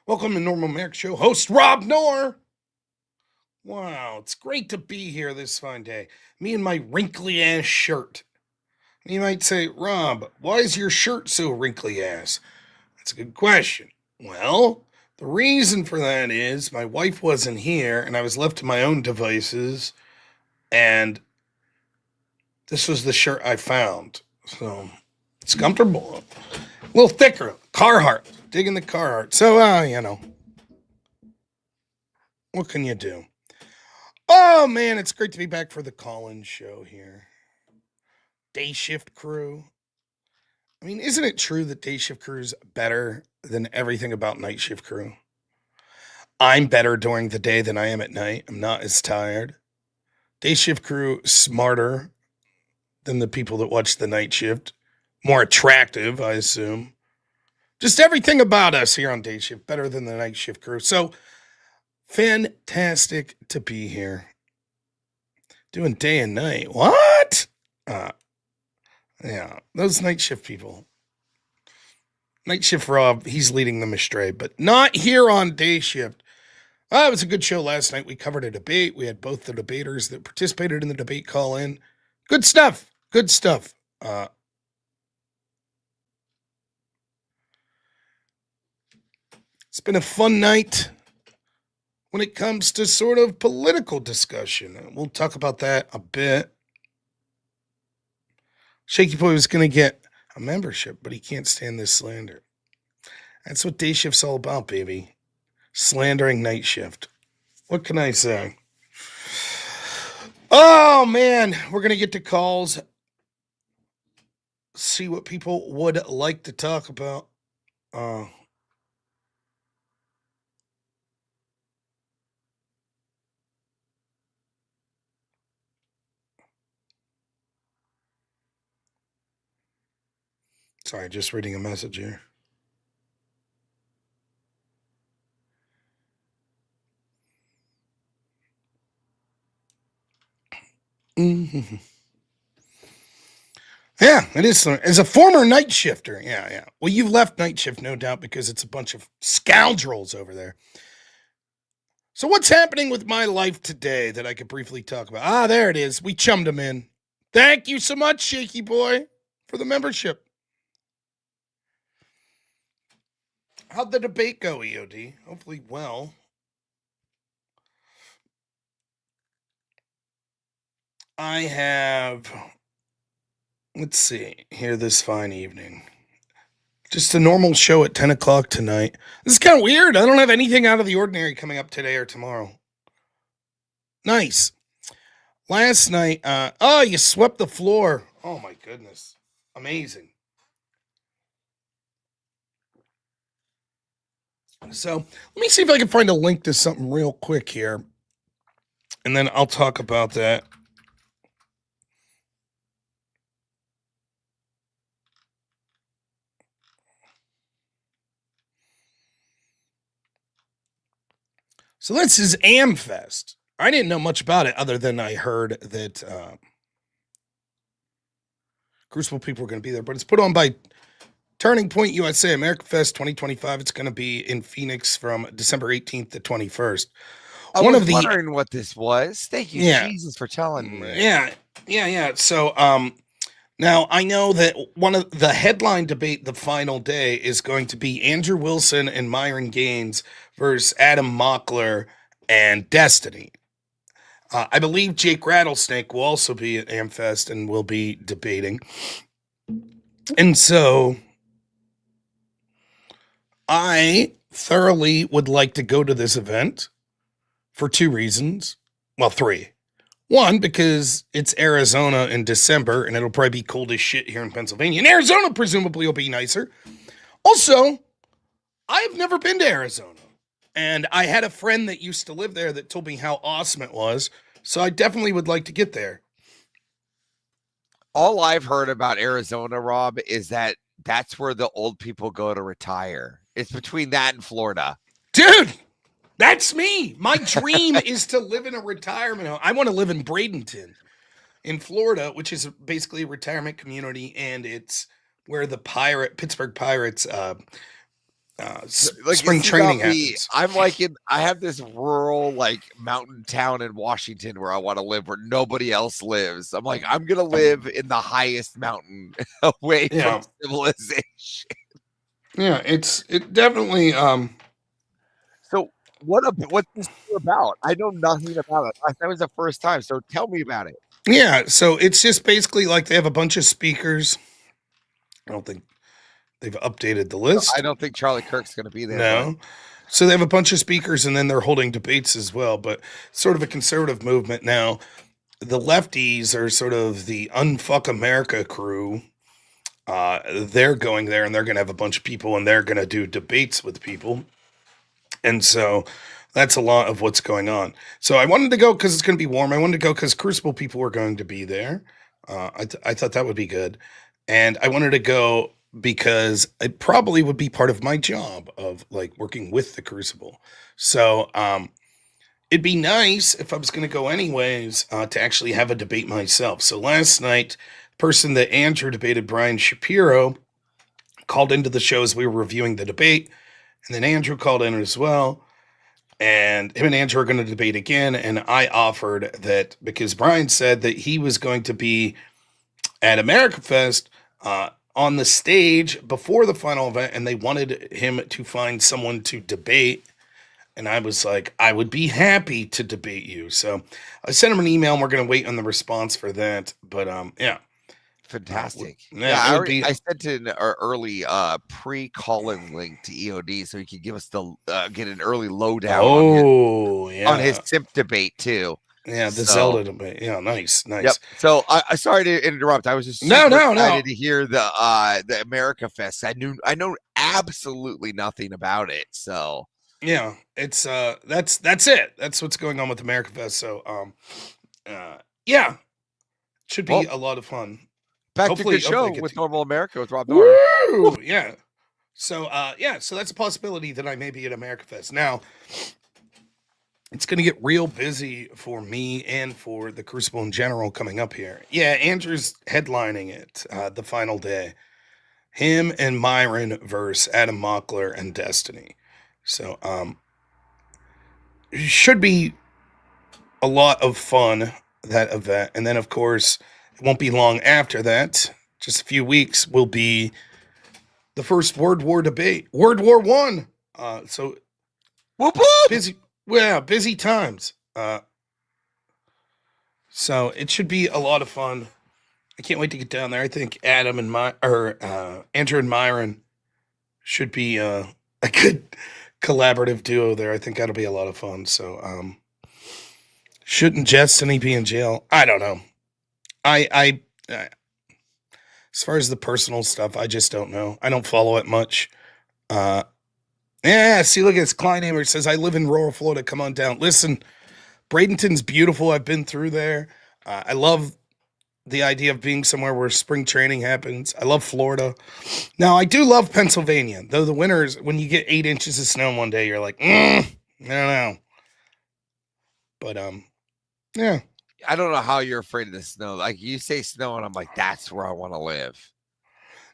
Welcome to Normal America Show, host robnoerr. Wow, it's great to be here this fine day. Me and my wrinkly ass shirt. You might say, Rob, why is your shirt so wrinkly ass? That's a good question. Well, the reason for that is my wife wasn't here and I was left to my own devices, and this was the shirt I found. So it's comfortable. A little thicker. Carhartt. Digging the Carhartt. So, what can you do? Oh, man, it's great to be back for the call-in show here. Day shift crew. I mean, isn't it true that day shift crew is better than everything about night shift crew? I'm better during the day than I am at night. I'm not as tired. Day shift crew smarter than the people that watch the night shift. More attractive, I assume. Just everything about us here on day shift better than the night shift crew. So fantastic to be here. Doing day and night. What? Yeah, those night shift people. Night shift Rob, he's leading them astray, but not here on day shift. It was a good show last night. We covered a debate. We had both the debaters that participated in the debate call in. Good stuff. Good stuff. It's been a fun night when it comes to sort of political discussion. We'll talk about that a bit. Shaky Boy was going to get a membership, but he can't stand this slander. That's what day shift's all about, baby. Slandering night shift. What can I say? Oh, man. We're going to get to calls. See what people would like to talk about. Sorry, just reading a message here. Mm-hmm. Yeah, it is. As a former night shifter, yeah. Well, you've left night shift, no doubt, because it's a bunch of scoundrels over there. So what's happening with my life today that I could briefly talk about? There it is. We chummed him in. Thank you so much, Shaky Boy, for the membership. How'd the debate go, EOD? Hopefully well. I have, let's see, here this fine evening. Just a normal show at 10 o'clock tonight. This is kind of weird. I don't have anything out of the ordinary coming up today or tomorrow. Nice. Last night, you swept the floor. Oh my goodness. Amazing. So let me see if I can find a link to something real quick here. And then I'll talk about that. So this is AmericaFest. I didn't know much about it other than I heard that Crucible people were going to be there. But it's put on by Turning Point USA, AmericaFest 2025. It's going to be in Phoenix from December 18th to 21st. I was wondering what this was. Thank you, Jesus, for telling me. Yeah. So, now I know that one of the headline debate the final day is going to be Andrew Wilson and Myron Gaines versus Adam Mockler and Destiny. I believe Jake Rattlesnake will also be at AmFest and will be debating. And so I thoroughly would like to go to this event for two reasons. Well, three. One, because it's Arizona in December, and it'll probably be cold as shit here in Pennsylvania. And Arizona presumably will be nicer. Also, I've never been to Arizona. And I had a friend that used to live there that told me how awesome it was. So I definitely would like to get there. All I've heard about Arizona, Rob, is that that's where the old people go to retire. It's between that and Florida. Dude, that's me. My dream is to live in a retirement home. I want to live in Bradenton in Florida, which is basically a retirement community. And it's where the Pittsburgh Pirates Like, spring see training about me, happens. I'm like I have this rural like mountain town in Washington where I want to live, where nobody else lives. I'm like, I'm gonna live in the highest mountain away from Yeah, civilization. yeah, it definitely. So what's this about? I know nothing about it. That was the first time. So tell me about it. Yeah, so it's just basically like they have a bunch of speakers. I don't think they've updated the I list. don't think Charlie Kirk's gonna be there, but No. So they have a bunch of speakers and then they're holding debates as well, but sort of a conservative movement now. The lefties are sort of the Unfuck America crew. They're going there and they're going to have a bunch of people and they're going to do debates with people. And so that's a lot of what's going on. So I wanted to go because it's going to be warm. I wanted to go because Crucible people were going to be there. I thought that would be good. And I wanted to go because it probably would be part of my job of like working with the Crucible. So it'd be nice if I was going to go anyways to actually have a debate myself. So last night, the person that Andrew debated, Brian Shapiro, called into the show as we were reviewing the debate. And then Andrew called in as well. And him and Andrew are going to debate again. And I offered that because Brian said that he was going to be at AmericaFest on the stage before the final event, and they wanted him to find someone to debate. And I was like, I would be happy to debate you. So I sent him an email, and we're going to wait on the response for that. But yeah. fantastic. Yeah, it would be. I sent an early pre-calling link to EOD so he could give us the get an early lowdown Oh, on his yeah. simp debate too. Yeah, the So, Zelda debate. Yeah, nice. yep. So I sorry to interrupt. I was just No, super no, no. excited to hear the AmericaFest. I know absolutely nothing about it. So Yeah, it's that's it. That's what's going on with AmericaFest. So yeah, should be well, a lot of fun. back to Hopefully, good show get with to. Normal America with robnoerr. Woo! Yeah. So yeah, so that's a possibility that I may be at AmericaFest. Now, it's going to get real busy for me and for the Crucible in general coming up here. Yeah, Andrew's headlining it the final day. Him and Myron versus Adam Mockler and Destiny. So should be a lot of fun, that event. And then of course, it won't be long after that. Just a few weeks will be the first World War debate. World War One. So Whoop whoop! busy, well, busy times. So it should be a lot of fun. I can't wait to get down there. I think Adam and Andrew and Myron should be a good collaborative duo there. I think that'll be a lot of fun. So shouldn't Destiny be in jail? I don't know. As far as the personal stuff, I just don't know. I don't follow it much. Uh, yeah, see, look at this. Kleinhamer says, I live in rural Florida. Come on down. Listen, Bradenton's beautiful. I've been through there. I love the idea of being somewhere where spring training happens. I love Florida. Now, I do love Pennsylvania, though the winters, when you get 8 inches of snow one day, you're like, I don't know. But, yeah. I don't know how you're afraid of the snow. Like, you say snow, and I'm like, that's where I want to live.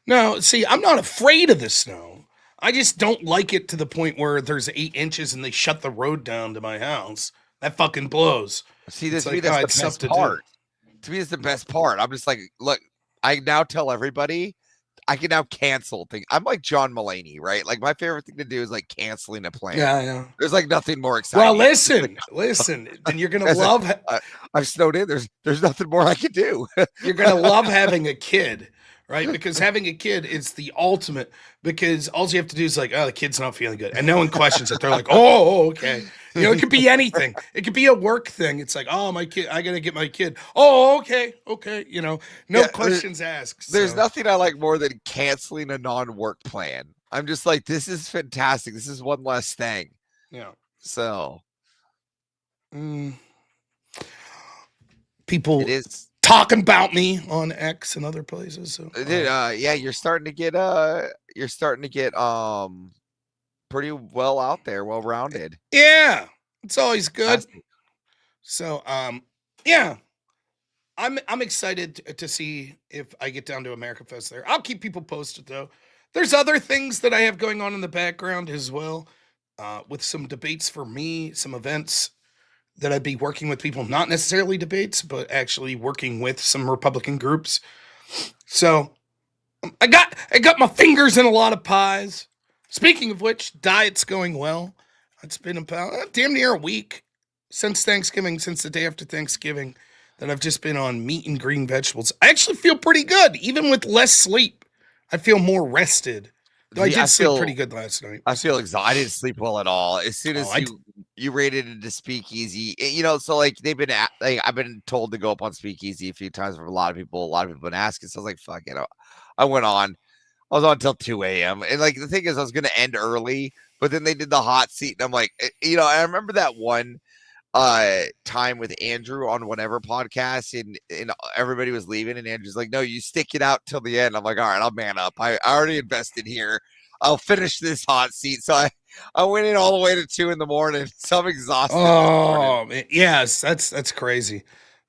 No, see, I'm not afraid of the snow. I just don't like it to the point where there's 8 inches and they shut the road down to my house. That fucking blows. See, It's to me, like, that's the it's tough best to do. part. To me, it's the best part. I'm just like, look, I now tell everybody I can now cancel things. I'm like John Mulaney, right? Like, my favorite thing to do is like canceling a plan. Yeah. There's like nothing more exciting. Well, listen. Then you're gonna love. I've snowed in. There's nothing more I can do. You're gonna love having a kid, right? Because having a kid is the ultimate. Because all you have to do is like, oh, the kid's not feeling good, and no one questions it. They're like, oh, okay. You know, it could be anything. It could be a work thing. It's like, oh, my kid, I gotta get my kid. Oh, okay. You know, no questions asked. There's nothing I like more than canceling a non-work plan. I'm just like, this is fantastic. This is one less thing. Yeah. So, people it is talking about me on X and other places. So, yeah, you're starting to get pretty well out there, well rounded. Yeah, it's always good. Fantastic. So, yeah, I'm excited to see if I get down to AmericaFest there. I'll keep people posted though. There's other things that I have going on in the background as well, with some debates for me, some events that I'd be working with people, not necessarily debates, but actually working with some Republican groups. So I got my fingers in a lot of pies. Speaking of which, diet's going well. It's been about damn near a week since Thanksgiving, since the day after Thanksgiving, that I've just been on meat and green vegetables. I actually feel pretty good, even with less sleep. I feel more rested. Though I See, did sleep pretty good last night. I feel exhausted. I didn't sleep well at all. As soon as you raided into Speakeasy, so like I've been told to go up on Speakeasy a few times from a lot of people. A lot of people have been asking, so I was like, fuck it. I went on. I was on until 2 a.m. And like the thing is, I was gonna end early, but then they did the hot seat, and I'm like, I remember that one time with Andrew on whatever podcast, and everybody was leaving, and Andrew's like, no, you stick it out till the end. I'm like, all right, I'll man up. I already invested here. I'll finish this hot seat. So I went in all the way to 2 a.m, so I'm exhausted. Oh yes, that's crazy.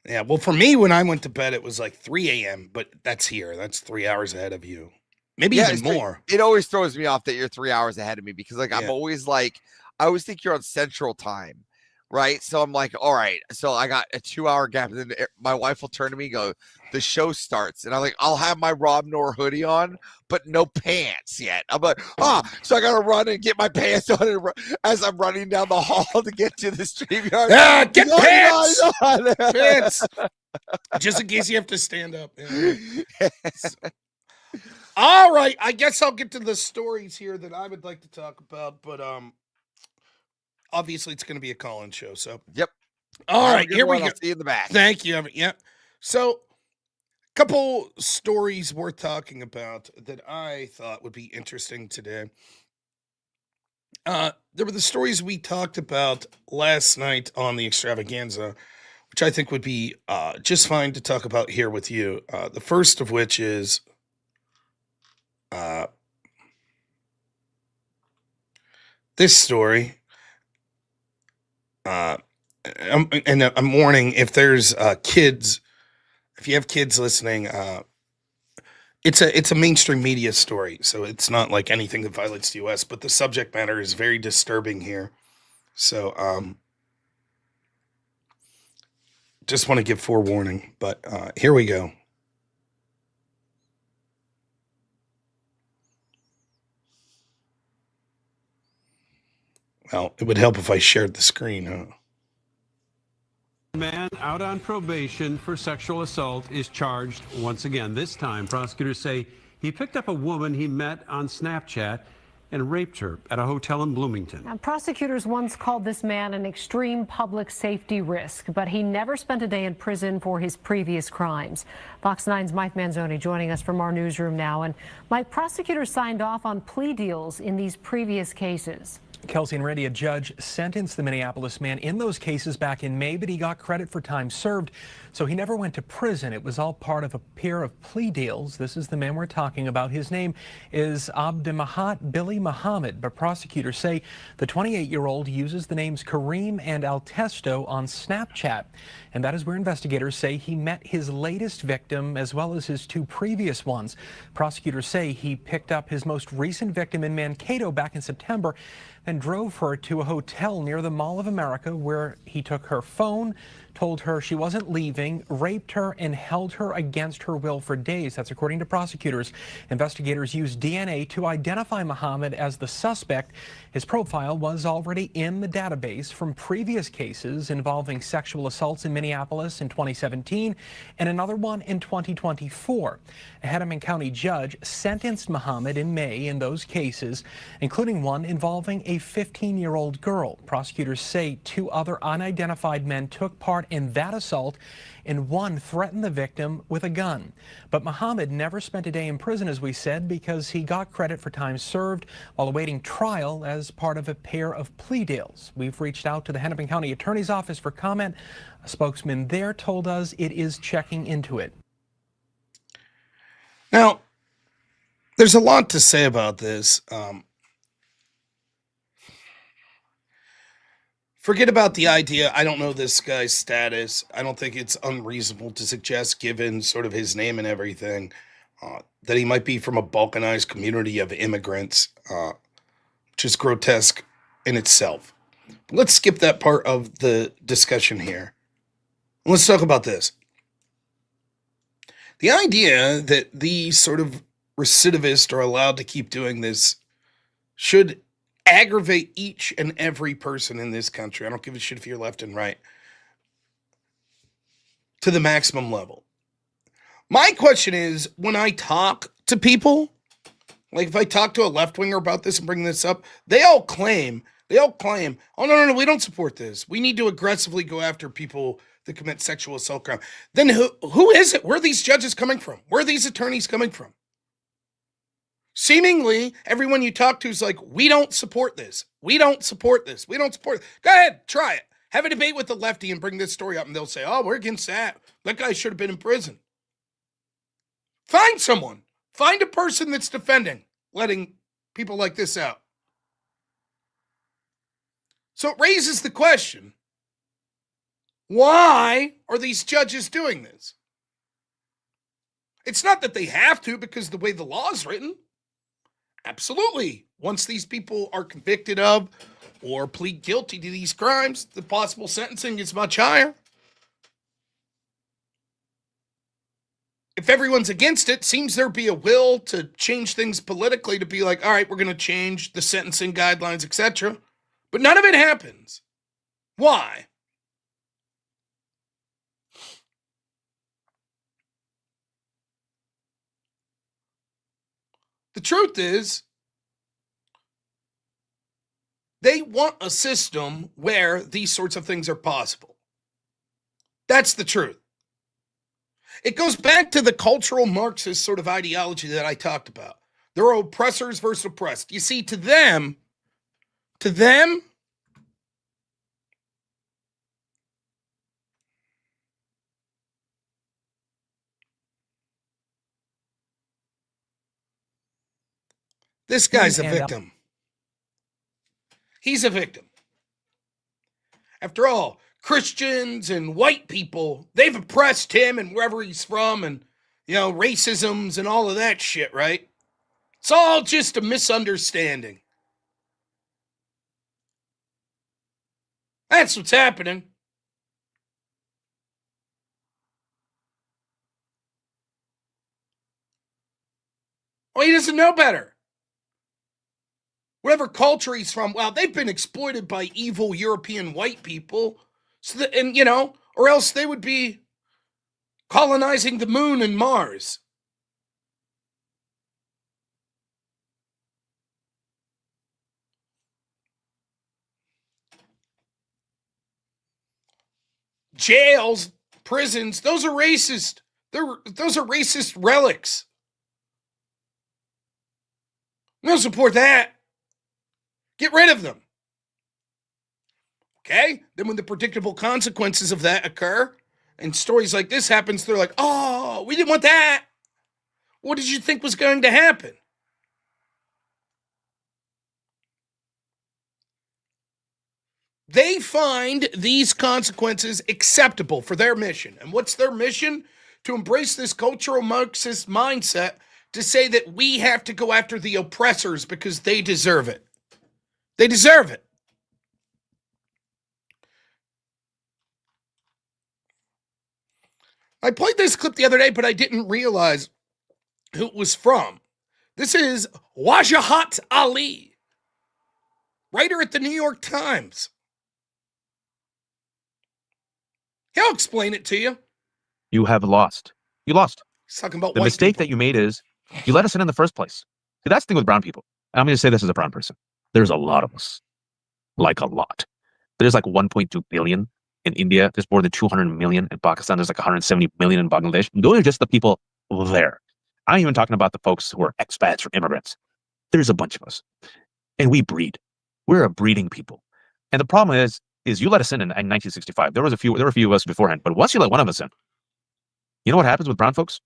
Yeah, well, for me, when I went to bed, it was like 3 a.m., but that's 3 hours ahead of you. Maybe even more. It always throws me off that you're 3 hours ahead of me, because like I'm always like, I always think you're on Central Time, right? So I'm like, all right, so I got a 2-hour gap, and then my wife will turn to me and go, the show starts, and I'm like, I'll have my robnoerr hoodie on, but no pants yet. I'm like, so I gotta run and get my pants on as I'm running down the hall to get to the StreamYard. Yeah, get pants! Pants! Just in case you have to stand up. Yeah. All right, I guess I'll get to the stories here that I would like to talk about, but obviously it's going to be a call-in show, so. Yep. All right, here we go. I'll see you in the back. Thank you. Yeah. So, a couple stories worth talking about that I thought would be interesting today. There were the stories we talked about last night on the extravaganza, which I think would be just fine to talk about here with you. The first of which is this story. And I'm warning, if there's kids, if you have kids listening, it's a mainstream media story, so it's not like anything that violates the U.S., but the subject matter is very disturbing here. So just want to give forewarning, but here we go. Well, it would help if I shared the screen, huh? Man out on probation for sexual assault is charged once again. This time, prosecutors say he picked up a woman he met on Snapchat and raped her at a hotel in Bloomington. Now, prosecutors once called this man an extreme public safety risk, but he never spent a day in prison for his previous crimes. Fox 9's Mike Manzoni joining us from our newsroom now. And Mike, prosecutors signed off on plea deals in these previous cases. Kelsey and Randy, a judge sentenced the Minneapolis man in those cases back in May, but he got credit for time served, so he never went to prison. It was all part of a pair of plea deals. This is the man we're talking about. His name is Abdemahat Billy Muhammad, but prosecutors say the 28-year-old uses the names Kareem and Altesto on Snapchat, and that is where investigators say he met his latest victim as well as his two previous ones. Prosecutors say he picked up his most recent victim in Mankato back in September and drove her to a hotel near the Mall of America, where he took her phone, told her she wasn't leaving, raped her, and held her against her will for days. That's according to prosecutors. Investigators used DNA to identify Muhammad as the suspect. His profile was already in the database from previous cases involving sexual assaults in Minneapolis in 2017 and another one in 2024. A Hennepin County judge sentenced Muhammad in May in those cases, including one involving a 15-year-old girl. Prosecutors say two other unidentified men took part in that assault, and one threatened the victim with a gun. But Muhammad never spent a day in prison, as we said, because he got credit for time served while awaiting trial as part of a pair of plea deals. We've reached out to the Hennepin County Attorney's Office for comment. A spokesman there told us it is checking into it. Now, there's a lot to say about this. Forget about the idea. I don't know this guy's status. I don't think it's unreasonable to suggest, given sort of his name and everything, that he might be from a balkanized community of immigrants, which is grotesque in itself. But let's skip that part of the discussion here. Let's talk about this. The idea that these sort of recidivists are allowed to keep doing this should aggravate each and every person in this country. I don't give a shit if you're left and right. To the maximum level. My question is, when I talk to people, like if I talk to a left-winger about this and bring this up, they all claim, oh, no, we don't support this. We need to aggressively go after people that commit sexual assault crime. Then who is it? Where are these judges coming from? Where are these attorneys coming from? Seemingly, everyone you talk to is like, we don't support this. We don't support this. We don't support it. Go ahead, try it. Have a debate with the lefty and bring this story up, and they'll say, oh, we're against that. That guy should have been in prison. Find someone. Find a person that's defending letting people like this out. So it raises the question, why are these judges doing this? It's not that they have to because the way the law is written. Absolutely. Once these people are convicted of or plead guilty to these crimes, the possible sentencing is much higher. If everyone's against it, seems there'd be a will to change things politically to be like, all right, we're going to change the sentencing guidelines, etc. But none of it happens. Why? The truth is, they want a system where these sorts of things are possible. That's the truth. It goes back to the cultural Marxist sort of ideology that I talked about. There are oppressors versus oppressed. You see, to them, this guy's a victim. He's a victim. After all, Christians and white people, they've oppressed him and wherever he's from and, racisms and all of that shit, right? It's all just a misunderstanding. That's what's happening. Oh, he doesn't know better. Whatever culture he's from, well, they've been exploited by evil European white people. So that, or else they would be colonizing the moon and Mars. Jails, prisons, those are racist. Those are racist relics. We don't support that. Get rid of them. Okay? Then when the predictable consequences of that occur and stories like this happens, they're like, oh, we didn't want that. What did you think was going to happen? They find these consequences acceptable for their mission. And what's their mission? To embrace this cultural Marxist mindset to say that we have to go after the oppressors because they deserve it. They deserve it. I played this clip the other day, but I didn't realize who it was from. This is Wajahat Ali, writer at the New York Times. He'll explain it to you. You have lost. You lost. He's talking about the mistake that you made is you let us in the first place. See, that's the thing with brown people. And I'm going to say this as a brown person. There's a lot of us. Like a lot. There's like 1.2 billion in India. There's more than 200 million in Pakistan. There's like 170 million in Bangladesh. Those are just the people there. I'm even talking about the folks who are expats or immigrants. There's a bunch of us. And we breed. We're a breeding people. And the problem is you let us in 1965. There were a few of us beforehand. But once you let one of us in, you know what happens with brown folks?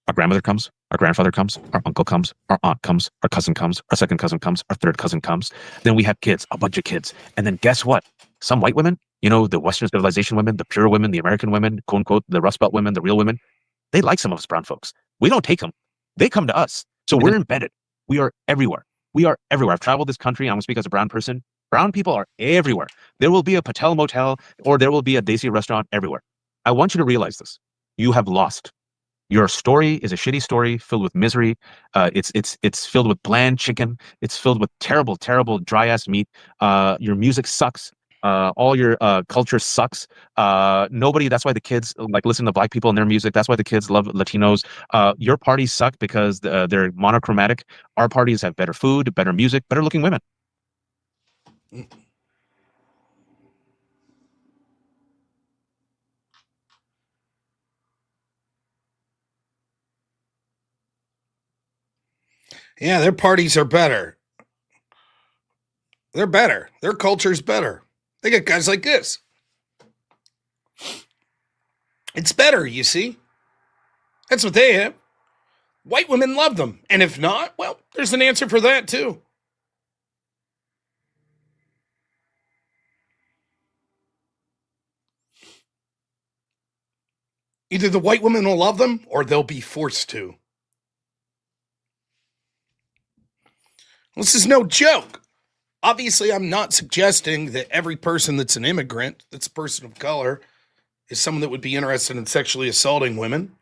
Our grandmother comes, our grandfather comes, our uncle comes, our aunt comes, our cousin comes, our second cousin comes, our third cousin comes. Then we have kids, a bunch of kids. And then guess what? Some white women, the Western civilization women, the pure women, the American women, quote unquote, the Rust Belt women, the real women, they like some of us brown folks. We don't take them. They come to us. So we're embedded. We are everywhere. We are everywhere. I've traveled this country. I'm going to speak as a brown person. Brown people are everywhere. There will be a Patel Motel or there will be a Desi restaurant everywhere. I want you to realize this. You have lost. Your story is a shitty story filled with misery. It's filled with bland chicken. It's filled with terrible, terrible dry ass meat. Your music sucks. All your culture sucks. Nobody. That's why the kids like listen to black people and their music. That's why the kids love Latinos. Your parties suck because they're monochromatic. Our parties have better food, better music, better looking women. Yeah, their parties are better. They're better. Their culture's better. They got guys like this. It's better, you see. That's what they have. White women love them. And if not, well, there's an answer for that too. Either the white women will love them or they'll be forced to. This is no joke. Obviously, I'm not suggesting that every person that's an immigrant, that's a person of color, is someone that would be interested in sexually assaulting women.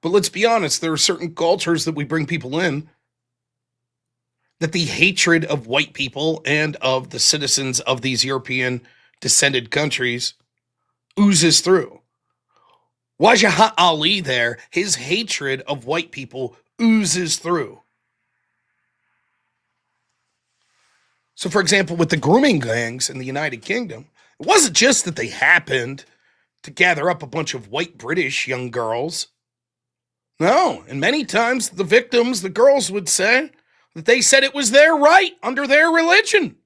But let's be honest, there are certain cultures that we bring people in that the hatred of white people and of the citizens of these European descended countries oozes through. Wajahat Ali there, his hatred of white people oozes through. So, for example, with the grooming gangs in the United Kingdom, it wasn't just that they happened to gather up a bunch of white British young girls. No, and many times the victims, the girls, would say that they said it was their right under their religion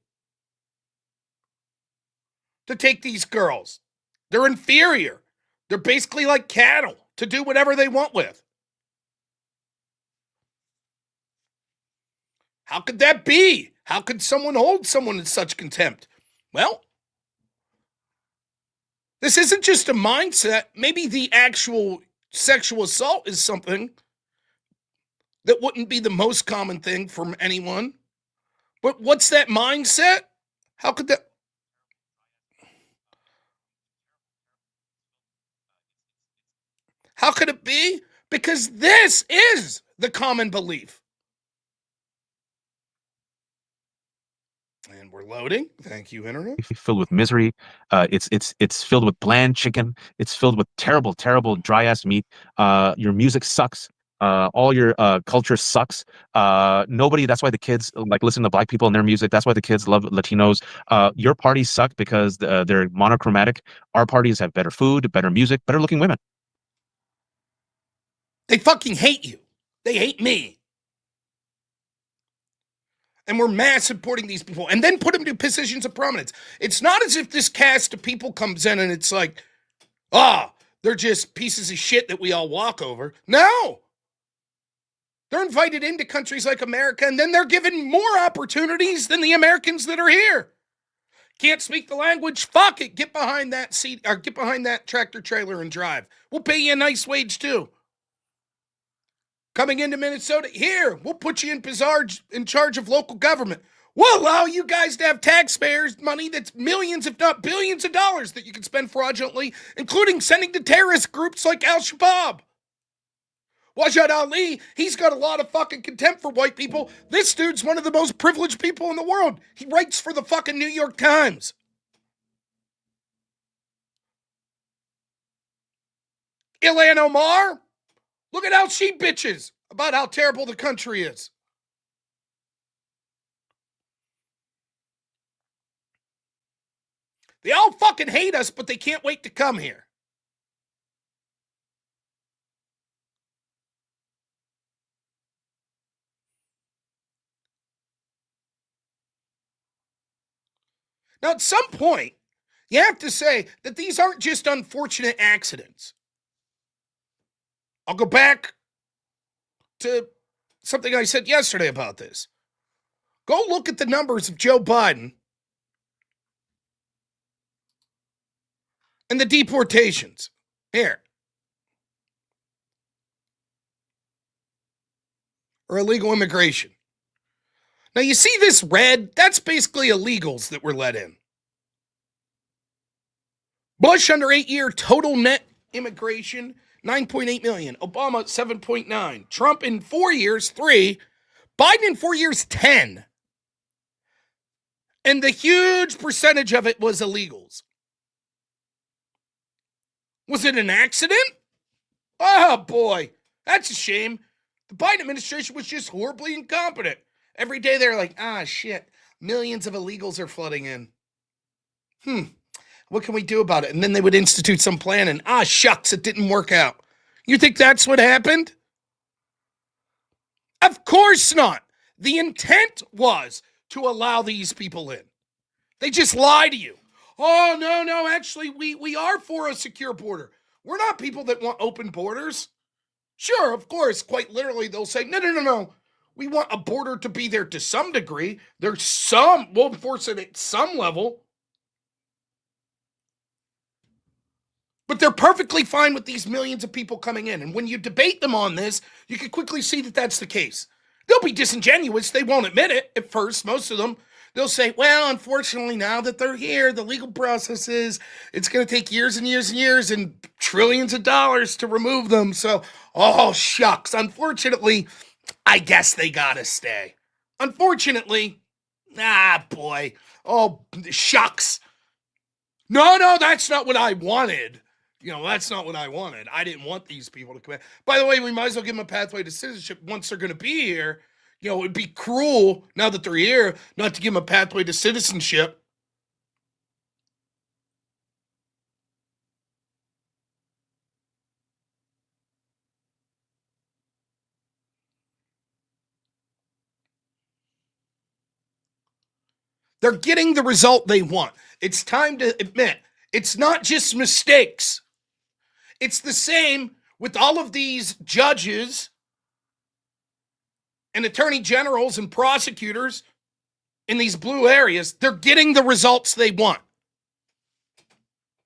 to take these girls. They're inferior. They're basically like cattle to do whatever they want with. How could that be? How could someone hold someone in such contempt? Well, this isn't just a mindset. Maybe the actual sexual assault is something that wouldn't be the most common thing from anyone. But what's that mindset? How could that? How could it be? Because this is the common belief. And we're loading. Thank you, Internet. Filled with misery. It's filled with bland chicken. It's filled with terrible, terrible dry ass meat. Your music sucks. All your culture sucks. Nobody. That's why the kids like listen to black people and their music. That's why the kids love Latinos. Your parties suck because they're monochromatic. Our parties have better food, better music, better looking women. They fucking hate you. They hate me. And we're mass supporting these people and then put them to positions of prominence. It's not as if this cast of people comes in and it's like, they're just pieces of shit that we all walk over. No. They're invited into countries like America and then they're given more opportunities than the Americans that are here. Can't speak the language? Fuck it. Get behind that seat or get behind that tractor trailer and drive. We'll pay you a nice wage too. Coming into Minnesota, here, we'll put you in charge of local government. We'll allow you guys to have taxpayers' money that's millions, if not billions of dollars that you can spend fraudulently, including sending to terrorist groups like Al-Shabaab. Wajahat Ali, he's got a lot of fucking contempt for white people. This dude's one of the most privileged people in the world. He writes for the fucking New York Times. Ilhan Omar, look at how she bitches about how terrible the country is. They all fucking hate us, but they can't wait to come here. Now, at some point, you have to say that these aren't just unfortunate accidents. I'll go back to something I said yesterday about this. Go look at the numbers of Joe Biden and the deportations. Here. or illegal immigration. Now, you see this red? That's basically illegals that were let in. Bush under 8-year total net immigration, 9.8 million. Obama, 7.9. Trump in 4 years, 3. Biden in 4 years, 10. And the huge percentage of it was illegals. Was it an accident? Oh, boy. That's a shame. The Biden administration was just horribly incompetent. Every day they're like, shit, millions of illegals are flooding in. What can we do about it? And then they would institute some plan and, shucks, it didn't work out. You think that's what happened? Of course not. The intent was to allow these people in. They just lie to you. Oh, no, actually, we are for a secure border. We're not people that want open borders. Sure, of course, quite literally, they'll say, no. We want a border to be there to some degree. We'll enforce it at some level. But they're perfectly fine with these millions of people coming in. And when you debate them on this, you can quickly see that that's the case. They'll be disingenuous. They won't admit it at first, most of them. They'll say, well, unfortunately, now that they're here, the legal process is, it's going to take years and years and years and trillions of dollars to remove them. So, shucks. Unfortunately, I guess they got to stay. Unfortunately, boy. Oh, shucks. No, that's not what I wanted. That's not what I wanted. I didn't want these people to come in. By the way, we might as well give them a pathway to citizenship once they're going to be here. It'd be cruel, now that they're here, not to give them a pathway to citizenship. They're getting the result they want. It's time to admit, it's not just mistakes. It's the same with all of these judges and attorney generals and prosecutors in these blue areas. They're getting the results they want.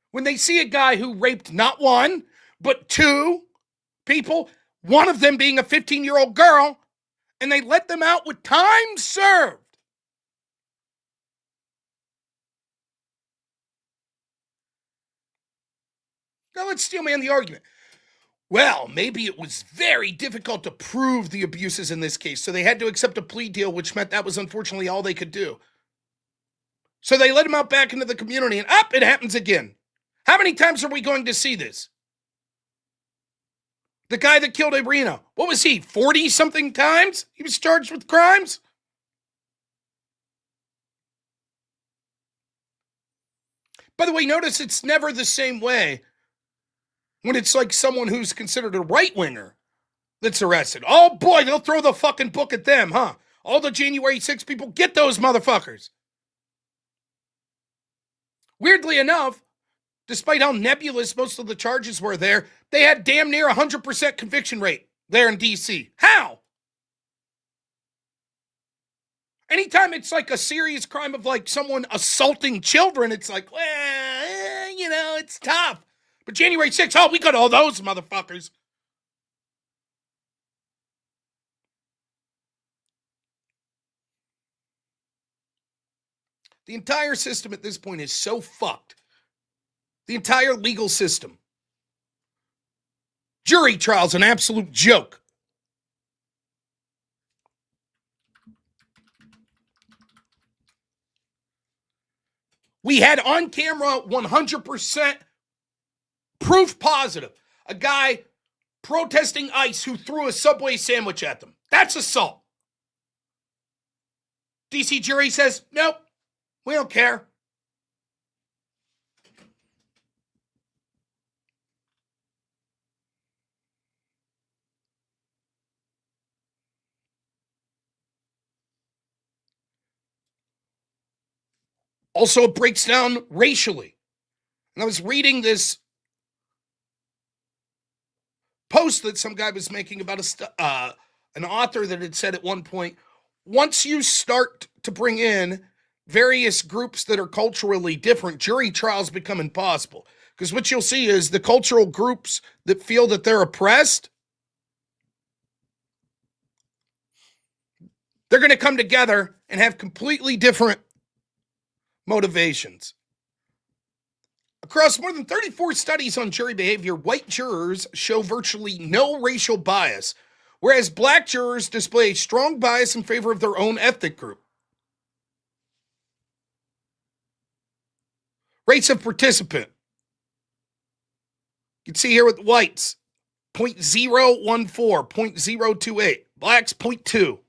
When they see a guy who raped not one, but 2 people, one of them being a 15-year-old girl, and they let them out with time served. Now let's steelman the argument. Well, maybe it was very difficult to prove the abuses in this case, so they had to accept a plea deal, which meant that was unfortunately all they could do. So they let him out back into the community, and it happens again. How many times are we going to see this? The guy that killed Irina, what was he, 40-something times? He was charged with crimes? By the way, notice it's never the same way when it's like someone who's considered a right-winger that's arrested. Oh boy, they'll throw the fucking book at them, huh? All the January 6 people, get those motherfuckers. Weirdly enough, despite how nebulous most of the charges were there, they had damn near 100% conviction rate there in D.C. How? Anytime it's like a serious crime of like someone assaulting children, it's like, it's tough. But January 6th, we got all those motherfuckers. The entire system at this point is so fucked. The entire legal system. Jury trial's an absolute joke. We had on camera 100% proof positive. A guy protesting ICE who threw a Subway sandwich at them. That's assault. DC jury says, nope, we don't care. Also, it breaks down racially. And I was reading this post that some guy was making about an author that had said at one point, once you start to bring in various groups that are culturally different, jury trials become impossible. Because what you'll see is the cultural groups that feel that they're oppressed, they're going to come together and have completely different motivations. Across more than 34 studies on jury behavior, white jurors show virtually no racial bias, whereas black jurors display a strong bias in favor of their own ethnic group. Rates of participant. You can see here with whites, 0.014, 0.028. Blacks, 0.2.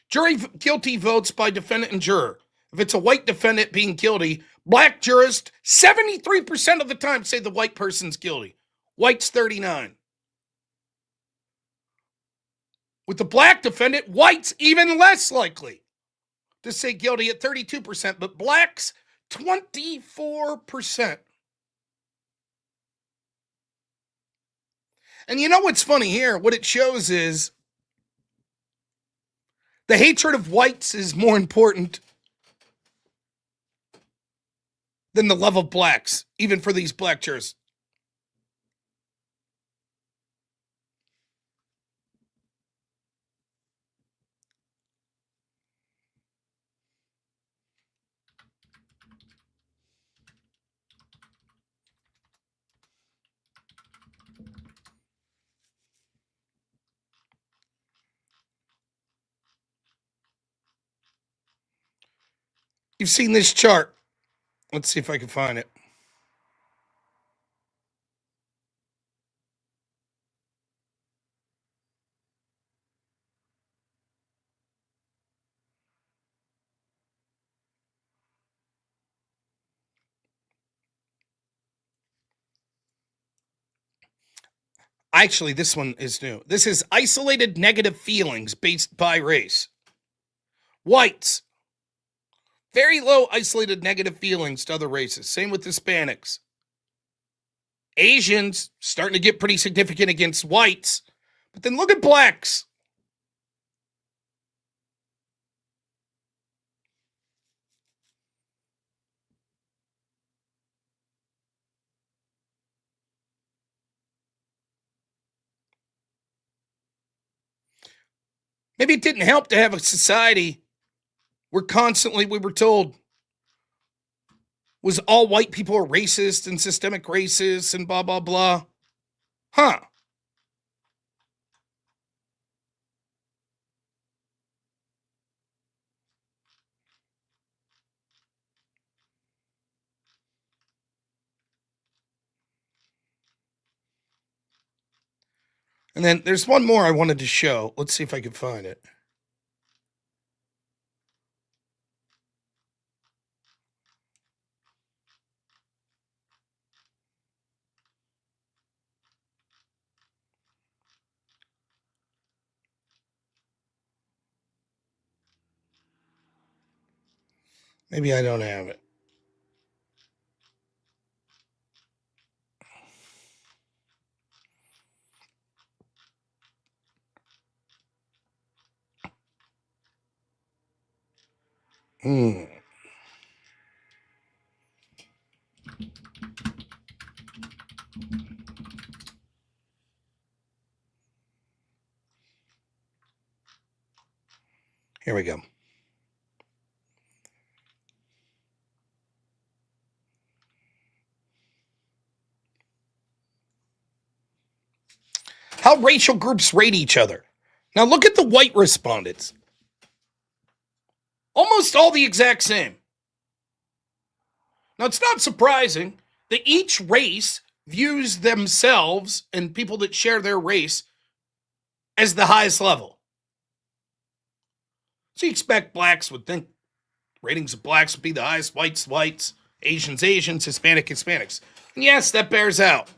Jury guilty votes by defendant and juror. If it's a white defendant being guilty, black jurists 73% of the time say the white person's guilty. Whites 39. With the black defendant, whites even less likely to say guilty at 32%, but blacks 24%. And you know what's funny here? What it shows is the hatred of whites is more important than the love of blacks, even for these black jurors. You've seen this chart. Let's see if I can find it. Actually, this one is new. This is isolated negative feelings based by race. Whites, very low isolated negative feelings to other races. Same with Hispanics. Asians, starting to get pretty significant against whites. But then look at blacks. Maybe it didn't help to have a society where constantly we were told was all white people are racist and systemic racists and blah, blah, blah. Huh. And then there's one more I wanted to show. Let's see if I can find it. Maybe I don't have it. Here we go. How racial groups rate each other. Now look at the white respondents. Almost all the exact same. Now it's not surprising that each race views themselves and people that share their race as the highest level. So you expect blacks would think ratings of blacks would be the highest, whites, Asians, Hispanics. And yes, that bears out.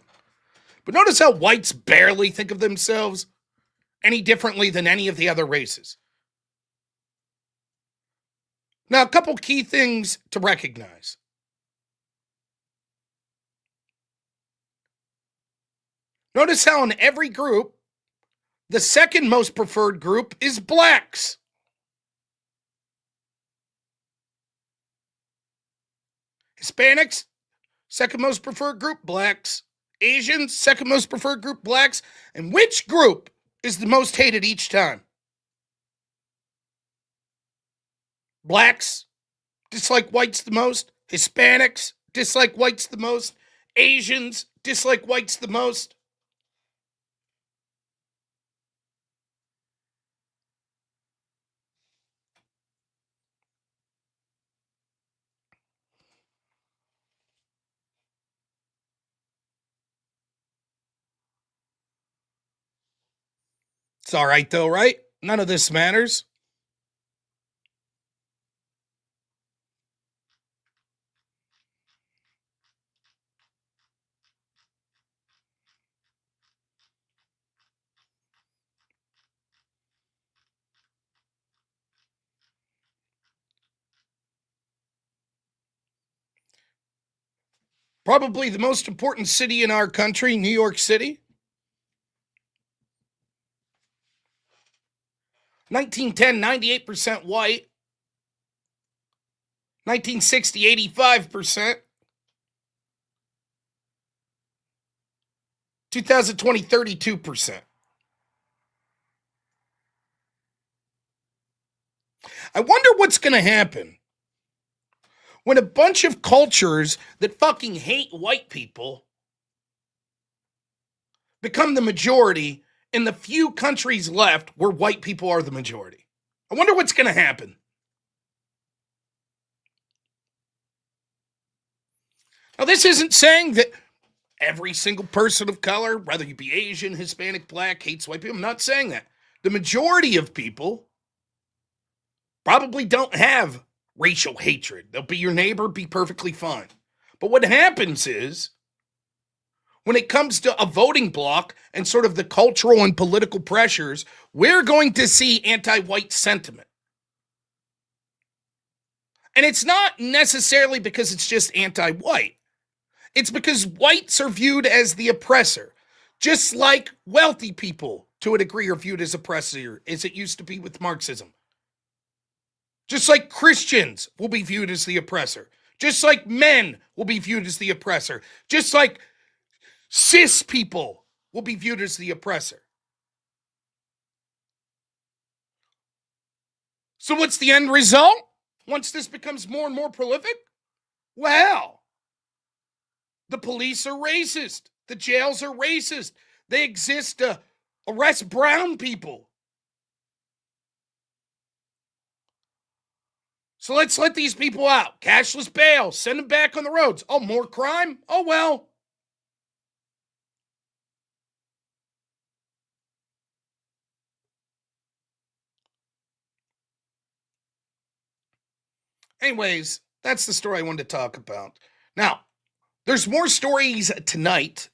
But notice how whites barely think of themselves any differently than any of the other races. Now, a couple key things to recognize. Notice how in every group, the second most preferred group is blacks. Hispanics, second most preferred group, blacks. Asians, second most preferred group, blacks. And which group is the most hated each time? Blacks dislike whites the most. Hispanics dislike whites the most. Asians dislike whites the most. It's all right, though, right? None of this matters. Probably the most important city in our country, New York City. 1910, 98% white. 1960, 85%. 2020, 32%. I wonder what's going to happen when a bunch of cultures that fucking hate white people become the majority in the few countries left where white people are the majority. I wonder what's going to happen. Now, this isn't saying that every single person of color, whether you be Asian, Hispanic, black, hates white people. I'm not saying that. The majority of people probably don't have racial hatred. They'll be your neighbor, be perfectly fine. But what happens is, when it comes to a voting bloc and sort of the cultural and political pressures, we're going to see anti-white sentiment. And it's not necessarily because it's just anti-white. It's because whites are viewed as the oppressor, just like wealthy people, to a degree, are viewed as oppressor, as it used to be with Marxism. Just like Christians will be viewed as the oppressor. Just like men will be viewed as the oppressor. Just like cis people will be viewed as the oppressor. So what's the end result once this becomes more and more prolific? Well, the police are racist. The jails are racist. They exist to arrest brown people. So let's let these people out. Cashless bail. Send them back on the roads. Oh, more crime? Oh, well. Anyways, that's the story I wanted to talk about. Now, there's more stories tonight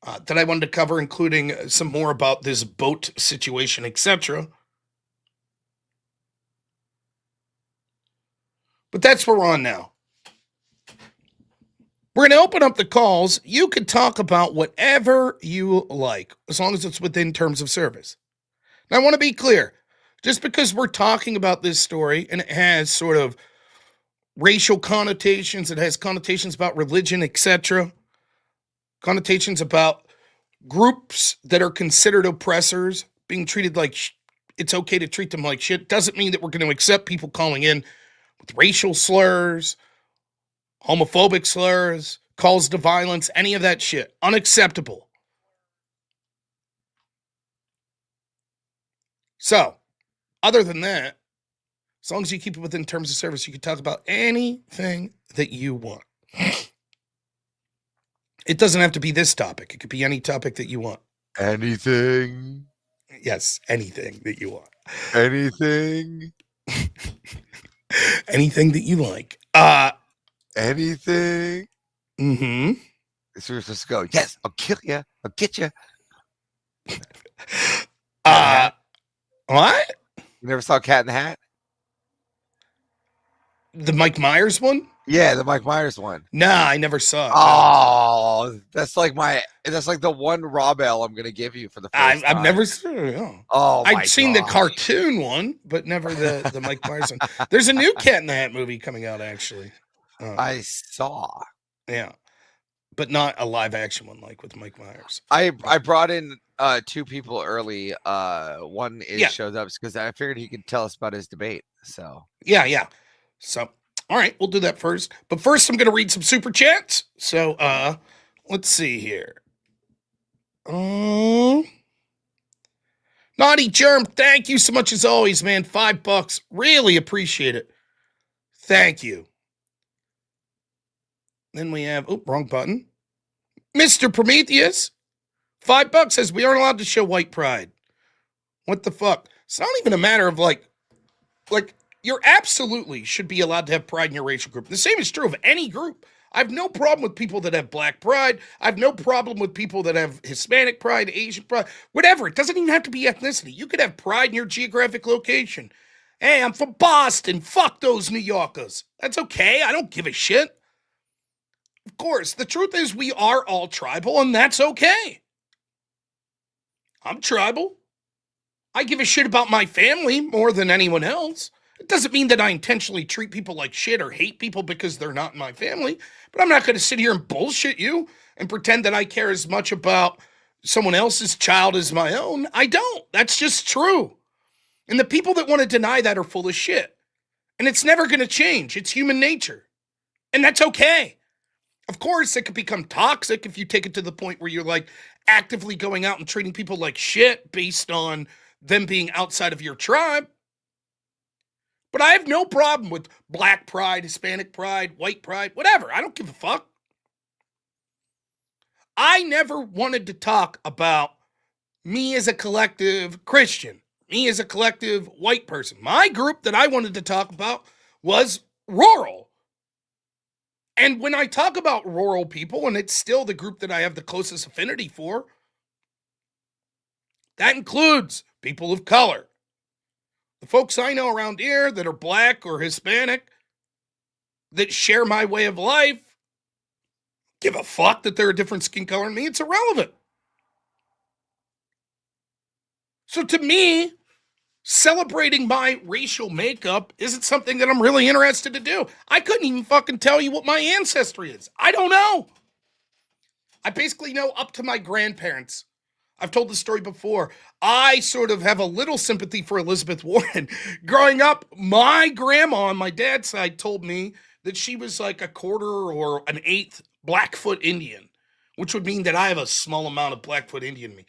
that I wanted to cover, including some more about this boat situation, etc. But that's where we're on now. We're going to open up the calls. You can talk about whatever you like, as long as it's within terms of service. Now, I want to be clear. Just because we're talking about this story and it has sort of racial connotations, it has connotations about religion, etc., connotations about groups that are considered oppressors being treated like it's okay to treat them like shit, doesn't mean that we're going to accept people calling in with racial slurs, homophobic slurs, calls to violence, any of that shit. Unacceptable. So, other than that, as long as you keep it within terms of service, you can talk about anything that you want. It doesn't have to be this topic. It could be any topic that you want. Anything. Yes, anything that you want. Anything. Anything that you like. Anything. Mm-hmm. So we're supposed to go, yes, I'll kill you. I'll get you. What? You never saw Cat in the Hat? The Mike Myers one? Yeah, the Mike Myers one. Nah, I never saw it. Oh, that's like the one Rob L I'm gonna give you for the first time. I've never seen it. Oh. Oh, I've seen the cartoon one, but never the Mike Myers one. There's a new Cat in the Hat movie coming out, actually. I saw. Yeah, but not a live action one like with Mike Myers. I brought in 2 people early. One showed up because I figured he could tell us about his debate. So yeah. So all right, we'll do that first. But first, I'm going to read some super chats. So let's see here. Naughty Germ, thank you so much as always, man. $5, really appreciate it. Thank you. Then we have wrong button. Mr. Prometheus, $5 says we aren't allowed to show white pride. What the fuck? It's not even a matter of like you're absolutely should be allowed to have pride in your racial group. The same is true of any group. I have no problem with people that have black pride. I have no problem with people that have Hispanic pride, Asian pride, whatever. It doesn't even have to be ethnicity. You could have pride in your geographic location. Hey, I'm from Boston. Fuck those New Yorkers. That's okay. I don't give a shit. Of course, the truth is we are all tribal, and that's okay. I'm tribal. I give a shit about my family more than anyone else. It doesn't mean that I intentionally treat people like shit or hate people because they're not in my family, but I'm not going to sit here and bullshit you and pretend that I care as much about someone else's child as my own. I don't. That's just true. And the people that want to deny that are full of shit. And it's never going to change. It's human nature. And that's okay. Of course, it could become toxic if you take it to the point where you're like actively going out and treating people like shit based on them being outside of your tribe. But I have no problem with black pride, Hispanic pride, white pride, whatever. I don't give a fuck. I never wanted to talk about me as a collective Christian, me as a collective white person. My group that I wanted to talk about was rural. And when I talk about rural people, and it's still the group that I have the closest affinity for, that includes people of color. The folks I know around here that are black or Hispanic, that share my way of life, give a fuck that they're a different skin color than me. It's irrelevant. So to me, celebrating my racial makeup isn't something that I'm really interested to do. I couldn't even fucking tell you what my ancestry is. I don't know. I basically know up to my grandparents. I've told this story before. I sort of have a little sympathy for Elizabeth Warren. Growing up, my grandma on my dad's side told me that she was like a quarter or an eighth Blackfoot Indian, which would mean that I have a small amount of Blackfoot Indian in me.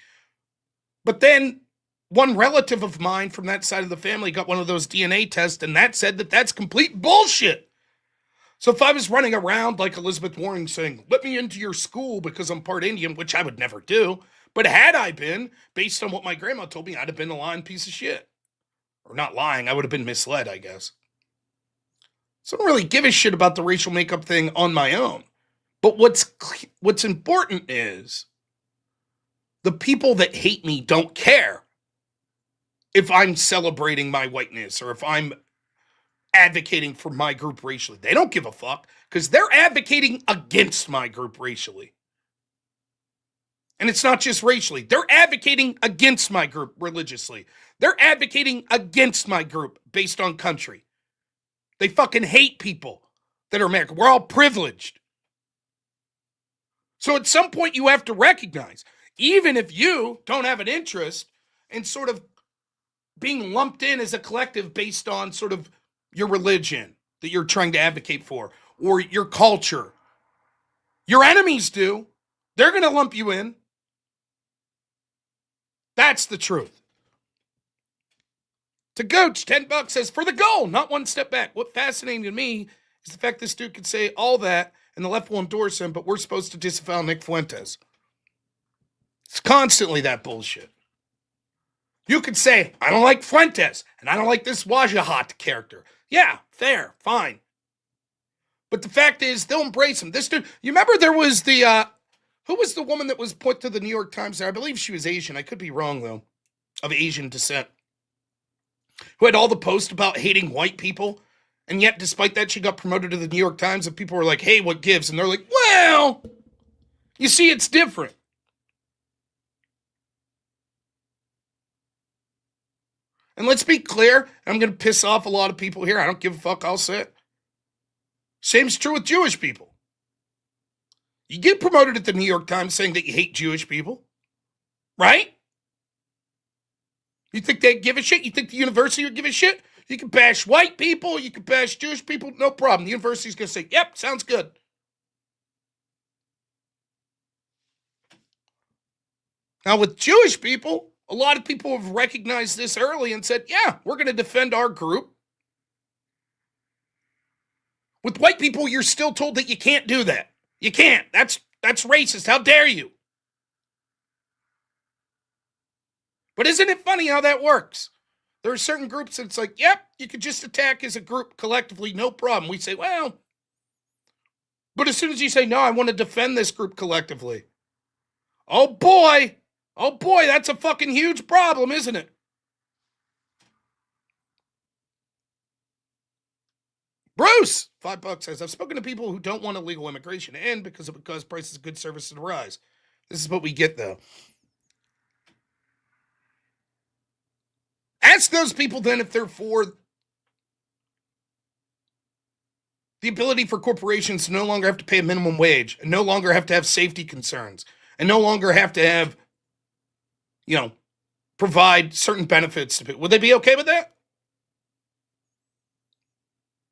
But then one relative of mine from that side of the family got one of those DNA tests, and that said that that's complete bullshit. So if I was running around like Elizabeth Warren saying, let me into your school because I'm part Indian, which I would never do, but had I been, based on what my grandma told me, I'd have been a lying piece of shit. Or not lying, I would have been misled, I guess. So I don't really give a shit about the racial makeup thing on my own. But what's important is the people that hate me don't care if I'm celebrating my whiteness or if I'm advocating for my group racially. They don't give a fuck because they're advocating against my group racially. And it's not just racially. They're advocating against my group religiously. They're advocating against my group based on country. They fucking hate people that are American. We're all privileged. So at some point you have to recognize, even if you don't have an interest in sort of being lumped in as a collective based on sort of your religion that you're trying to advocate for, or your culture, your enemies do. They're going to lump you in. That's the truth. To Gooch, $10 says, for the goal, not one step back. What fascinating to me is the fact this dude could say all that and the left will endorse him, but we're supposed to disavow Nick Fuentes. It's constantly that bullshit. You could say, I don't like Fuentes, and I don't like this Wajahat character. Yeah, fair, fine. But the fact is, they'll embrace him. This dude, you remember there was the, who was the woman that was put to the New York Times there? I believe she was Asian. I could be wrong, though, of Asian descent. Who had all the posts about hating white people And yet, despite that, she got promoted to the New York Times, and people were like, hey, what gives? And they're like, well, you see, it's different. And let's be clear, I'm going to piss off a lot of people here. I don't give a fuck, I'll say it. Same's true with Jewish people. You get promoted at the New York Times saying that you hate Jewish people, right? You think they give a shit? You think the university would give a shit? You can bash white people, you can bash Jewish people, no problem. The university's going to say, yep, sounds good. Now, with Jewish people, a lot of people have recognized this early and said, yeah, we're going to defend our group. With white people, you're still told that you can't do that. You can't. That's racist. How dare you? But isn't it funny how that works? There are certain groups that's like, yep, you could just attack as a group collectively, no problem. We say, well, but as soon as you say, no, I want to defend this group collectively. Oh boy, that's a fucking huge problem, isn't it? Bruce, $5 says, I've spoken to people who don't want illegal immigration to end because it causes prices of goods, services to rise. This is what we get, though. Ask those people then if they're for the ability for corporations to no longer have to pay a minimum wage and no longer have to have safety concerns and no longer have to have, provide certain benefits to people. Would they be okay with that?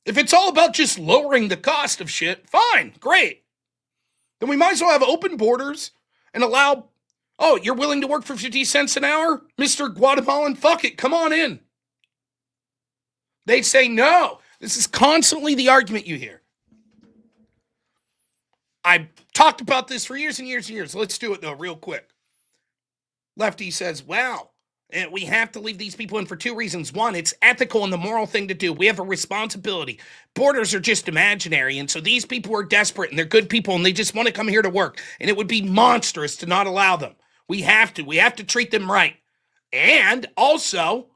If it's all about just lowering the cost of shit, fine, great. Then we might as well have open borders and allow, oh, you're willing to work for 50 cents an hour? Mr. Guatemalan, fuck it, come on in. They say no. This is constantly the argument you hear. I talked about this for years and years and years. Let's do it, though, real quick. Lefty says, well, we have to leave these people in for two reasons. One, it's ethical and the moral thing to do. We have a responsibility. Borders are just imaginary, and so these people are desperate, and they're good people, and they just want to come here to work, and it would be monstrous to not allow them. We have to treat them right. And also,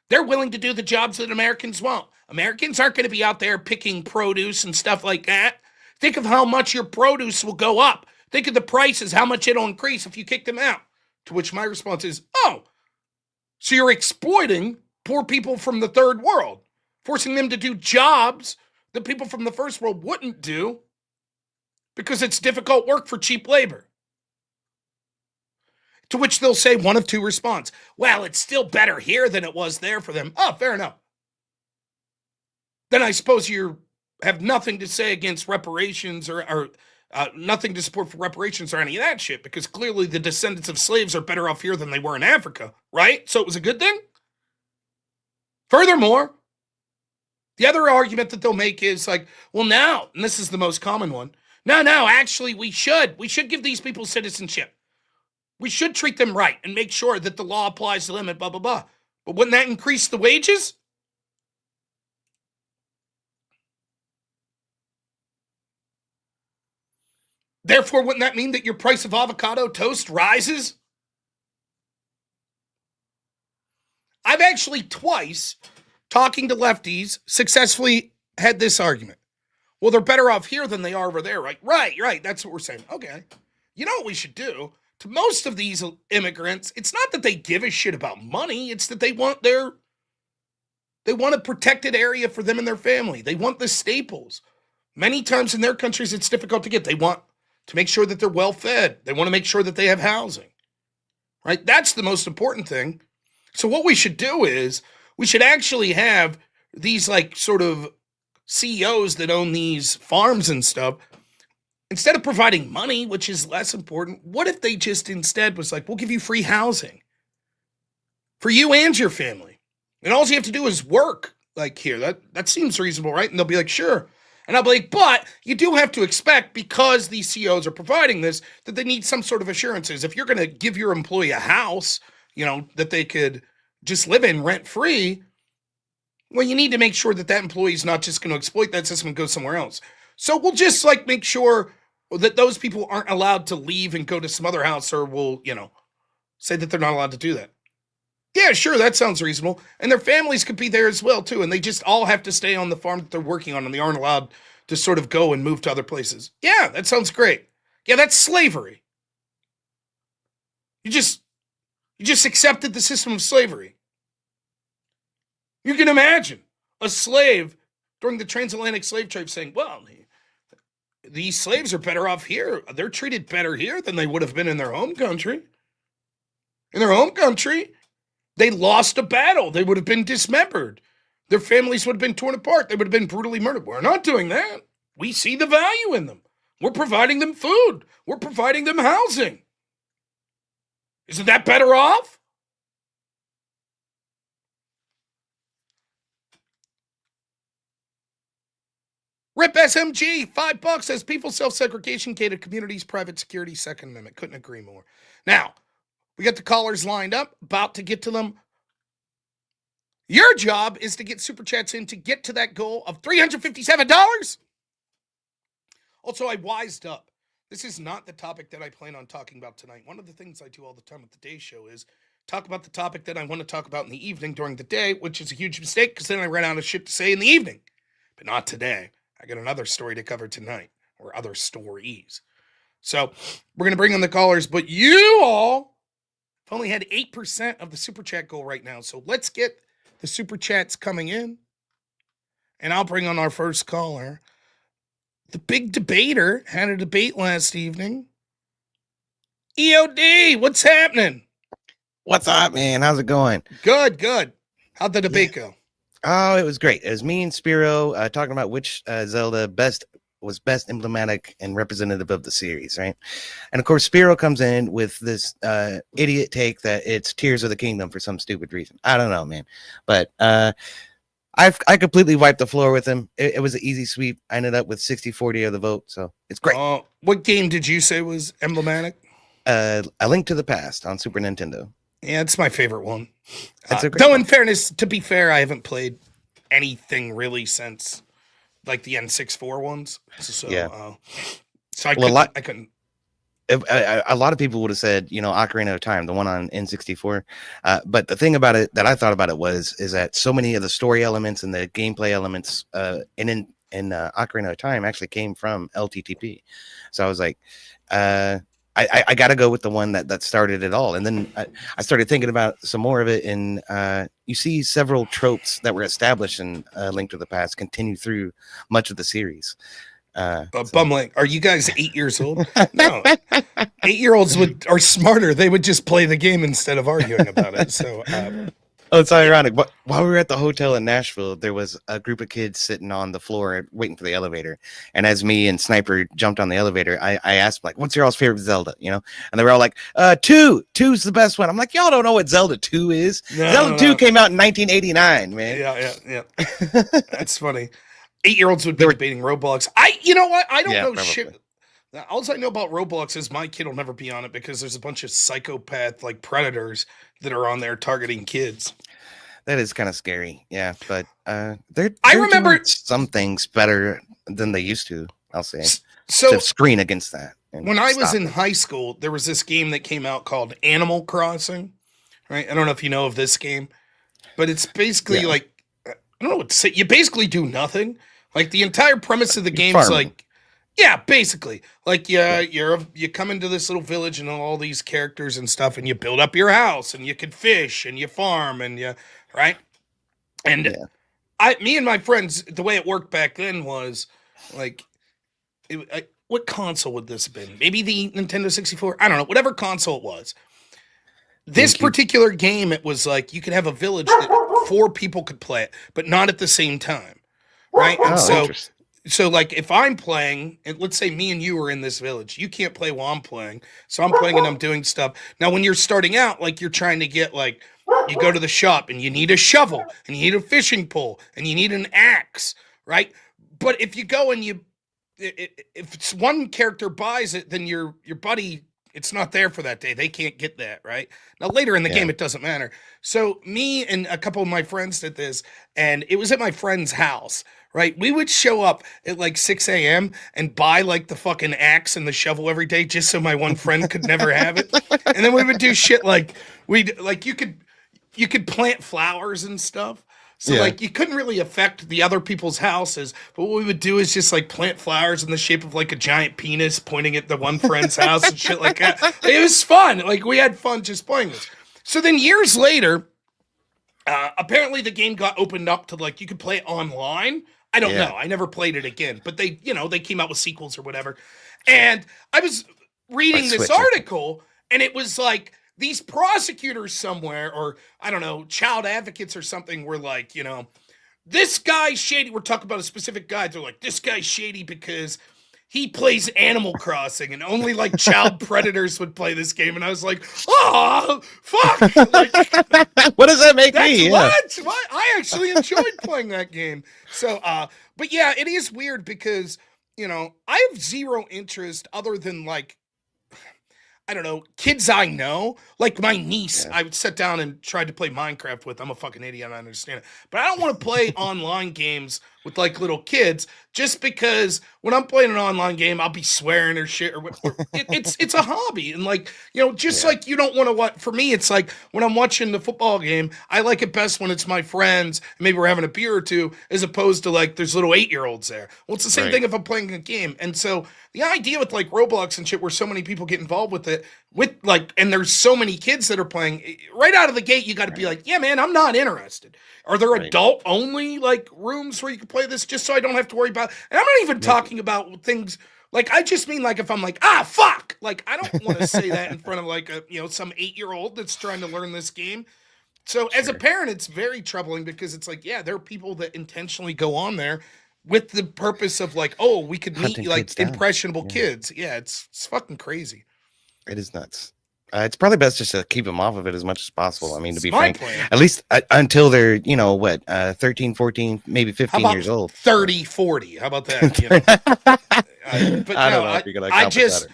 they're willing to do the jobs that Americans won't. Americans aren't going to be out there picking produce and stuff like that. Think of how much your produce will go up. Think of the prices, how much it'll increase if you kick them out. To which my response is, oh, so you're exploiting poor people from the third world, forcing them to do jobs that people from the first world wouldn't do because it's difficult work for cheap labor. To which they'll say one of two responses. Well, it's still better here than it was there for them. Oh, fair enough. Then I suppose you have nothing to say against reparations or nothing to support for reparations or any of that shit, because clearly the descendants of slaves are better off here than they were in Africa, right? So it was a good thing? Furthermore, the other argument that they'll make is like, well, now, and this is the most common one, no, actually, we should give these people citizenship. We should treat them right and make sure that the law applies to them and blah, blah, blah. But wouldn't that increase the wages? Therefore, wouldn't that mean that your price of avocado toast rises? I've actually twice, talking to lefties, successfully had this argument. Well, they're better off here than they are over there, right? Right. That's what we're saying. Okay. You know what we should do? To most of these immigrants, it's not that they give a shit about money. It's that they want a protected area for them and their family. They want the staples. Many times in their countries, it's difficult to get. They want to make sure that they're well fed. They want to make sure that they have housing, right? That's the most important thing. So what we should do is we should actually have these like sort of CEOs that own these farms and stuff. Instead of providing money, which is less important, what if they just instead was like, we'll give you free housing for you and your family. And all you have to do is work like here. That seems reasonable, right? And they'll be like, sure. And I'll be like, but you do have to expect, because these CEOs are providing this, that they need some sort of assurances. If you're going to give your employee a house, that they could just live in rent-free, well, you need to make sure that employee is not just going to exploit that system and go somewhere else. So we'll just make sure that those people aren't allowed to leave and go to some other house, or we'll, say that they're not allowed to do that. Yeah, sure, that sounds reasonable. And their families could be there as well, too. And they just all have to stay on the farm that they're working on, and they aren't allowed to sort of go and move to other places. Yeah, that sounds great. Yeah, that's slavery. You just accepted the system of slavery. You can imagine a slave during the transatlantic slave trade saying, well, these slaves are better off here. They're treated better here than they would have been in their home country. In their home country, they lost a battle. They would have been dismembered. Their families would have been torn apart. They would have been brutally murdered. We're not doing that. We see the value in them. We're providing them food. We're providing them housing. Isn't that better off? Rip SMG, $5 says people self-segregation catered communities, private security, Second Amendment. Couldn't agree more. Now, we got the callers lined up, about to get to them. Your job is to get super chats in to get to that goal of $357. Also, I wised up. This is not the topic that I plan on talking about tonight. One of the things I do all the time at the day show is talk about the topic that I want to talk about in the evening during the day, which is a huge mistake because then I ran out of shit to say in the evening. But not today. I got another story to cover tonight, or other stories. So we're going to bring on the callers, but you all have only had 8% of the super chat goal right now. So let's get the super chats coming in, and I'll bring on our first caller. The big debater had a debate last evening. EOD, what's happening? What's up, man? How's it going? Good, good. How'd the debate go? Oh, it was great. It was me and Spiro talking about which Zelda was best emblematic and representative of the series, right? And of course, Spiro comes in with this idiot take that it's Tears of the Kingdom for some stupid reason. I don't know, man. But I completely wiped the floor with him. It was an easy sweep. I ended up with 60-40 of the vote, so it's great. What game did you say was emblematic? A Link to the Past on Super Nintendo. Yeah, it's my favorite one. Though, in fairness, to be fair, I haven't played anything really since like the N64 ones. So, yeah. So I couldn't. A lot of people would have said, Ocarina of Time, the one on N64. But the thing about it that I thought about it is that so many of the story elements and the gameplay elements in Ocarina of Time actually came from LTTP. So I was like, I got to go with the one that started it all. And then I started thinking about some more of it. And you see several tropes that were established in Link to the Past continue through much of the series. Bumlink, are you guys 8 years old? No, 8-year-olds are smarter. They would just play the game instead of arguing about it. So, it's ironic. But while we were at the hotel in Nashville, there was a group of kids sitting on the floor waiting for the elevator. And as me and Sniper jumped on the elevator, I asked, like, what's your all's favorite Zelda? And they were all like, 2. 2's the best one. I'm like, y'all don't know what Zelda 2 is. Zelda 2 came out in 1989, man. Yeah. That's funny. 8-year-olds would be debating Roblox. You know what? I don't know probably. Shit. All I know about Roblox is my kid will never be on it because there's a bunch of psychopath like predators that are on there targeting kids. That is kind of scary. Yeah, but they're I remember doing some things better than they used to, I'll say. So to screen against that. When I was in high school, there was this game that came out called Animal Crossing. Right? I don't know if you know of this game, but it's basically like I don't know what to say. You basically do nothing. Like the entire premise of the game is like, yeah, basically, like you come into this little village and all these characters and stuff, and you build up your house, and you can fish, and you farm, and right. And me and my friends, the way it worked back then was like, what console would this have been? Maybe the Nintendo 64. I don't know, whatever console it was. This particular game, it was like you could have a village that 4 people could play it, but not at the same time. Right. And so like if I'm playing, and let's say me and you are in this village, you can't play while I'm playing. So I'm playing and I'm doing stuff. Now, when you're starting out, like you're trying to get like, you go to the shop and you need a shovel and you need a fishing pole and you need an axe. Right. But if you go and if it's one character buys it, then your buddy, it's not there for that day. They can't get that, right? Now, later in the game, it doesn't matter. So me and a couple of my friends did this, and it was at my friend's house, right? We would show up at like 6 a.m. and buy like the fucking axe and the shovel every day just so my one friend could never have it. And then we would do shit like, you could you could plant flowers and stuff. So like you couldn't really affect the other people's houses, but what we would do is just like plant flowers in the shape of like a giant penis pointing at the one friend's house and shit like that. It was fun. Like we had fun just playing this. So then years later, apparently the game got opened up to like you could play it online. I don't know. I never played it again, but they came out with sequels or whatever. And I was reading this article and it was like these prosecutors somewhere, or I don't know, child advocates or something, were like, this guy's shady. We're talking about a specific guy. They're like, this guy's shady because he plays Animal Crossing and only like child predators would play this game. And I was like, oh, fuck. Like, what does that make me? What? I actually enjoyed playing that game. So, but yeah, it is weird because, I have zero interest other than like, I don't know, kids I know, like my niece, I would sit down and tried to play Minecraft with. I'm a fucking idiot, I understand it. But I don't want to play online games with like little kids just because when I'm playing an online game, I'll be swearing or shit or whatever. It's a hobby. And like, just like you don't want to watch, for me, it's like when I'm watching the football game, I like it best when it's my friends, and maybe we're having a beer or two, as opposed to like there's little 8-year-olds there. Well, it's the same thing if I'm playing a game. And so the idea with like Roblox and shit, where so many people get involved with it, and there's so many kids that are playing, right out of the gate, you got to be like, yeah, man, I'm not interested. Are there adult only like rooms where you can play this just so I don't have to worry about? And I'm not even talking about things like, I just mean like if I'm like, fuck, like I don't want to say that in front of like some 8-year-old that's trying to learn this game. So as a parent, it's very troubling because it's like, yeah, there are people that intentionally go on there with the purpose of like, oh, we could meet like impressionable kids. Yeah, it's fucking crazy. It is nuts. It's probably best just to keep them off of it as much as possible. I mean, to be frank, at least until they're, 13, 14, maybe 15 years old. 30, 40. How about that? But I don't know if you're going to accomplish that or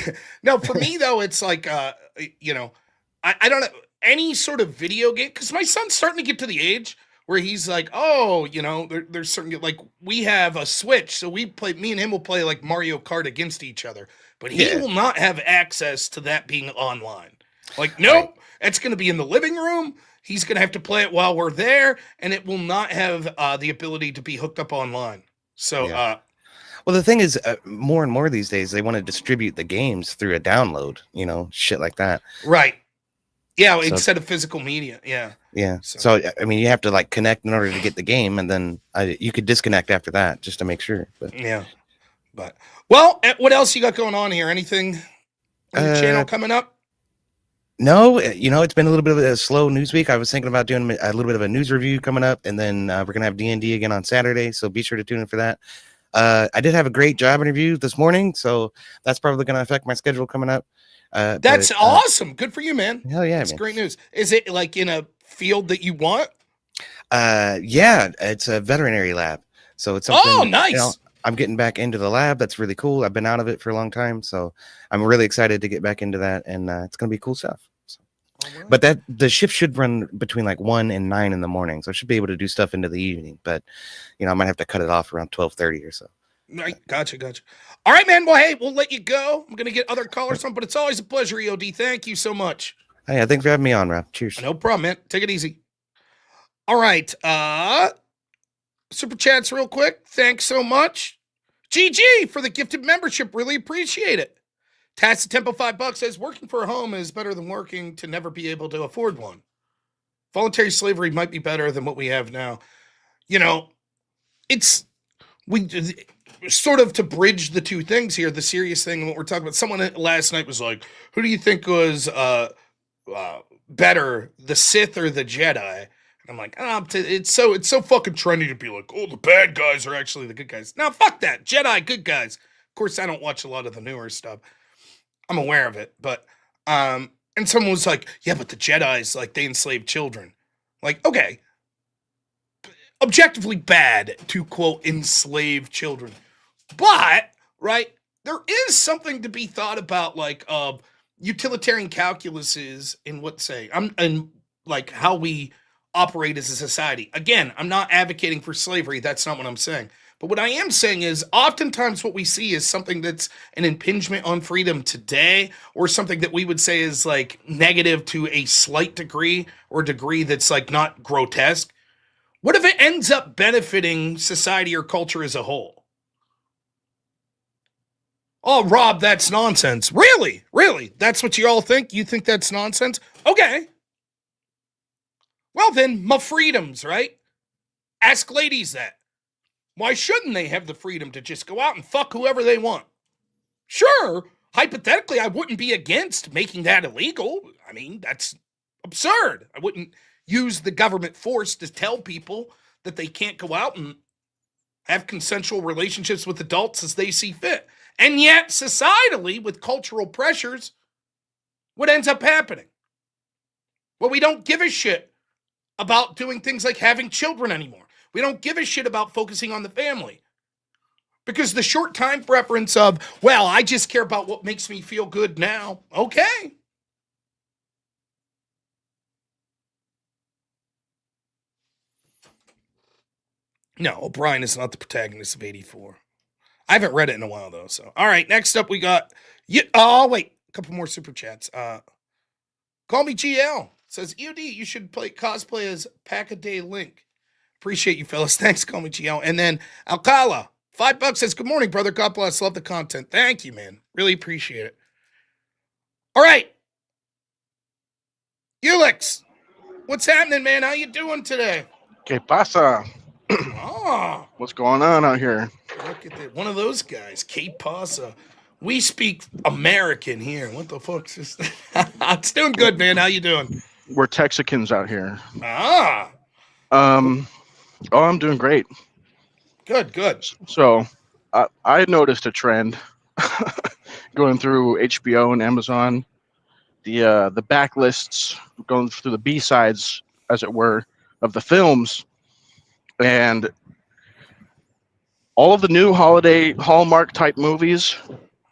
not. No, for me, though, it's like, I don't know, any sort of video game, because my son's starting to get to the age where he's like, oh, there's certain, like, we have a Switch, so me and him will play like Mario Kart against each other. But he will not have access to that being online. Like, nope, it's going to be in the living room. He's going to have to play it while we're there, and it will not have the ability to be hooked up online. So, well, the thing is, more and more these days, they want to distribute the games through a download, shit like that. Right. Yeah, so, instead of physical media. Yeah. Yeah. So, I mean, you have to like connect in order to get the game, and then you could disconnect after that just to make sure. But yeah. But well, what else you got going on here? Anything on your channel coming up? No, it's been a little bit of a slow news week. I was thinking about doing a little bit of a news review coming up, and then we're gonna have D&D again on Saturday, so be sure to tune in for that. I did have a great job interview this morning, so that's probably gonna affect my schedule coming up. That's awesome. Good for you, man. Hell yeah, that's great news. Is it like in a field that you want? Yeah, it's a veterinary lab, so it's something. Oh, nice. I'm getting back into the lab. That's really cool. I've been out of it for a long time, so I'm really excited to get back into that, and it's going to be cool stuff. So. Right. But the shift should run between like 1 and 9 in the morning, so I should be able to do stuff into the evening. But I might have to cut it off around 12:30 or so. Right, gotcha. All right, man. Well, hey, we'll let you go. I'm going to get other callers on, but it's always a pleasure, EOD. Thank you so much. Hey, thanks for having me on, Rob. Cheers. No problem, man. Take it easy. All right. Super chats real quick. Thanks so much. GG for the gifted membership. Really appreciate it. Tats Tempo $5 says working for a home is better than working to never be able to afford one. Voluntary slavery might be better than what we have now. We sort of to bridge the two things here, the serious thing and what we're talking about. Someone last night was like, who do you think was better, the Sith or the Jedi? I'm like, it's so fucking trendy to be like, oh, the bad guys are actually the good guys. Now, fuck that. Jedi, good guys. Of course, I don't watch a lot of the newer stuff. I'm aware of it, but and someone was like, yeah, but the Jedi's like they enslave children. Like, okay, objectively bad to quote enslave children, but right, there is something to be thought about, like utilitarian calculuses in and like how we operate as a society. Again, I'm not advocating for slavery. That's not what I'm saying. But what I am saying is oftentimes what we see is something that's an impingement on freedom today, or something that we would say is like negative to a slight degree, or degree that's like not grotesque. What if it ends up benefiting society or culture as a whole? Oh, Rob, that's nonsense. Really? Really? That's what you all think? You think that's nonsense? Okay. Well then, my freedoms, right? Ask ladies that. Why shouldn't they have the freedom to just go out and fuck whoever they want? Sure, hypothetically, I wouldn't be against making that illegal. I mean, that's absurd. I wouldn't use the government force to tell people that they can't go out and have consensual relationships with adults as they see fit. And yet, societally, with cultural pressures, what ends up happening? Well, we don't give a shit about doing things like having children anymore. We don't give a shit about focusing on the family. Because the short time preference of, well, I just care about what makes me feel good now. Okay. No, O'Brien is not the protagonist of 84. I haven't read it in a while, though. So, all right, next up we got... Oh, wait. A couple more super chats. Call me GL. Says, UD, you should cosplay as Pack-A-Day Link. Appreciate you, fellas. Thanks, Call Me GL. And then Alcala, $5 says, good morning, brother. God bless. Love the content. Thank you, man. Really appreciate it. All right. Eulix, what's happening, man? How you doing today? ¿Qué pasa? Ah, What's going on out here? look at that. One of those guys, Que Pasa. We speak American here. What the fuck's this? It's doing good, man. How you doing? We're Texicans out here. Ah, Oh, I'm doing great. good, good. So, I noticed a trend going through HBO and Amazon. The backlists going through the B-sides, as it were, of the films, and all of the new holiday Hallmark type movies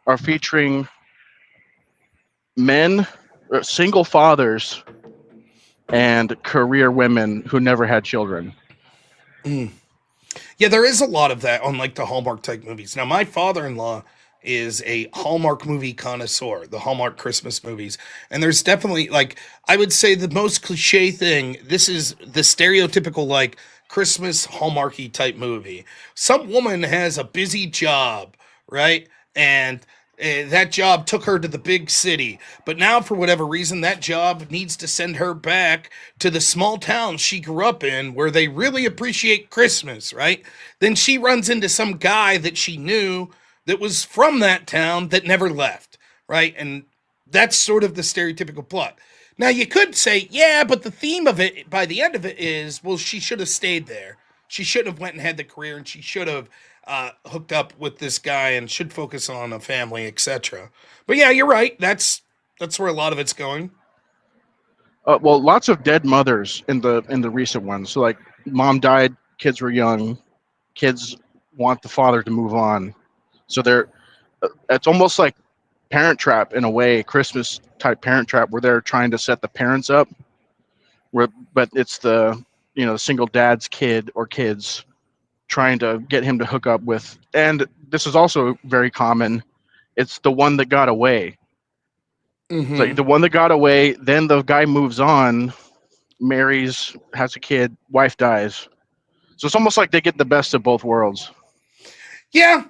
are featuring men, single fathers, and career women who never had children. Mm. Yeah, there is a lot of that on like the Hallmark type movies. Now, my father-in-law is a Hallmark movie connoisseur, the Hallmark Christmas movies. And there's definitely, like, I would say the most cliche thing, this is the stereotypical, like, Christmas Hallmarky type movie. Some woman has a busy job, right? And that job took her to the big city. But now, for whatever reason, that job needs to send her back to the small town she grew up in where they really appreciate Christmas, right? Then she runs into some guy that she knew that was from that town that never left, right? And that's sort of the stereotypical plot. Now, you could say, yeah, but the theme of it, by the end of it is, well, she should have stayed there. She shouldn't have went and had the career, and she should have hooked up with this guy and should focus on a family, etc. But yeah, you're right. That's where a lot of it's going. Well, lots of dead mothers in the recent ones. So, like, mom died, kids were young, kids want the father to move on. So it's almost like Parent Trap in a way, Christmas type Parent Trap, where they're trying to set the parents up, but it's the single dad's kid or kids trying to get him to hook up with. And this is also very common. It's the one that got away. Mm-hmm. So the one that got away, then the guy moves on, marries, has a kid, wife dies. So it's almost like they get the best of both worlds. Yeah,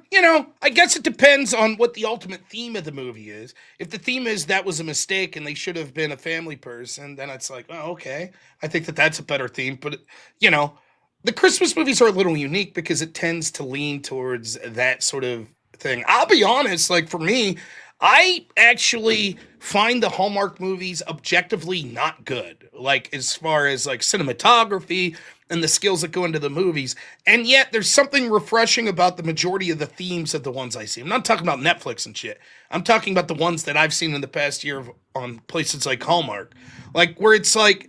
I guess it depends on what the ultimate theme of the movie is. If the theme is that was a mistake and they should have been a family person, then it's like, oh, okay. I think that's a better theme. But, the Christmas movies are a little unique because it tends to lean towards that sort of thing. I'll be honest, like for me, I actually find the Hallmark movies objectively not good. Like as far as like cinematography and the skills that go into the movies. And yet there's something refreshing about the majority of the themes of the ones I see. I'm not talking about Netflix and shit. I'm talking about the ones that I've seen in the past year on places like Hallmark. Like where it's like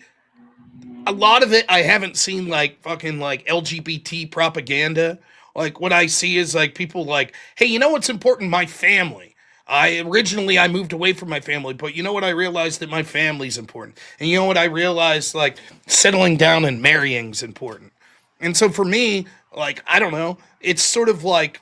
a lot of it I haven't seen like fucking like LGBT propaganda. Like what I see is like people like, hey, you know what's important? My family. I moved away from my family, but you know what? I realized that my family's important. And you know what? I realized like settling down and marrying's important. And so for me, like, I don't know, it's sort of like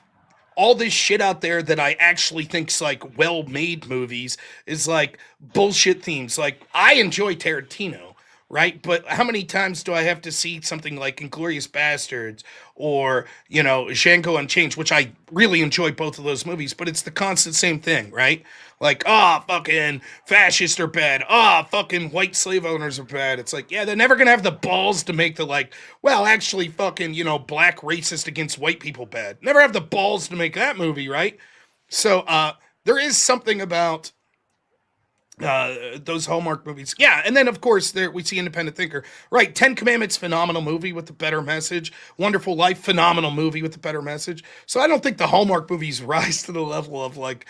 all this shit out there that I actually think's like well-made movies is like bullshit themes. Like, I enjoy Tarantino, right? But how many times do I have to see something like Inglourious Bastards or, Django Unchained, which I really enjoy both of those movies, but it's the constant same thing, right? Like, fucking fascists are bad. Fucking white slave owners are bad. It's like, yeah, they're never gonna have the balls to make the like, well, actually, fucking, black racist against white people bad. Never have the balls to make that movie, right? So, there is something about those Hallmark movies. Yeah, and then of course there we see Independent Thinker. Right, 10 Commandments, phenomenal movie with a better message. Wonderful Life, phenomenal movie with a better message. So I don't think the Hallmark movies rise to the level of like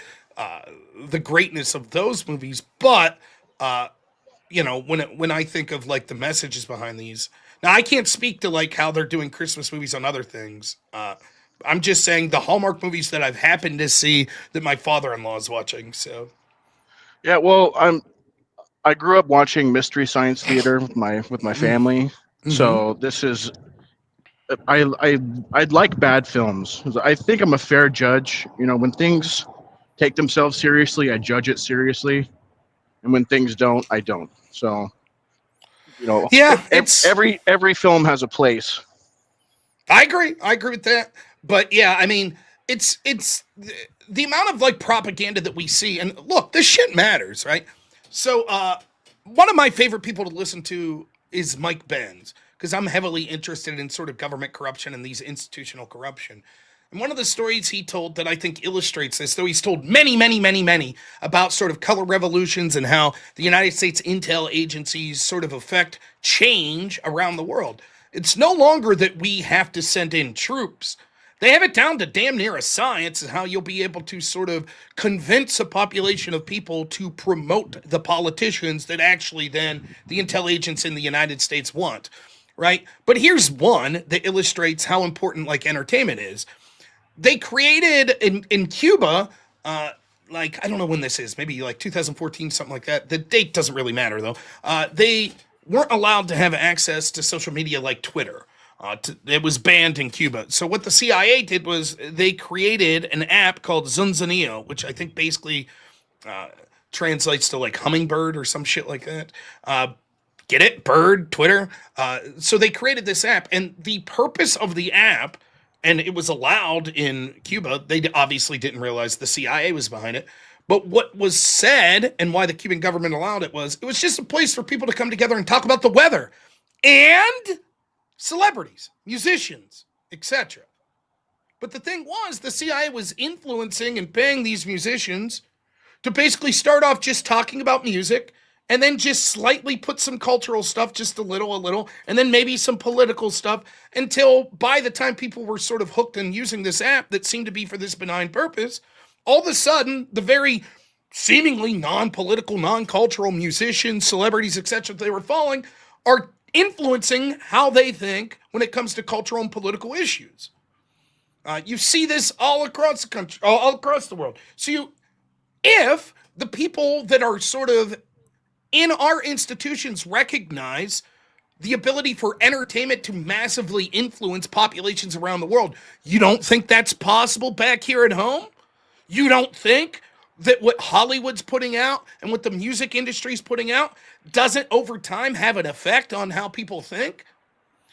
the greatness of those movies, but when I think of like the messages behind these. Now I can't speak to like how they're doing Christmas movies on other things. I'm just saying the Hallmark movies that I've happened to see that my father-in-law is watching, so Yeah, well, I grew up watching Mystery Science Theater with my family. So this is I like bad films. I think I'm a fair judge. When things take themselves seriously, I judge it seriously, and when things don't, I don't. So, yeah, every film has a place. I agree with that. But yeah, I mean, it's the amount of like propaganda that we see, and look, this shit matters, right? So, one of my favorite people to listen to is Mike Benz, because I'm heavily interested in sort of government corruption and these institutional corruption. And one of the stories he told that I think illustrates this, though he's told many, many, many, many about sort of color revolutions and how the United States intel agencies sort of affect change around the world. It's no longer that we have to send in troops. They have it down to damn near a science and how you'll be able to sort of convince a population of people to promote the politicians that actually then the intel agents in the United States want, right? But here's one that illustrates how important like entertainment is. They created in Cuba, like, I don't know when this is, maybe like 2014, something like that. The date doesn't really matter though. They weren't allowed to have access to social media like Twitter. It was banned in Cuba. So what the CIA did was they created an app called Zunzanillo, which I think basically translates to like hummingbird or some shit like that. Get it? Bird, Twitter. So they created this app, and the purpose of the app, and it was allowed in Cuba, they obviously didn't realize the CIA was behind it, but what was said and why the Cuban government allowed it was just a place for people to come together and talk about the weather and celebrities, musicians, etc. But the thing was, the CIA was influencing and paying these musicians to basically start off just talking about music and then just slightly put some cultural stuff, just a little, and then maybe some political stuff, until by the time people were sort of hooked and using this app that seemed to be for this benign purpose, all of a sudden, the very seemingly non-political, non-cultural musicians, celebrities, etc. they were following are influencing how they think when it comes to cultural and political issues. You see this all across the country, all across the world. So if the people that are sort of in our institutions recognize the ability for entertainment to massively influence populations around the world, you don't think that's possible back here at home? You don't think that what Hollywood's putting out and what the music industry's putting out doesn't over time have an effect on how people think?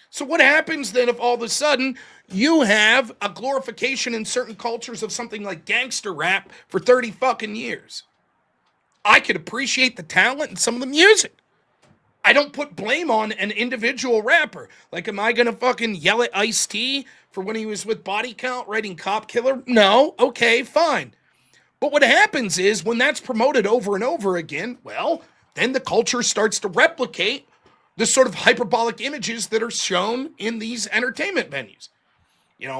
So what happens then if all of a sudden you have a glorification in certain cultures of something like gangster rap for 30 fucking years? I could appreciate the talent and some of the music. I don't put blame on an individual rapper. Like, am I gonna fucking yell at Ice-T for when he was with Body Count writing Cop Killer? No. Okay, fine. But what happens is when that's promoted over and over again, well, then the culture starts to replicate the sort of hyperbolic images that are shown in these entertainment venues.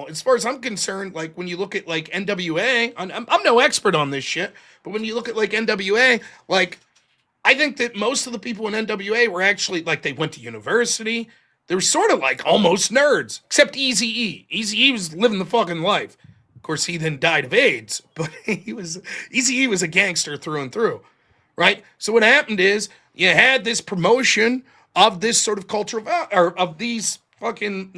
As far as I'm concerned, like when you look at like NWA, I'm no expert on this shit, but when you look at like NWA, like I think that most of the people in NWA were actually like they went to university. They were sort of like almost nerds, except Eazy-E. Eazy-E was living the fucking life. Of course, he then died of AIDS, but Eazy-E was a gangster through and through, right? So what happened is you had this promotion of this sort of culture of these fucking,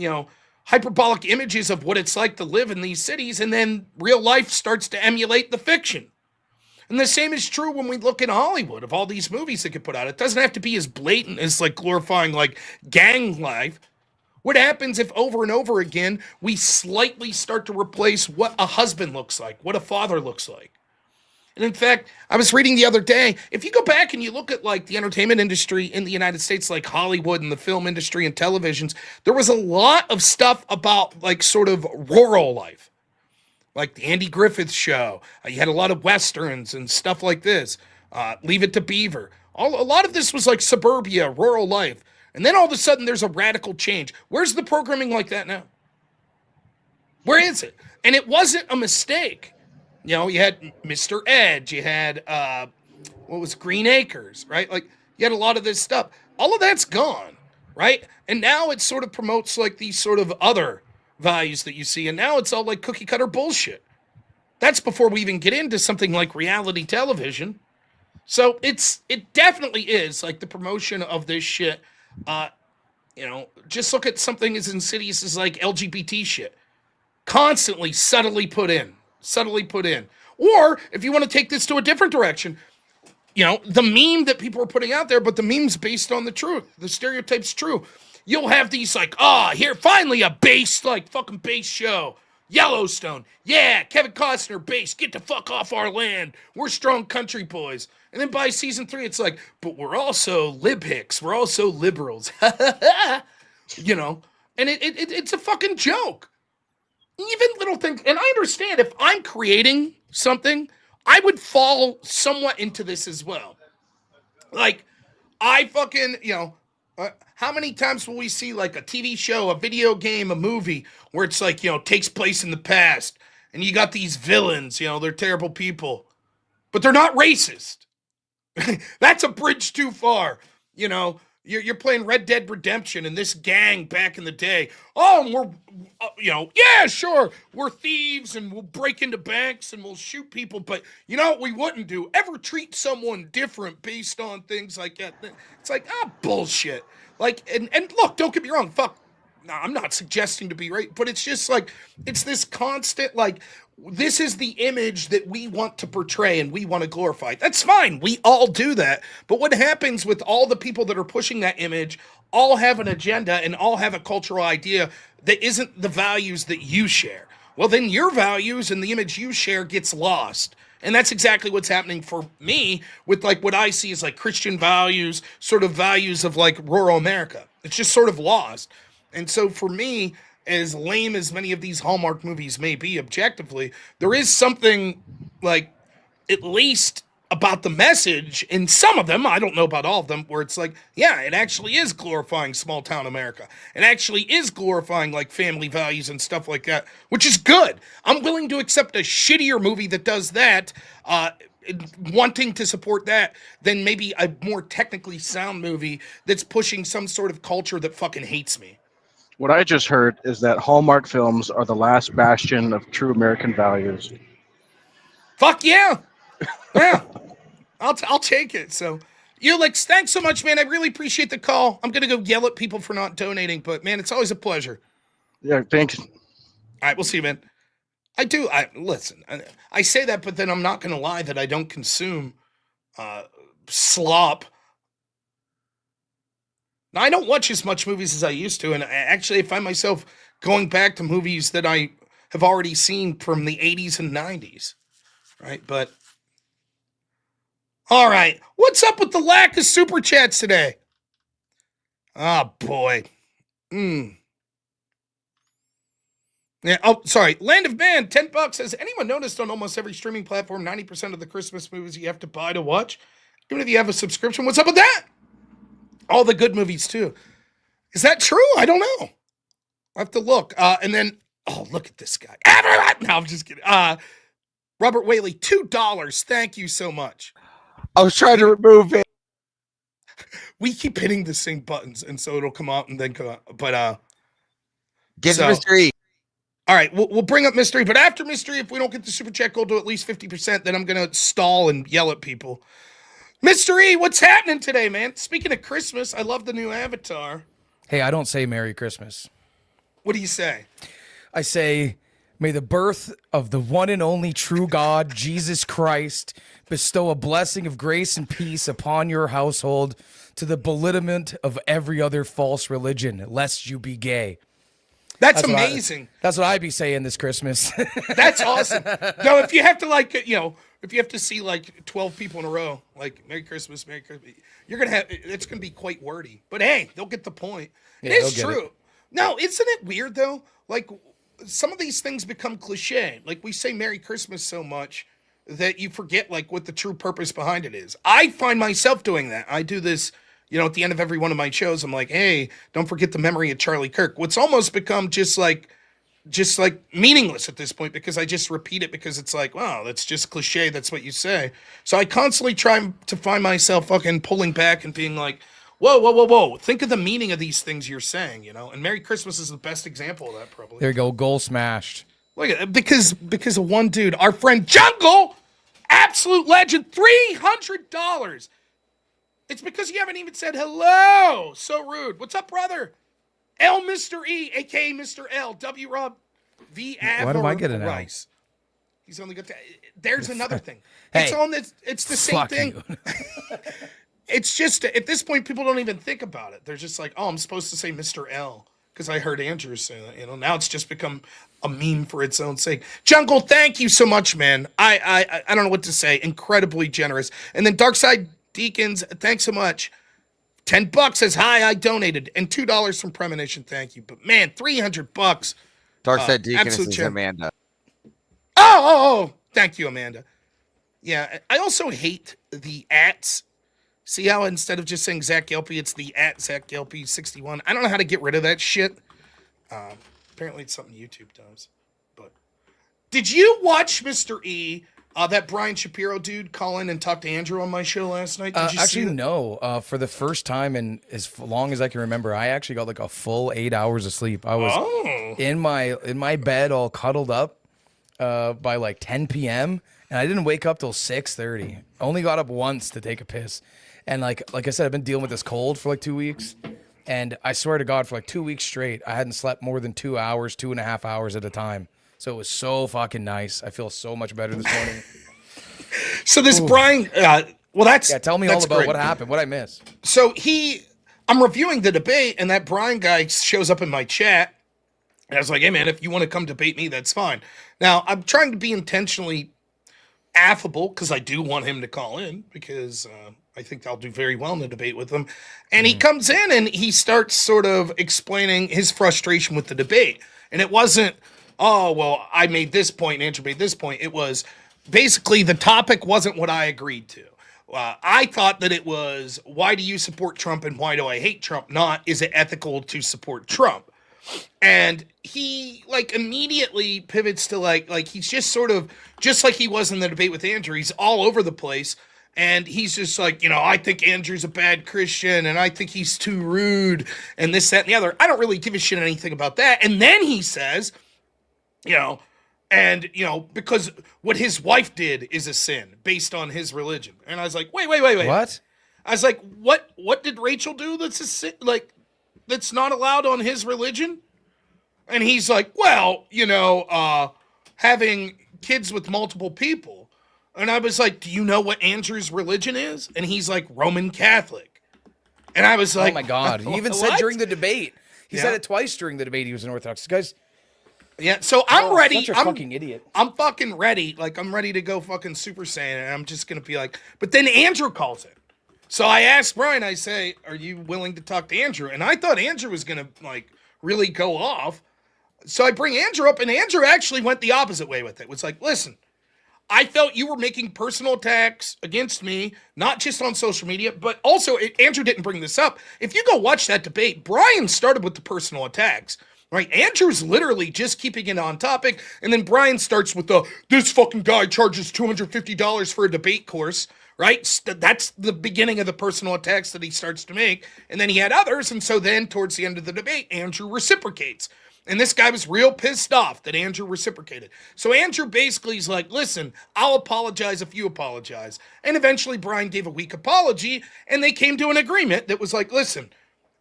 hyperbolic images of what it's like to live in these cities, and then real life starts to emulate the fiction. And the same is true when we look in Hollywood of all these movies that get put out. It doesn't have to be as blatant as like glorifying like gang life. What happens if over and over again we slightly start to replace what a husband looks like, what a father looks like? And in fact, I was reading the other day, if you go back and you look at like the entertainment industry in the United States, like Hollywood and the film industry and televisions, there was a lot of stuff about like sort of rural life. Like the Andy Griffith Show. You had a lot of Westerns and stuff like this. Leave It to Beaver. A lot of this was like suburbia, rural life. And then all of a sudden there's a radical change. Where's the programming like that now? Where is it? And it wasn't a mistake. You know, you had Mr. Edge. You had, what was Green Acres, right? Like, you had a lot of this stuff. All of that's gone, right? And now it sort of promotes like these sort of other values that you see, and now it's all like cookie cutter bullshit. That's before we even get into something like reality television. So it definitely is like the promotion of this shit. You know, just look at something as insidious as like LGBT shit, constantly subtly put in. Or if you want to take this to a different direction, you know, the meme that people are putting out there, but the meme's based on the truth. The stereotype's true. You'll have these like, here, finally a base, like fucking base show. Yellowstone. Yeah, Kevin Costner base. Get the fuck off our land. We're strong country boys. And then by season 3, it's like, but we're also libhicks. We're also liberals. You know, and it's a fucking joke. Even little things, and I understand if I'm creating something, I would fall somewhat into this as well. Like, I fucking, you know, how many times will we see like a TV show, a video game, a movie where it's like, you know, takes place in the past and you got these villains, you know, they're terrible people, but they're not racist. That's a bridge too far. You know, you're playing Red Dead Redemption and this gang back in the day. Oh, and we're, you know, yeah, sure, we're thieves and we'll break into banks and we'll shoot people. But you know what we wouldn't do? Ever treat someone different based on things like that. It's like, bullshit. Like, and look, don't get me wrong. Fuck. No, I'm not suggesting to be right, but it's just like, it's this constant, like, this is the image that we want to portray and we want to glorify. That's fine. We all do that. But what happens with all the people that are pushing that image all have an agenda and all have a cultural idea that isn't the values that you share. Well, then your values and the image you share gets lost. And that's exactly what's happening for me with like what I see as like Christian values, sort of values of like rural America. It's just sort of lost. And so for me, as lame as many of these Hallmark movies may be objectively, there is something like at least about the message in some of them, I don't know about all of them, where it's like, yeah, it actually is glorifying small town America. It actually is glorifying like family values and stuff like that, which is good. I'm willing to accept a shittier movie that does that, wanting to support that, than maybe a more technically sound movie that's pushing some sort of culture that fucking hates me. What I just heard is that Hallmark films are the last bastion of true American values. Fuck yeah. Yeah. I'll take it. So, Eulix, thanks so much, man. I really appreciate the call. I'm going to go yell at people for not donating, but man, it's always a pleasure. Yeah, thanks. All right, we'll see you, man. Listen, I say that, but then I'm not going to lie that I don't consume slop. Now, I don't watch as much movies as I used to, and I find myself going back to movies that I have already seen from the 80s and 90s, right? But, all right, what's up with the lack of super chats today? Oh, boy. Yeah, oh, sorry. Land of Man, $10. Has anyone noticed on almost every streaming platform, 90% of the Christmas movies you have to buy to watch? Even if you have a subscription, what's up with that? All the good movies, too. Is that true? I don't know. I have to look. And then, oh, look at this guy. No, I'm just kidding. Robert Whaley, $2. Thank you so much. I was trying to remove it. We keep hitting the same buttons, and so it'll come out and then come out. But, get the mystery. All right, we'll bring up mystery. But after mystery, if we don't get the super chat goal to at least 50%, then I'm going to stall and yell at people. Mystery, what's happening today, man? Speaking of Christmas, I love the new avatar. Hey, I don't say Merry Christmas. What do you say? I say, may the birth of the one and only true God, Jesus Christ, bestow a blessing of grace and peace upon your household to the belittlement of every other false religion, lest you be gay. That's amazing. That's what I'd be saying this Christmas. That's awesome. No, if you have to if you have to see like 12 people in a row, like Merry Christmas, you're going to have, it's going to be quite wordy. But hey, they'll get the point. It is true. No, isn't it weird though? Like some of these things become cliche. Like we say Merry Christmas so much that you forget like what the true purpose behind it is. I find myself doing that. I do this, at the end of every one of my shows, I'm like, hey, don't forget the memory of Charlie Kirk. What's almost become just like meaningless at this point because I just repeat it because it's like, wow, that's just cliche. That's what you say. So I constantly try to find myself fucking pulling back and being like, whoa. Think of the meaning of these things you're saying, and Merry Christmas is the best example of that probably. There you go. Goal smashed. Look at it. Because of one dude, our friend Jungle, absolute legend, $300. It's because you haven't even said hello. So rude. What's up, brother? L Mr. E, a.k.a. Mr. L. W. Rob V. Why do I get an L? Rice. He's only got that. There's another thing. Hey, it's the same thing. It's just, at this point, people don't even think about it. They're just like, oh, I'm supposed to say Mr. L because I heard Andrew say that. Now it's just become a meme for its own sake. Jungle, thank you so much, man. I don't know what to say. Incredibly generous. And then Darkside Deacons, thanks so much. $10 says, hi, I donated. And $2 from Premonition, thank you. But man, $300. Darkside Deaconess is Amanda. Oh, thank you, Amanda. Yeah, I also hate the ats. See how instead of just saying Zach Gelpy, it's the Zach Gelpy 61. I don't know how to get rid of that shit. Apparently it's something YouTube does. But did you watch Mr. E, that Brian Shapiro dude, call in and talk to Andrew on my show last night? Did you actually, see that? no. For the first time in as long as I can remember, I actually got like a full 8 hours of sleep. I was in my bed all cuddled up by like 10 p.m. and I didn't wake up till 6:30. Only got up once to take a piss. And like I said, I've been dealing with this cold for like 2 weeks. And I swear to God, for like 2 weeks straight, I hadn't slept more than 2 hours, 2.5 hours at a time. So it was so fucking nice. I feel so much better this morning. So this Brian, tell me all about great. What happened, what I missed. So I'm reviewing the debate, and that Brian guy shows up in my chat. And I was like, hey man, if you want to come debate me, that's fine. Now I'm trying to be intentionally affable because I do want him to call in because I think I'll do very well in the debate with him. And he comes in and he starts sort of explaining his frustration with the debate. And it wasn't, oh, well, I made this point and Andrew made this point. It was basically the topic wasn't what I agreed to. I thought that it was, why do you support Trump and why do I hate Trump? Not, is it ethical to support Trump? And he immediately pivots to he's just sort of, just like he was in the debate with Andrew, he's all over the place. And he's just like, I think Andrew's a bad Christian and I think he's too rude and this, that, and the other. I don't really give a shit anything about that. And then he says, because what his wife did is a sin based on his religion. And I was like, wait. What? I was like, what did Rachel do that's a sin, that's not allowed on his religion? And he's like, well, having kids with multiple people. And I was like, do you know what Andrew's religion is? And he's like, Roman Catholic. And I was like, oh my God. He even said during the debate. He said it twice during the debate he was an Orthodox. Guys. Yeah, so I'm ready. Such a fucking idiot. I'm fucking ready. I'm ready to go fucking Super Saiyan. And I'm just going to be like, but then Andrew calls in. So I asked Brian, I say, are you willing to talk to Andrew? And I thought Andrew was going to really go off. So I bring Andrew up and Andrew actually went the opposite way with it. It was like, listen, I felt you were making personal attacks against me, not just on social media, but also, Andrew didn't bring this up. If you go watch that debate, Brian started with the personal attacks, right? Andrew's literally just keeping it on topic, and then Brian starts with this fucking guy charges $250 for a debate course, right? That's the beginning of the personal attacks that he starts to make, and then he had others, and so then towards the end of the debate, Andrew reciprocates. And this guy was real pissed off that Andrew reciprocated. So Andrew basically is like, listen, I'll apologize if you apologize. And eventually Brian gave a weak apology, and they came to an agreement that was like, listen,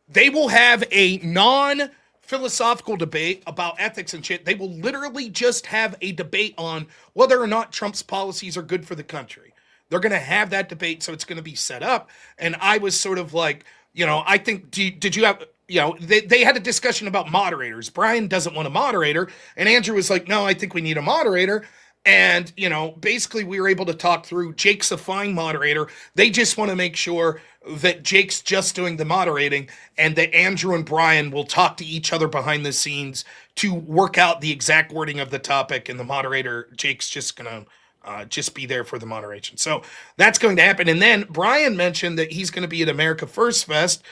they will have a philosophical debate about ethics and shit. They will literally just have a debate on whether or not Trump's policies are good for the country. They're going to have that debate, so it's going to be set up. And I was sort of like, I think, did you have, they had a discussion about moderators. Brian doesn't want a moderator, and Andrew was like, no, I think we need a moderator. And, basically we were able to talk through. Jake's a fine moderator. They just want to make sure that Jake's just doing the moderating and that Andrew and Brian will talk to each other behind the scenes to work out the exact wording of the topic. And the moderator, Jake's just going to just be there for the moderation. So that's going to happen. And then Brian mentioned that he's going to be at America First Fest.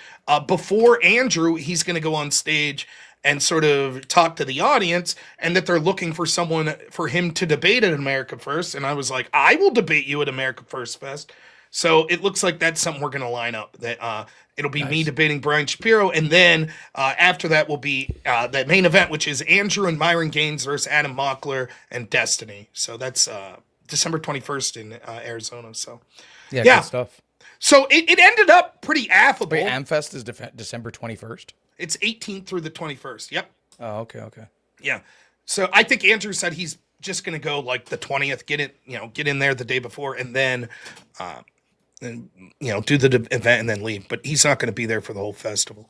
Before Andrew, he's going to go on stage and sort of talk to the audience, and that they're looking for someone for him to debate at America First. And I was like, I will debate you at America First Fest. So it looks like that's something we're going to line up. That it'll be me debating Brian Shapiro, and then after that will be that main event, which is Andrew and Myron Gaines versus Adam Mockler and Destiny. So that's December 21st in Arizona. So yeah, good stuff. So it ended up pretty affable. Wait, AmFest is December 21st? It's 18th through the 21st. Yep. Oh, okay. Yeah. So I think Andrew said he's just going to go like the 20th, get in there the day before, and then, do the event and then leave. But he's not going to be there for the whole festival.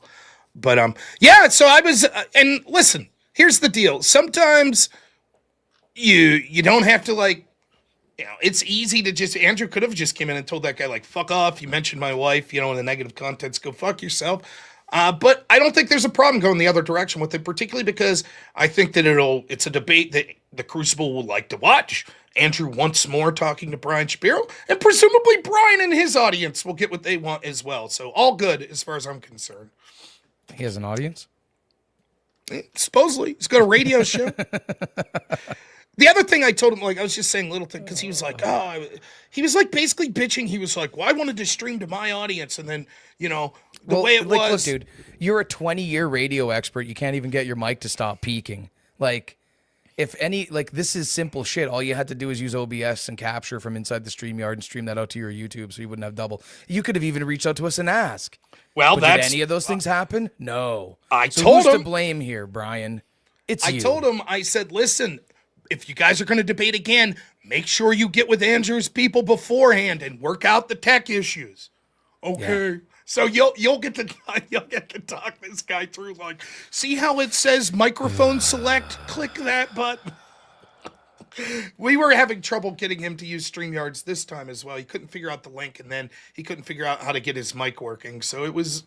But yeah. So I was, and listen, here's the deal. Sometimes you don't have to like. It's easy to just, Andrew could have just came in and told that guy, like, fuck off. You mentioned my wife, in the negative contents, go fuck yourself. But I don't think there's a problem going the other direction with it, particularly because I think that it's a debate that the Crucible will like to watch. Andrew once more talking to Brian Shapiro, and presumably Brian and his audience will get what they want as well. So all good as far as I'm concerned. He has an audience? Supposedly. He's got a radio show. The other thing I told him, like, I was just saying little thing, because he was like, he was like basically bitching. He was like, well, I wanted to stream to my audience. And then, the way it was. Look, dude, you're a 20-year radio expert. You can't even get your mic to stop peaking. Like, this is simple shit. All you had to do is use OBS and capture from inside the StreamYard and stream that out to your YouTube so you wouldn't have double. You could have even reached out to us and asked. Well, did any of those things happen? No. Told him. Who's to blame here, Brian? It's you. I told him, I said, listen, if you guys are going to debate again, make sure you get with Andrew's people beforehand and work out the tech issues. Okay. Yeah. So you'll get to talk this guy through, like, see how it says microphone select? Click that button. We were having trouble getting him to use StreamYards this time as well. He couldn't figure out the link, and then he couldn't figure out how to get his mic working. So it was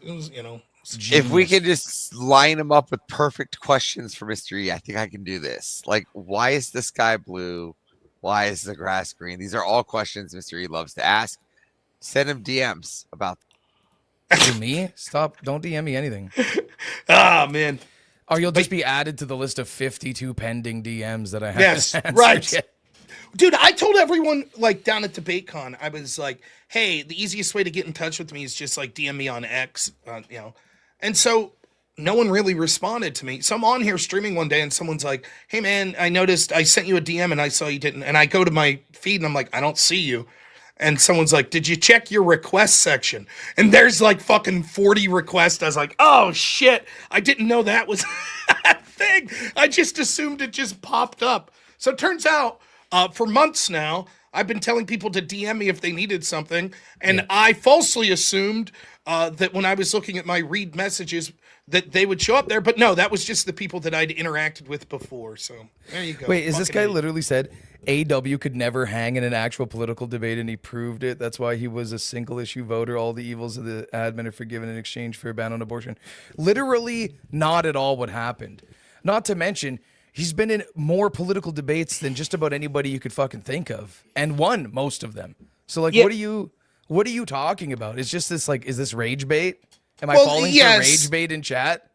if we could just line them up with perfect questions for Mr. E, I think I can do this. Like, why is the sky blue? Why is the grass green? These are all questions Mr. E loves to ask. Send him DMs about to me. Stop! Don't DM me anything. Man. Or you'll just be added to the list of 52 pending DMs that I have. Yes, right. Yet. Dude, I told everyone, like, down at DebateCon, I was like, hey, the easiest way to get in touch with me is just, like, DM me on X, And so no one really responded to me. So I'm on here streaming one day, and someone's like, hey, man, I noticed I sent you a DM, and I saw you didn't. And I go to my feed, and I'm like, I don't see you. And someone's like, did you check your request section? And there's like fucking 40 requests. I was like, oh shit. I didn't know that was a thing. I just assumed it just popped up. So it turns out for months now, I've been telling people to DM me if they needed something. And I falsely assumed that when I was looking at my read messages that they would show up there. But no, that was just the people that I'd interacted with before. So there you go. Wait, is this guy literally said AW could never hang in an actual political debate, and he proved it? That's why he was a single issue voter. All the evils of the admin are forgiven in exchange for a ban on abortion. Literally not at all what happened. Not to mention, he's been in more political debates than just about anybody you could fucking think of, and won most of them. So like, what are you talking about? It's just this, like, is this rage bait? Am I falling for rage bait in chat?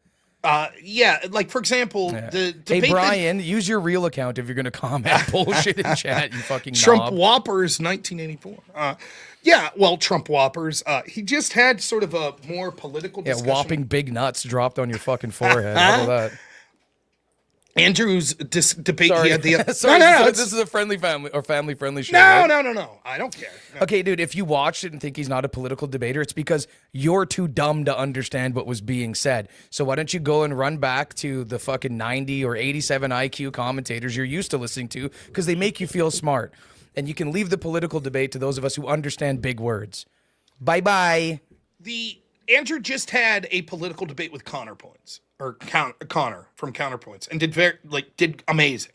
Yeah, like, for example, the debate. Hey, Brian, use your real account if you're going to comment bullshit in chat, you fucking Trump knob. Whoppers 1984. Yeah, well, Trump Whoppers. He just had sort of a more political discussion. Yeah, whopping big nuts dropped on your fucking forehead. How about that? Andrew's debate. Sorry, He had the sorry. no, This is a friendly family or family-friendly show. no, right? no. I don't care. No. Okay, dude, if you watched it and think he's not a political debater, it's because you're too dumb to understand what was being said. So why don't you go and run back to the fucking 90 or 87 IQ commentators you're used to listening to, because they make you feel smart. And you can leave the political debate to those of us who understand big words. Bye-bye. Andrew just had a political debate with Connor from Counterpoints, and did amazing.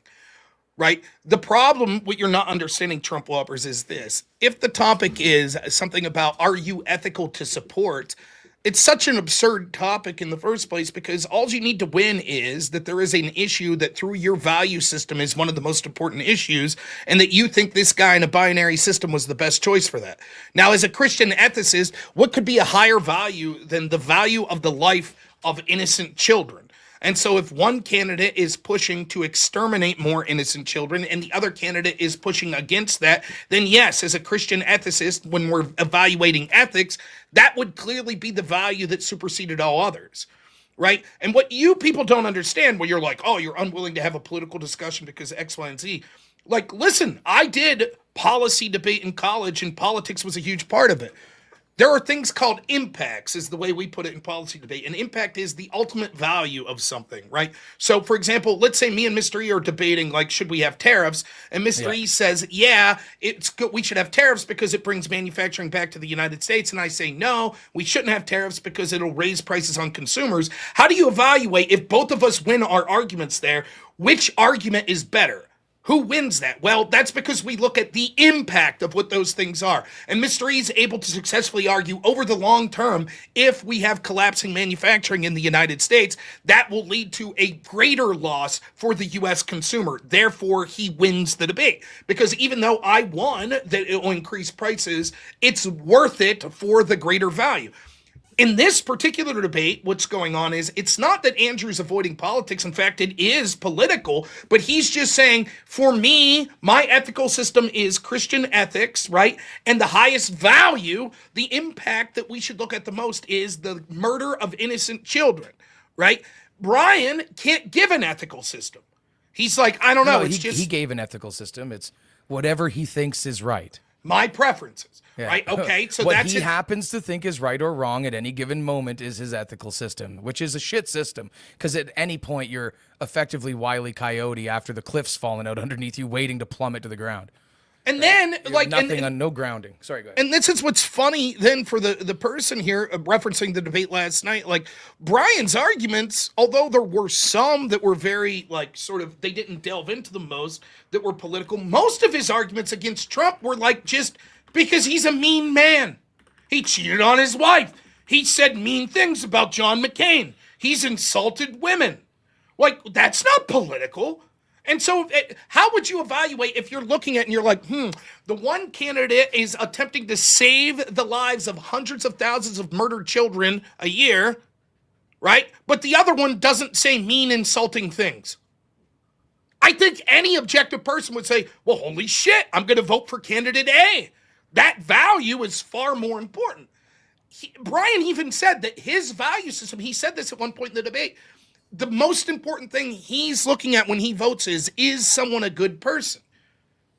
Right? The problem, what you're not understanding, Trump lovers, is this. If the topic is something about, are you ethical to support? It's such an absurd topic in the first place, because all you need to win is that there is an issue that through your value system is one of the most important issues, and that you think this guy in a binary system was the best choice for that. Now, as a Christian ethicist, what could be a higher value than the value of the life of innocent children? And so if one candidate is pushing to exterminate more innocent children and the other candidate is pushing against that, then yes, as a Christian ethicist, when we're evaluating ethics, that would clearly be the value that superseded all others, right? And what you people don't understand, when you're like, oh, you're unwilling to have a political discussion because X, Y, and Z. Like, listen, I did policy debate in college, and politics was a huge part of it. There are things called impacts, is the way we put it in policy debate. An impact is the ultimate value of something, right? So, for example, let's say me and Mr. E are debating, like, should we have tariffs? And Mr. E says, yeah, it's good. We should have tariffs because it brings manufacturing back to the United States. And I say, no, we shouldn't have tariffs because it'll raise prices on consumers. How do you evaluate, if both of us win our arguments there, which argument is better? Who wins that? Well, that's because we look at the impact of what those things are. And Mr. E is able to successfully argue over the long term, if we have collapsing manufacturing in the United States, that will lead to a greater loss for the U.S. consumer. Therefore, he wins the debate. Because even though I won that it will increase prices, it's worth it for the greater value. In this particular debate, what's going on is, it's not that Andrew's avoiding politics. In fact, it is political, but he's just saying, for me, my ethical system is Christian ethics, right? And the highest value, the impact that we should look at the most, is the murder of innocent children, right? Brian can't give an ethical system. He's like, I don't know. No, he gave an ethical system. It's whatever he thinks is right. My preferences. Yeah. Right? Okay, so what he happens to think is right or wrong at any given moment is his ethical system, which is a shit system, because at any point you're effectively Wile E. Coyote after the cliff's fallen out underneath you, waiting to plummet to the ground. And then, like, nothing on no grounding. Sorry, go ahead. And this is what's funny then for the person here referencing the debate last night. Like, Brian's arguments, although there were some that were very, like, sort of, they didn't delve into the most, that were political, most of his arguments against Trump were, like, just because he's a mean man. He cheated on his wife. He said mean things about John McCain. He's insulted women. Like, that's not political. And so how would you evaluate if you're looking at and you're like, the one candidate is attempting to save the lives of hundreds of thousands of murdered children a year, right? But the other one doesn't say mean, insulting things. I think any objective person would say, well, holy shit, I'm going to vote for candidate A. That value is far more important. Brian even said that his value system, he said this at one point in the debate, the most important thing he's looking at when he votes is someone a good person?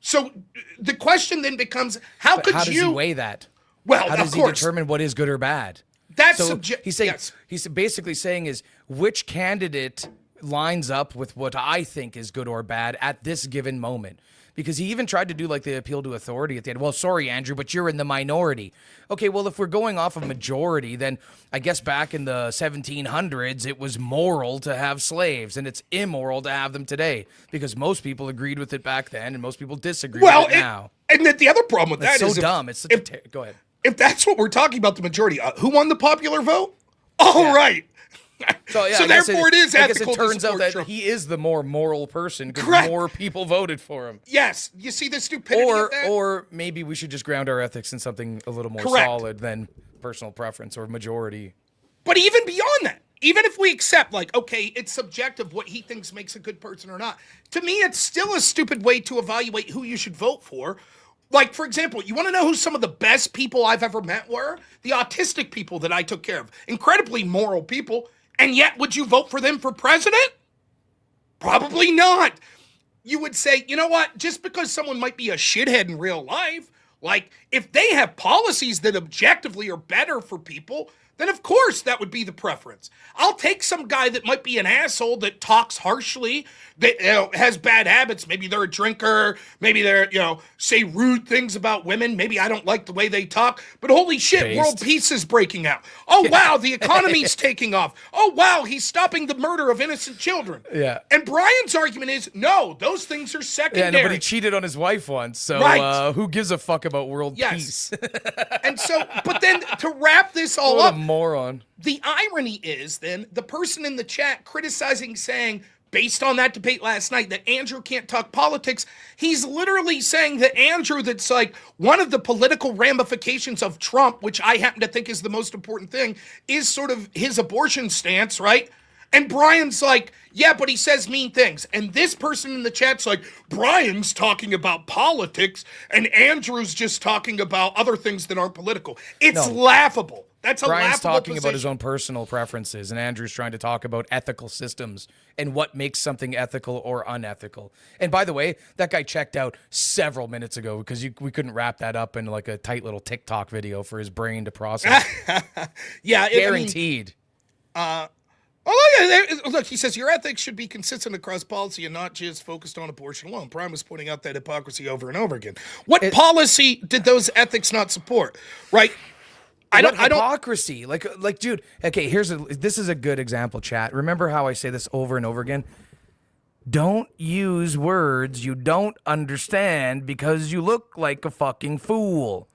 So the question then becomes, how does he weigh that? Well, how does he determine what is good or bad? That's so he's saying, he's basically saying is, which candidate lines up with what I think is good or bad at this given moment? Because he even tried to do like the appeal to authority at the end. Well, sorry, Andrew, but you're in the minority. Okay, well, if we're going off of majority, then I guess back in the 1700s, it was moral to have slaves, and it's immoral to have them today, because most people agreed with it back then, and most people disagree with it now. And the other problem with that is so dumb. It's such a go ahead. If that's what we're talking about, the majority, who won the popular vote? Oh, right. So, yeah, so therefore, it is ethical. I guess it turns out that Trump. He is the more moral person because more people voted for him. Yes, you see the stupidity of that? Or maybe we should just ground our ethics in something a little more solid than personal preference or majority. But even beyond that, even if we accept, like, okay, it's subjective what he thinks makes a good person or not, to me, it's still a stupid way to evaluate who you should vote for. Like, for example, you want to know who some of the best people I've ever met were? The autistic people that I took care of. Incredibly moral people. And yet, would you vote for them for president? Probably not. You would say, you know what? Just because someone might be a shithead in real life, like if they have policies that objectively are better for people, then of course that would be the preference. I'll take some guy that might be an asshole that talks harshly, that has bad habits. Maybe they're a drinker. Maybe they're, say rude things about women. Maybe I don't like the way they talk. But holy shit, world peace is breaking out. Oh, wow, the economy's taking off. Oh, wow, he's stopping the murder of innocent children. Yeah. And Brian's argument is, no, those things are secondary. Yeah, no, but he cheated on his wife once. So who gives a fuck about world peace? And so, but then to wrap this all what up. a moron. The irony is then the person in the chat criticizing, saying, based on that debate last night, that Andrew can't talk politics, he's literally saying that Andrew, that's like one of the political ramifications of Trump, which I happen to think is the most important thing, is sort of his abortion stance, right? And Brian's like, yeah, but he says mean things. And this person in the chat's like, Brian's talking about politics and Andrew's just talking about other things that aren't political. It's laughable. That's a Brian's laughable talking position. about his own personal preferences, and Andrew's trying to talk about ethical systems and what makes something ethical or unethical. And by the way, that guy checked out several minutes ago because we couldn't wrap that up in like a tight little TikTok video for his brain to process. Yeah, guaranteed. Look, he says your ethics should be consistent across policy and not just focused on abortion alone. Brian was pointing out that hypocrisy over and over again. What policy did those ethics not support? Right? I don't. Hypocrisy, like, dude. Okay, this is a good example, chat. Remember how I say this over and over again? Don't use words you don't understand because you look like a fucking fool.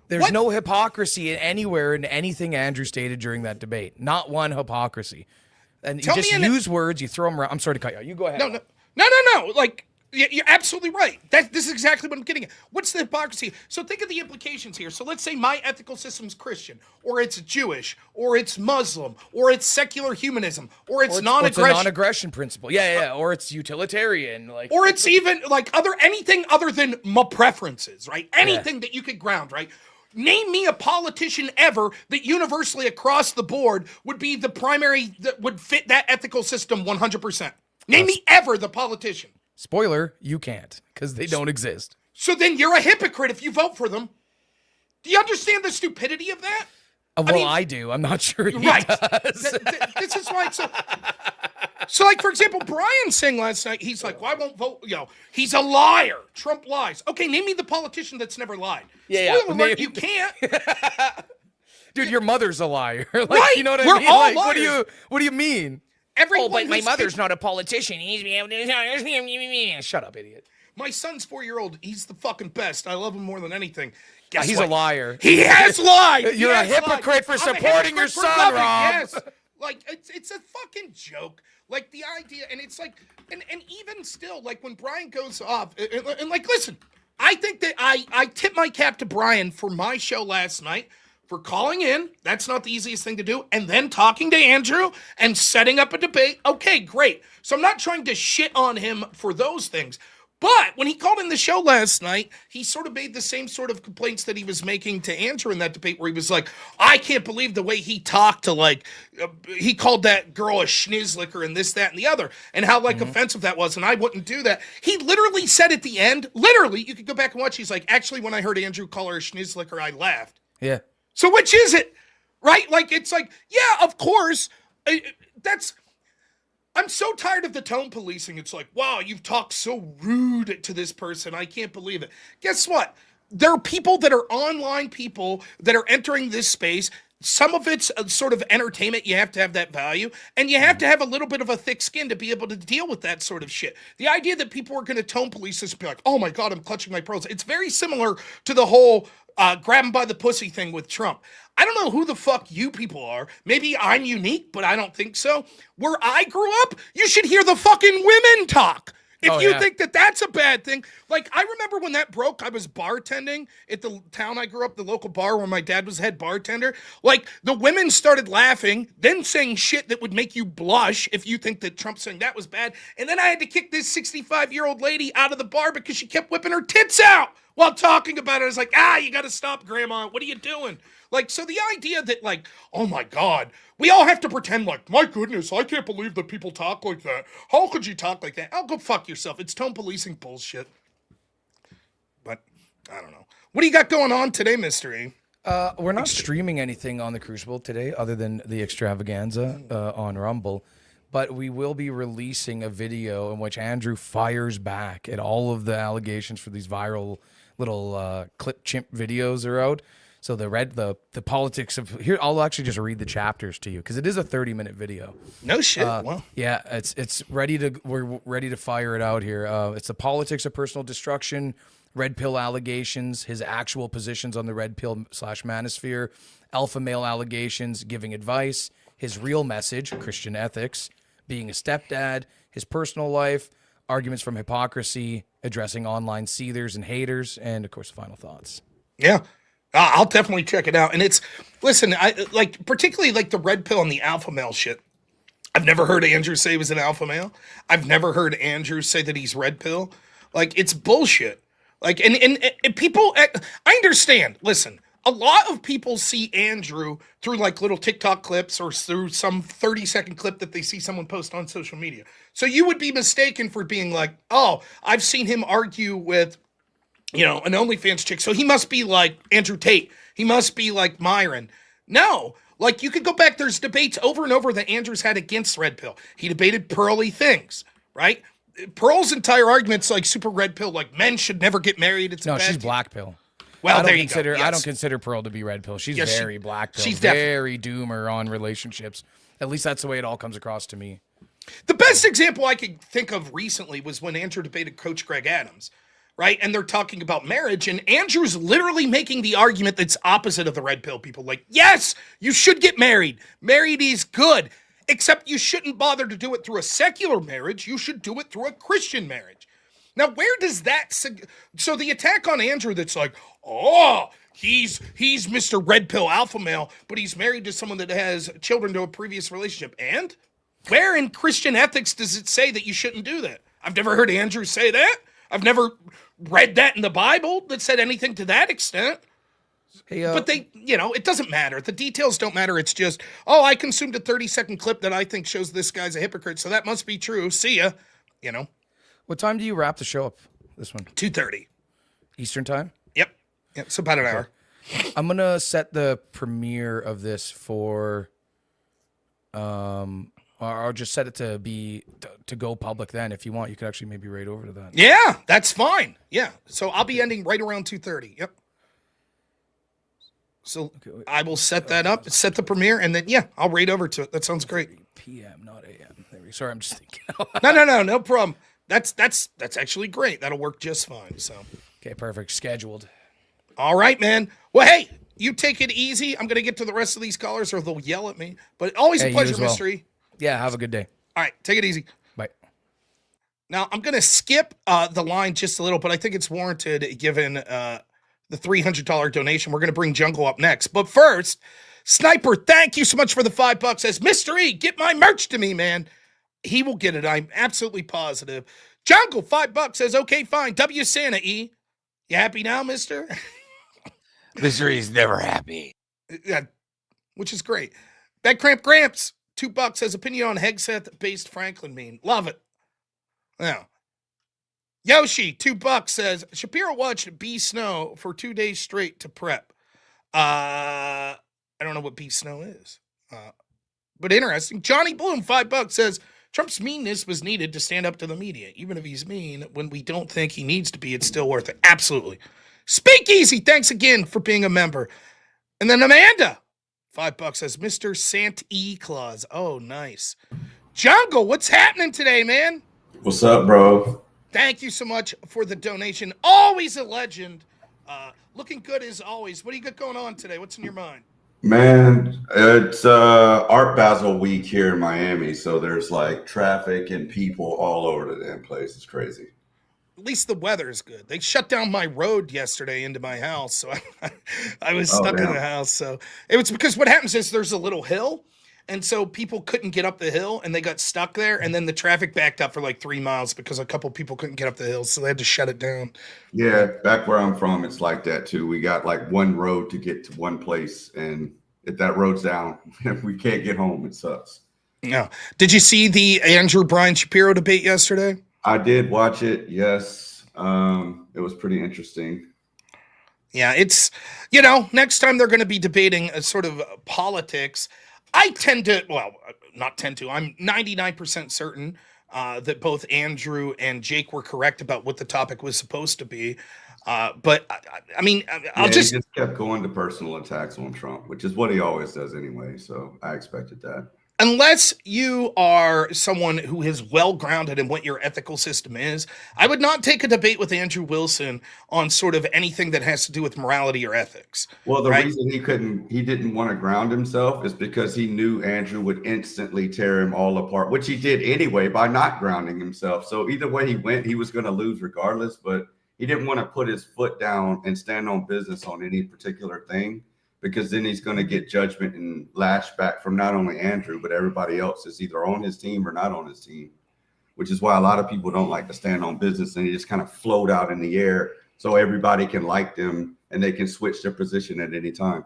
There's no hypocrisy anywhere in anything Andrew stated during that debate. Not one hypocrisy. And you just use words, you throw them around. I'm sorry to cut you out. You go ahead. No. Like, you're absolutely right. This is exactly what I'm getting at. What's the hypocrisy? So think of the implications here. So let's say my ethical system's Christian, or it's Jewish, or it's Muslim, or it's secular humanism, or it's non-aggression. It's a non-aggression principle. Yeah. Or it's utilitarian. Or it's even like anything other than my preferences, right? Anything that you could ground, right? Name me a politician ever that universally across the board would be the primary that would fit that ethical system 100%. Name me ever the politician. Spoiler, you can't, because they don't exist. So then you're a hypocrite if you vote for them. Do you understand the stupidity of that? I do. I'm not sure he does. This is why it's so like, for example, Brian saying last night, he's like, well, I won't vote. He's a liar. Trump lies. Okay, name me the politician that's never lied. Spoiler alert, you can't. Dude, your mother's a liar. Right. You know what I We're mean? all What liars. do you mean? But my mother's not a politician. Shut up, idiot. My son's 4-year-old. He's the fucking best. I love him more than anything. He's a liar. He has lied. You're a hypocrite for supporting your son, Rob. Yes. Like, it's a fucking joke. Like, the idea, and it's like, and even still, like, when Brian goes off, and like, listen, I think that I tip my cap to Brian for my show last night, for calling in. That's not the easiest thing to do. And then talking to Andrew and setting up a debate. Okay, great. So I'm not trying to shit on him for those things. But when he called in the show last night, he sort of made the same sort of complaints that he was making to Andrew in that debate, where he was like, I can't believe the way he talked to, like, he called that girl a schnizzlicker and this, that, and the other, and how, like, offensive that was, and I wouldn't do that. He literally said at the end, literally, you could go back and watch, he's like, actually, when I heard Andrew call her a schnizzlicker, I laughed. Yeah. So which is it? Right? Like, it's like, yeah, of course, I'm so tired of the tone policing. It's like, wow, you've talked so rude to this person. I can't believe it. Guess what? There are people that are online people that are entering this space. Some of it's a sort of entertainment. You have to have that value. And you have to have a little bit of a thick skin to be able to deal with that sort of shit. The idea that people are going to tone police this and be like, oh my God, I'm clutching my pearls. It's very similar to the whole grab him by the pussy thing with Trump. I don't know who the fuck you people are. Maybe I'm unique, but I don't think so. Where I grew up, you should hear the fucking women talk. If you think that that's a bad thing. Like, I remember when that broke, I was bartending at the town I grew up, the local bar where my dad was head bartender. Like, the women started laughing, then saying shit that would make you blush if you think that Trump saying that was bad. And then I had to kick this 65-year-old lady out of the bar because she kept whipping her tits out. while talking about it. I was like, you got to stop, Grandma. What are you doing? Like, so the idea that, like, oh my God, we all have to pretend like, my goodness, I can't believe that people talk like that. How could you talk like that? Oh, go fuck yourself. It's tone policing bullshit. But I don't know. What do you got going on today, Mr. E? We're not streaming anything on the Crucible today other than the extravaganza on Rumble. But we will be releasing a video in which Andrew fires back at all of the allegations for these viral little clip chimp videos are out. So the politics of here, I'll actually just read the chapters to you because it is a 30-minute video. No shit. Well, yeah, we're ready to fire it out here. It's the politics of personal destruction, red pill allegations, his actual positions on the red pill / manosphere, alpha male allegations, giving advice, his real message, Christian ethics, being a stepdad, his personal life, arguments from hypocrisy, addressing online seethers and haters, and of course, final thoughts. Yeah. I'll definitely check it out. And listen, I like particularly like the red pill and the alpha male shit. I've never heard Andrew say he was an alpha male. I've never heard Andrew say that he's red pill. Like, it's bullshit. Like, and people, I understand. Listen, a lot of people see Andrew through like little TikTok clips or through some 30-second clip that they see someone post on social media. So you would be mistaken for being like, oh, I've seen him argue with, an OnlyFans chick, so he must be like Andrew Tate. He must be like Myron. No, like you could go back. There's debates over and over that Andrew's had against red pill. He debated pearly things, right? Pearl's entire argument's like super red pill, like men should never get married. It's she's black pill. Well, there you go. Yes. I don't consider Pearl to be red pill. She's very black pill. She's very doomer on relationships. At least that's the way it all comes across to me. The best example I could think of recently was when Andrew debated Coach Greg Adams. Right? And they're talking about marriage, and Andrew's literally making the argument that's opposite of the red pill people. Like, yes, you should get married. Married is good, except you shouldn't bother to do it through a secular marriage. You should do it through a Christian marriage. Now, where does that... So the attack on Andrew that's like, oh, he's Mr. Red Pill Alpha Male, but he's married to someone that has children to a previous relationship. And where in Christian ethics does it say that you shouldn't do that? I've never heard Andrew say that. I've never read that in the Bible that said anything to that extent. Hey, but they, it doesn't matter. The details don't matter. It's just, I consumed a 30-second clip that I think shows this guy's a hypocrite, so that must be true. See ya. What time do you wrap the show up, this one? 2:30. Eastern time? Yep, so about an hour. I'm going to set the premiere of this for... I'll just set it to go public then. If you want, you could actually maybe right over to that. Yeah, that's fine. Yeah. So I'll be ending right around 2:30. Yep. So I will set that up, set the premiere, and then, I'll raid over to it. That sounds great. PM, not AM. Sorry, I'm just thinking. No problem. That's actually great. That'll work just fine. So. Okay, perfect. Scheduled. All right, man. Well, hey, you take it easy. I'm going to get to the rest of these callers or they'll yell at me. But always a pleasure, Mystery. Yeah, have a good day. All right, take it easy. Bye. Now, I'm going to skip the line just a little, but I think it's warranted given the $300 donation. We're going to bring Jungle up next. But first, Sniper, thank you so much for the $5. Says, Mr. E, get my merch to me, man. He will get it. I'm absolutely positive. Jungle, $5 says, okay, fine. W Santa, E. You happy now, mister? Mr. E's never happy. Yeah, which is great. That Cramp Gramps. $2 says opinion on Hegseth-based Franklin meme. Love it. Now, Yoshi, $2 says Shapiro watched B Snow for 2 days straight to prep. I don't know what B Snow is, but interesting. Johnny Bloom, $5 says Trump's meanness was needed to stand up to the media. Even if he's mean when we don't think he needs to be, it's still worth it. Absolutely. Speakeasy, thanks again for being a member. And then Amanda, $5 says Mr. Santa Claus. Oh, nice. Jungle, what's happening today, man? What's up, bro? Thank you so much for the donation. Always a legend. Looking good as always. What do you got going on today? What's in your mind? Man, it's Art Basel week here in Miami, so there's like traffic and people all over the damn place. It's crazy. At least the weather is good. They shut down my road yesterday into my house, so I was stuck in the house. So it was because what happens is there's a little hill, And so people couldn't get up the hill and they got stuck there. And then the traffic backed up for like 3 miles because a couple people couldn't get up the hill. So they had to shut it down. Yeah, back where I'm from, it's like that too. We got like one road to get to one place. And if that road's down, we can't get home. It sucks. No. Did you see the Brian Shapiro debate yesterday? I did watch it. Yes. It was pretty interesting. Yeah, it's, next time they're going to be debating a sort of politics. I'm 99% certain that both Andrew and Jake were correct about what the topic was supposed to be. But he just kept going to personal attacks on Trump, which is what he always does anyway. So I expected that. Unless you are someone who is well-grounded in what your ethical system is, I would not take a debate with Andrew Wilson on sort of anything that has to do with morality or ethics. Well, the reason he didn't want to ground himself is because he knew Andrew would instantly tear him all apart, which he did anyway by not grounding himself. So either way he went, he was going to lose regardless, but he didn't want to put his foot down and stand on business on any particular thing, because then he's going to get judgment and lashback from not only Andrew, but everybody else that's either on his team or not on his team, which is why a lot of people don't like to stand on business, and they just kind of float out in the air so everybody can like them and they can switch their position at any time.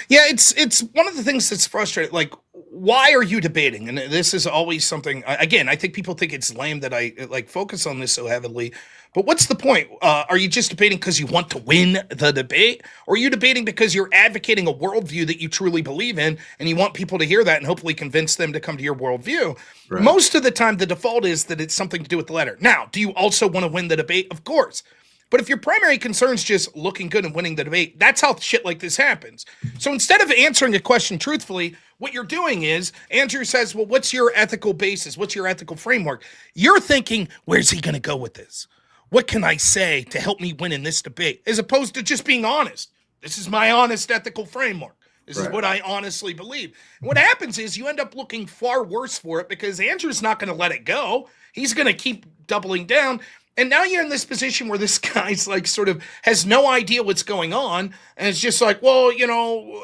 Yeah, it's one of the things that's frustrating. Like, why are you debating? And this is always something, again, I think people think it's lame that I focus on this so heavily. But what's the point? Are you just debating because you want to win the debate? Or are you debating because you're advocating a worldview that you truly believe in and you want people to hear that and hopefully convince them to come to your worldview? Right. Most of the time, the default is that it's something to do with the letter. Now, do you also want to win the debate? Of course. But if your primary concern is just looking good and winning the debate, that's how shit like this happens. So instead of answering a question truthfully, what you're doing is, Andrew says, well, what's your ethical basis? What's your ethical framework? You're thinking, where's he going to go with this? What can I say to help me win in this debate? As opposed to just being honest. This is my honest ethical framework. This is what I honestly believe. And what happens is you end up looking far worse for it because Andrew's not going to let it go. He's going to keep doubling down. And now you're in this position where this guy's like sort of has no idea what's going on. And it's just like, well,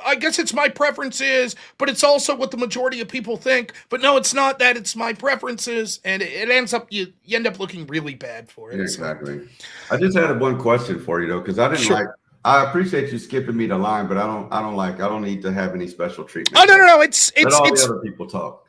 I guess it's my preferences, but it's also what the majority of people think. But no, it's not that, it's my preferences. And it ends up, you end up looking really bad for it. Yeah, exactly. I just had one question for you though, because I didn't I appreciate you skipping me the line, but I don't need to have any special treatment. Oh, no. It's the other people talk.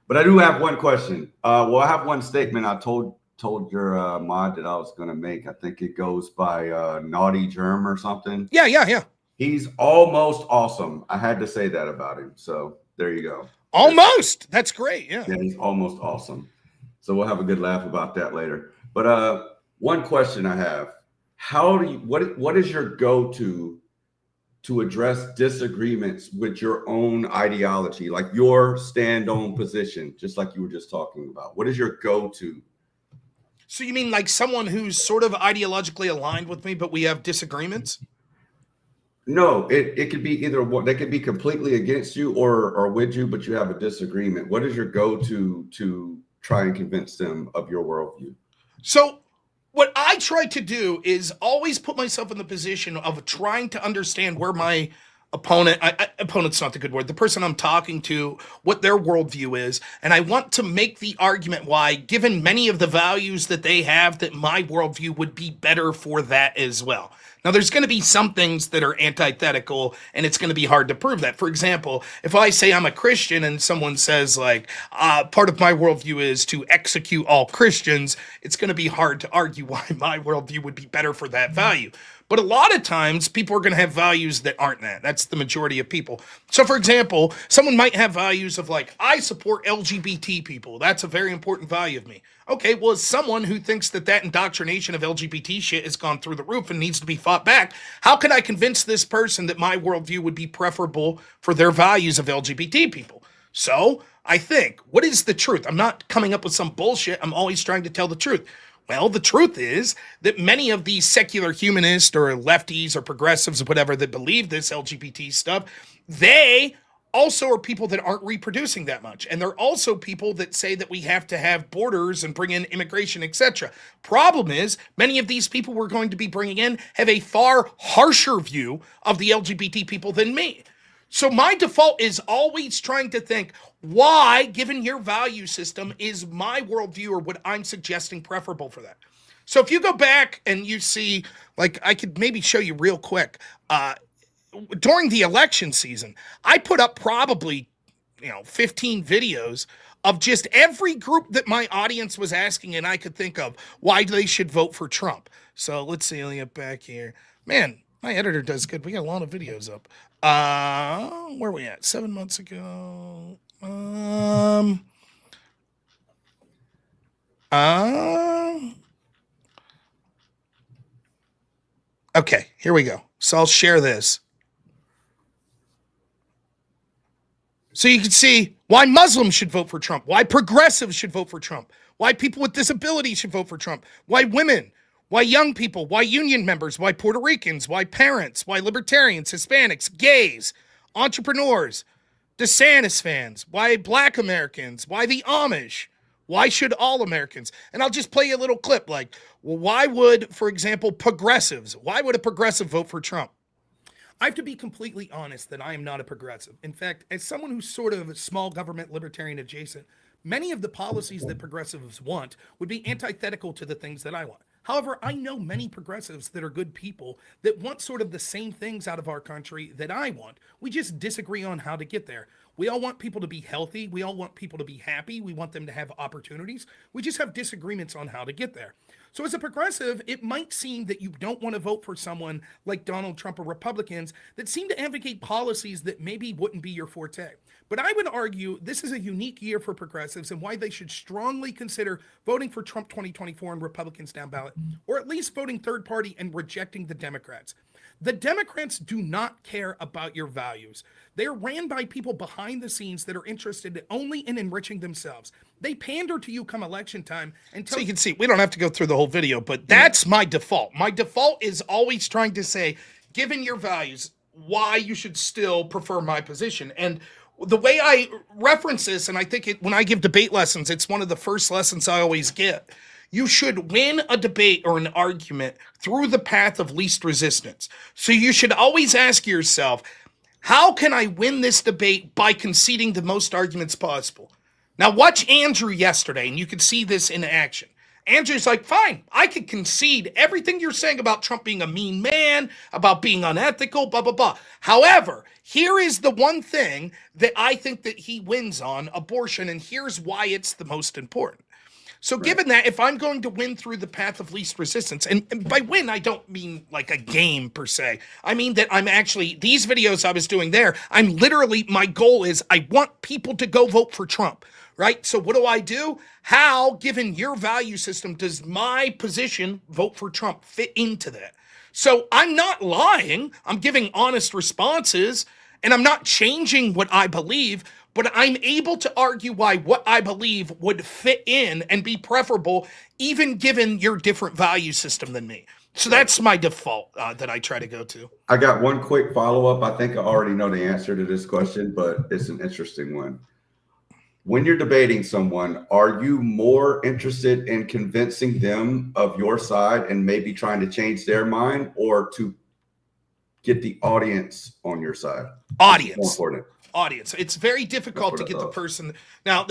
But I do have one question. I have one statement I told your mod that I was going to make. I think it goes by Naughty Germ or something. Yeah. He's almost awesome. I had to say that about him. So there you go. Almost. That's great. Yeah, he's almost awesome. So we'll have a good laugh about that later. But one question I have. What is your go-to to address disagreements with your own ideology, like your stand-on position, just like you were just talking about? What is your go-to? So you mean like someone who's sort of ideologically aligned with me, but we have disagreements? No, it could be either one. They could be completely against you or with you, but you have a disagreement. What is your go-to to try and convince them of your worldview? So what I try to do is always put myself in the position of trying to understand where my opponent's not the good word, the person I'm talking to, what their worldview is. And I want to make the argument why, given many of the values that they have, that my worldview would be better for that as well. Now, there's going to be some things that are antithetical, and it's going to be hard to prove that. For example, if I say I'm a Christian and someone says, like, part of my worldview is to execute all Christians, it's going to be hard to argue why my worldview would be better for that value. But a lot of times, people are going to have values that aren't that. That's the majority of people. So, for example, someone might have values of, like, I support LGBT people. That's a very important value of me. Okay, well, as someone who thinks that indoctrination of LGBT shit has gone through the roof and needs to be fought back, how can I convince this person that my worldview would be preferable for their values of LGBT people? So, I think, what is the truth? I'm not coming up with some bullshit. I'm always trying to tell the truth. Well, the truth is that many of these secular humanists or lefties or progressives or whatever that believe this LGBT stuff, they also are people that aren't reproducing that much. And they're also people that say that we have to have borders and bring in immigration, etc. Problem is, many of these people we're going to be bringing in have a far harsher view of the LGBT people than me. So my default is always trying to think, why, given your value system, is my worldview or what I'm suggesting preferable for that? So if you go back and you see, like, I could maybe show you real quick, during the election season, I put up probably, 15 videos of just every group that my audience was asking and I could think of why they should vote for Trump. So let's see, let me get back here. Man, my editor does good. We got a lot of videos up. Where are we at? 7 months ago. Okay, here we go. So I'll share this. So you can see why Muslims should vote for Trump, why progressives should vote for Trump, why people with disabilities should vote for Trump, why women, why young people, why union members, why Puerto Ricans, why parents, why libertarians, Hispanics, gays, entrepreneurs, DeSantis fans, why Black Americans, why the Amish, why should all Americans? And I'll just play you a little clip like, well, why would, for example, progressives, why would a progressive vote for Trump? I have to be completely honest that I am not a progressive. In fact, as someone who's sort of small government libertarian adjacent, many of the policies that progressives want would be antithetical to the things that I want. However, I know many progressives that are good people that want sort of the same things out of our country that I want. We just disagree on how to get there. We all want people to be healthy. We all want people to be happy. We want them to have opportunities. We just have disagreements on how to get there. So as a progressive, it might seem that you don't want to vote for someone like Donald Trump or Republicans that seem to advocate policies that maybe wouldn't be your forte. But I would argue this is a unique year for progressives and why they should strongly consider voting for Trump 2024 and Republicans down ballot, or at least voting third party and rejecting the Democrats. The Democrats do not care about your values. They're ran by people behind the scenes that are interested only in enriching themselves. They pander to you come election time. So you can see, we don't have to go through the whole video, but that's my default. My default is always trying to say, given your values, why you should still prefer my position. And the way I reference this, and I think when I give debate lessons, it's one of the first lessons I always get. You should win a debate or an argument through the path of least resistance. So you should always ask yourself, how can I win this debate by conceding the most arguments possible? Now watch Andrew yesterday, and you can see this in action. Andrew's like, fine, I could concede everything you're saying about Trump being a mean man, about being unethical, blah, blah, blah. However, here is the one thing that I think that he wins on, abortion, and here's why it's the most important. So given that, if I'm going to win through the path of least resistance, and by win, I don't mean like a game per se. I mean that I'm actually, these videos I was doing there, I'm literally, my goal is I want people to go vote for Trump, right? So what do? How, given your value system, does my position, vote for Trump, fit into that? So I'm not lying. I'm giving honest responses, and I'm not changing what I believe, but I'm able to argue why what I believe would fit in and be preferable, even given your different value system than me. So that's my default that I try to go to. I got one quick follow-up. I think I already know the answer to this question, but it's an interesting one. When you're debating someone, are you more interested in convincing them of your side and maybe trying to change their mind, or to get the audience on your side? Audience. More important. Audience. It's very difficult to get the person. Now,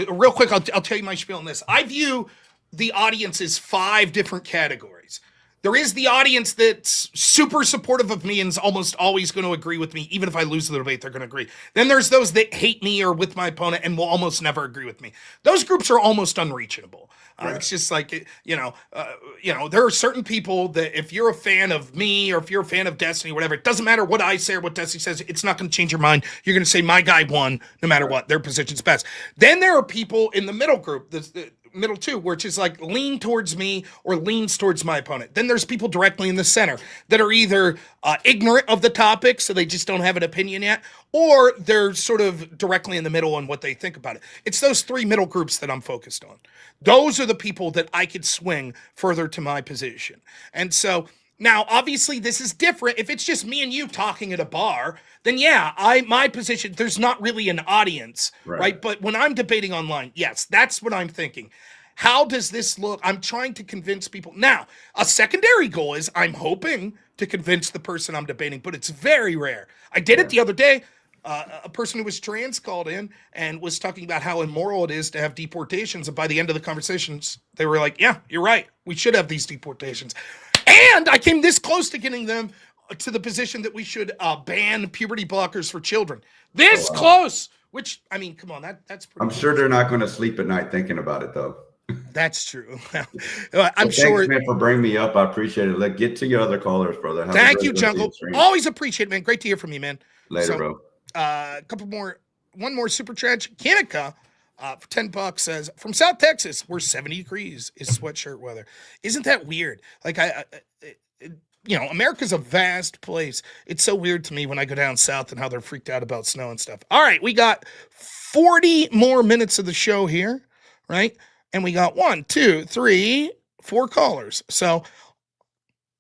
real quick, I'll tell you my spiel on this. I view the audience as 5 different categories. There is the audience that's super supportive of me and is almost always going to agree with me. Even if I lose the debate, they're going to agree. Then there's those that hate me or with my opponent and will almost never agree with me. Those groups are almost unreachable. It's just like, there are certain people that if you're a fan of me or if you're a fan of Destiny or whatever, it doesn't matter what I say or what Destiny says. It's not going to change your mind. You're going to say my guy won no matter what. Their position's best. Then there are people in the middle group, the middle two, which is like lean towards me or leans towards my opponent. Then there's people directly in the center that are either ignorant of the topic, so they just don't have an opinion yet, or they're sort of directly in the middle on what they think about it. It's those 3 middle groups that I'm focused on. Those are the people that I could swing further to my position. And so now, obviously, this is different. If it's just me and you talking at a bar, then yeah, my position, there's not really an audience, right? But when I'm debating online, yes, that's what I'm thinking. How does this look? I'm trying to convince people. Now, a secondary goal is I'm hoping to convince the person I'm debating, but it's very rare. I did it the other day. A person who was trans called in and was talking about how immoral it is to have deportations. And by the end of the conversations, they were like, yeah, you're right. We should have these deportations. And I came this close to getting them to the position that we should ban puberty blockers for children. This close, which, I mean, come on, that's pretty I'm sure they're not going to sleep at night thinking about it, though. That's true. I'm sure. Thanks, man, for bringing me up. I appreciate it. Let's get to your other callers, brother. Thank you, Jungle. Always appreciate it, man. Great to hear from you, man. Later, bro. One more super chat. Kanika for $10 says, from South Texas, where 70 degrees is sweatshirt weather. Isn't that weird? Like America's a vast place. It's so weird to me when I go down south and how they're freaked out about snow and stuff. All right, we got 40 more minutes of the show here, right? And we got 1, 2, 3, 4 callers. So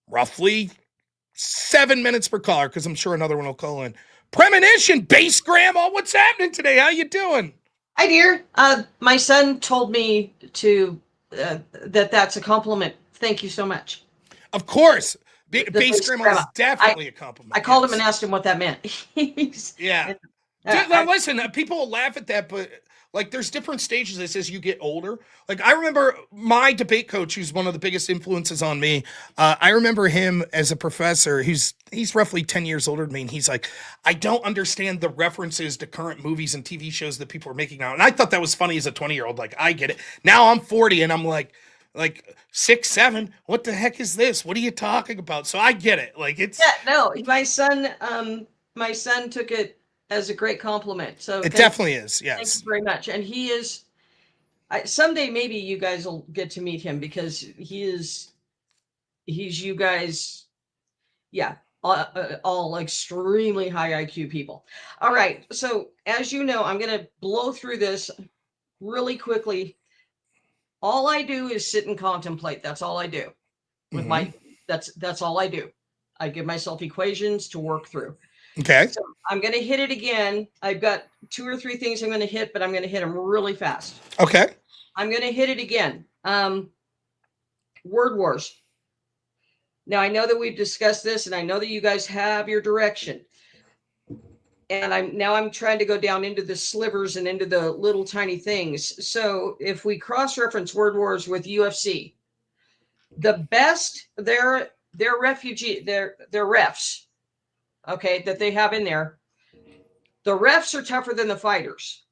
roughly 7 minutes per caller, because I'm sure another one will call in. Premonition, Bass Grandma, what's happening today? How you doing? Hi, dear. My son told me to that's a compliment. Thank you so much. Of course. Bass Grandma is definitely a compliment. I called him and asked him what that meant. Yeah. Now, listen, people will laugh at that, but like there's different stages as you get older. Like I remember my debate coach, who's one of the biggest influences on me. I remember him as a professor. He's roughly 10 years older than me. And he's like, I don't understand the references to current movies and TV shows that people are making now. And I thought that was funny as a 20-year-old. Like, I get it. Now I'm 40 and I'm like 6, 7. What the heck is this? What are you talking about? So I get it. Like it's my son took it as a great compliment. So it definitely is. Yes. Thank you very much. And he is, someday maybe you guys will get to meet him because he's you guys. Yeah. All extremely high IQ people. All right. So as you know, I'm going to blow through this really quickly. All I do is sit and contemplate. That's all I do with that's all I do. I give myself equations to work through. Okay. So I'm going to hit it again. I've got 2 or 3 things I'm going to hit, but I'm going to hit them really fast. Okay. I'm going to hit it again. Word wars. Now, I know that we've discussed this, and I know that you guys have your direction. And I'm trying to go down into the slivers and into the little tiny things. So if we cross-reference word wars with UFC, the best, they're refs, okay, that they have in there. The refs are tougher than the fighters.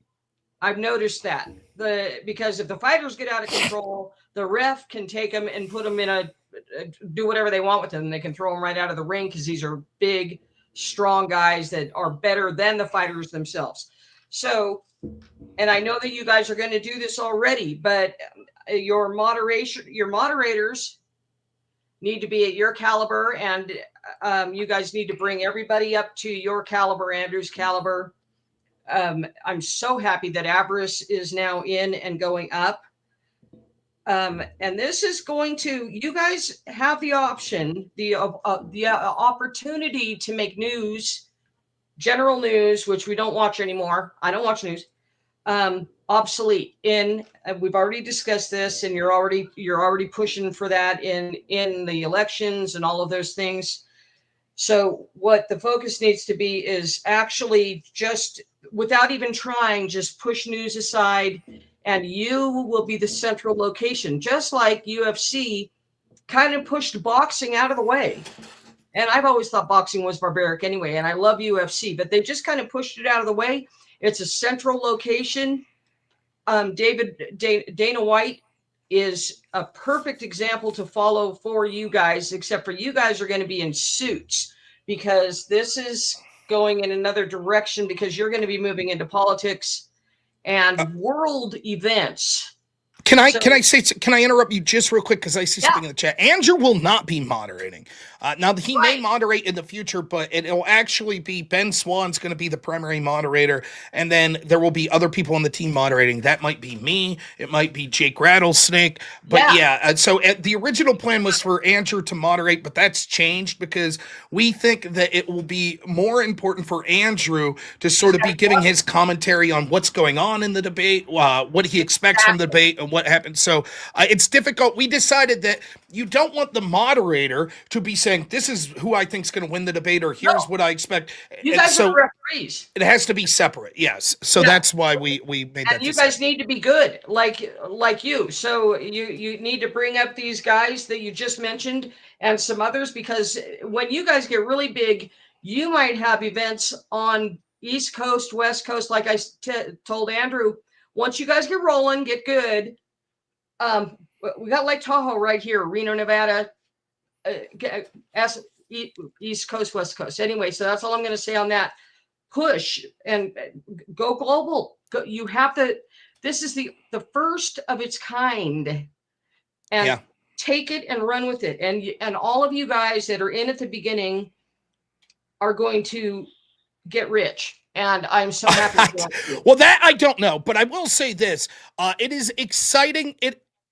I've noticed that. Because if the fighters get out of control, the ref can take them and put them in do whatever they want with them. They can throw them right out of the ring because these are big, strong guys that are better than the fighters themselves. So, and I know that you guys are going to do this already, but your moderators need to be at your caliber, and you guys need to bring everybody up to your caliber, Andrew's caliber. I'm so happy that Avarice is now in and going up. And this is going to, you guys have the option, the opportunity to make news, general news, which we don't watch anymore. I don't watch news, obsolete. We've already discussed this, and you're already pushing for that in the elections and all of those things. So what the focus needs to be is actually just, without even trying, just push news aside, and you will be the central location, just like UFC kind of pushed boxing out of the way. And I've always thought boxing was barbaric anyway, and I love UFC, but they just kind of pushed it out of the way. It's a central location. Dana White is a perfect example to follow for you guys, except for you guys are going to be in suits, because this is going in another direction, because you're going to be moving into politics and world events. Can I interrupt you just real quick, because I see something in the chat. Andrew will not be moderating. Now, he may moderate in the future, but it'll actually be Ben Swan's going to be the primary moderator, and then there will be other people on the team moderating. That might be me. It might be Jake Rattlesnake. But so the original plan was for Andrew to moderate, but that's changed because we think that it will be more important for Andrew to sort of be giving his commentary on what's going on in the debate, what he expects from the debate, and what happened. So it's difficult. We decided that you don't want the moderator to be saying, this is who I think is going to win the debate, or here's what I expect. You guys are referees. It has to be separate. Yes. So that's why we made that And you decision. guys need to be good, like you. So you need to bring up these guys that you just mentioned and some others, because when you guys get really big, you might have events on East Coast, West Coast. Like I told Andrew, once you guys get rolling, get good. We got Lake Tahoe right here, Reno, Nevada, East Coast, West Coast. Anyway, so that's all I'm going to say on that. Push and go global. You have to. This is the first of its kind, and take it and run with it. And all of you guys that are in at the beginning are going to get rich. And I'm so happy. Well, that I don't know, but I will say this: it is exciting.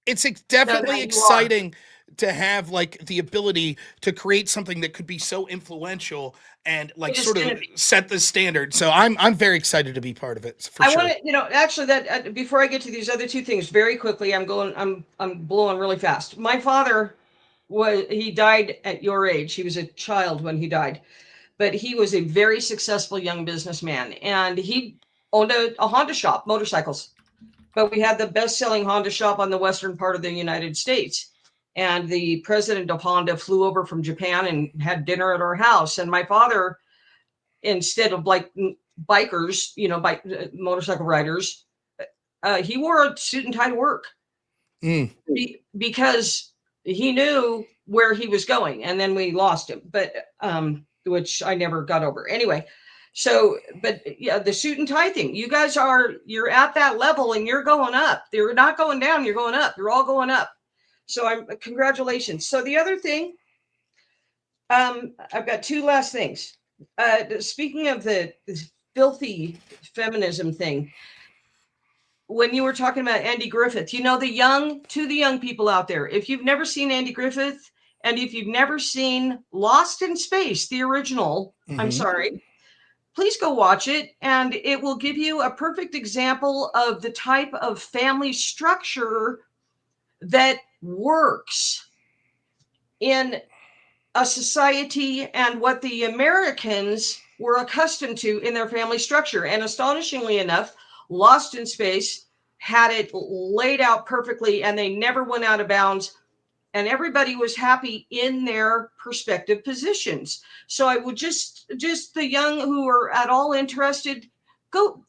It's definitely exciting to have like the ability to create something that could be so influential and like sort of set the standard. So I'm very excited to be part of it. I want to, actually that before I get to these other two things very quickly, I'm blowing really fast. My father he died at your age. He was a child when he died, but he was a very successful young businessman, and he owned a Honda shop, motorcycles. But we had the best-selling Honda shop on the western part of the United States. And the president of Honda flew over from Japan and had dinner at our house. And my father, instead of like bikers, motorcycle riders, he wore a suit and tie to work because he knew where he was going. And then we lost him, but which I never got over. Anyway, so, but yeah, the suit and tie thing, you guys you're at that level and you're going up. You're not going down, you're going up. You're all going up. So congratulations. So the other thing, I've got two last things. Speaking of the filthy feminism thing, when you were talking about Andy Griffith, to the young people out there, if you've never seen Andy Griffith, and if you've never seen Lost in Space, the original, I'm sorry, please go watch it. And it will give you a perfect example of the type of family structure that works in a society and what the Americans were accustomed to in their family structure. And astonishingly enough, Lost in Space had it laid out perfectly, and they never went out of bounds, and everybody was happy in their perspective positions. So I would just the young who are at all interested, go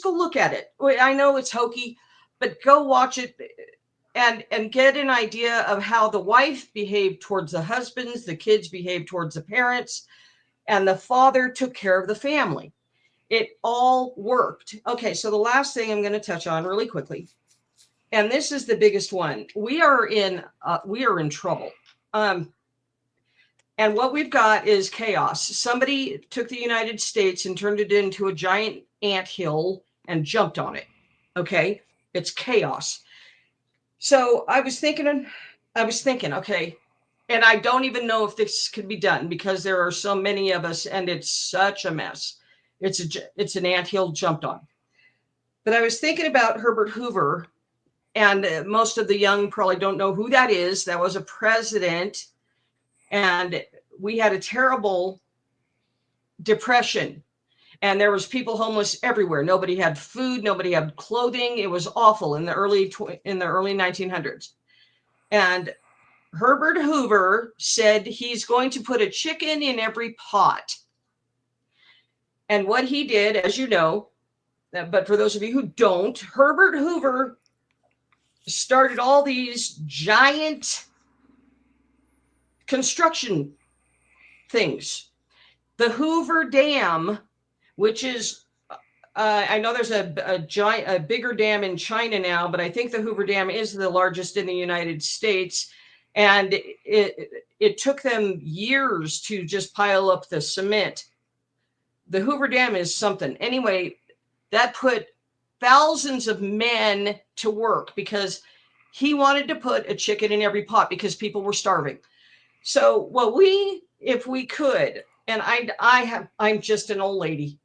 look at it. I know it's hokey, but go watch it and get an idea of how the wife behaved towards the husbands, the kids behaved towards the parents, and the father took care of the family. It all worked. Okay, so the last thing I'm going to touch on really quickly, and this is the biggest one. We are in trouble. And what we've got is chaos. Somebody took the United States and turned it into a giant anthill and jumped on it. Okay, it's chaos. So I was thinking, okay, and I don't even know if this could be done because there are so many of us and it's such a mess. It's an anthill jumped on. But I was thinking about Herbert Hoover, and most of the young probably don't know who that is. That was a president, and we had a terrible depression. And there was people homeless everywhere. Nobody had food. Nobody had clothing. It was awful in the early 1900s. And Herbert Hoover said he's going to put a chicken in every pot. And what he did, as you know, but for those of you who don't, Herbert Hoover started all these giant construction things. The Hoover Dam, which is, I know there's a bigger dam in China now, but I think the Hoover Dam is the largest in the United States. And it took them years to just pile up the cement. The Hoover Dam is something. Anyway, that put thousands of men to work because he wanted to put a chicken in every pot because people were starving. So, if we could, and I'm just an old lady,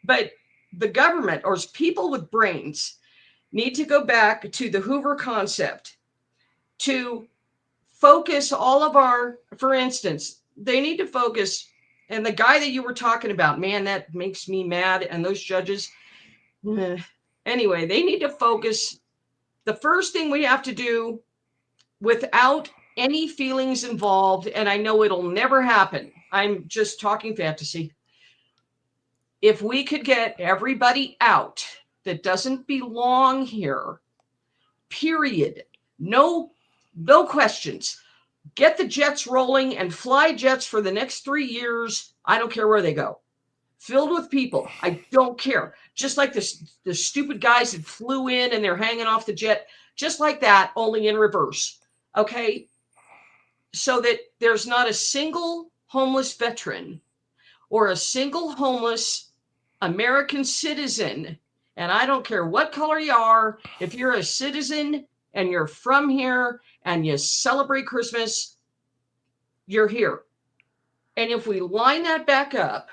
but the government or people with brains need to go back to the Hoover concept to focus all of our, for instance, they need to focus, and the guy that you were talking about, man, that makes me mad, and those judges, anyway, they need to focus. The first thing we have to do without any feelings involved, and I know it'll never happen, I'm just talking fantasy. If we could get everybody out that doesn't belong here, period, no questions, get the jets rolling and fly jets for the next 3 years. I don't care where they go, filled with people. I don't care. Just like the stupid guys that flew in and they're hanging off the jet, just like that, only in reverse. Okay. So that there's not a single homeless veteran or a single homeless American citizen. And I don't care what color you are. If you're a citizen and you're from here and you celebrate Christmas, you're here. And if we line that back up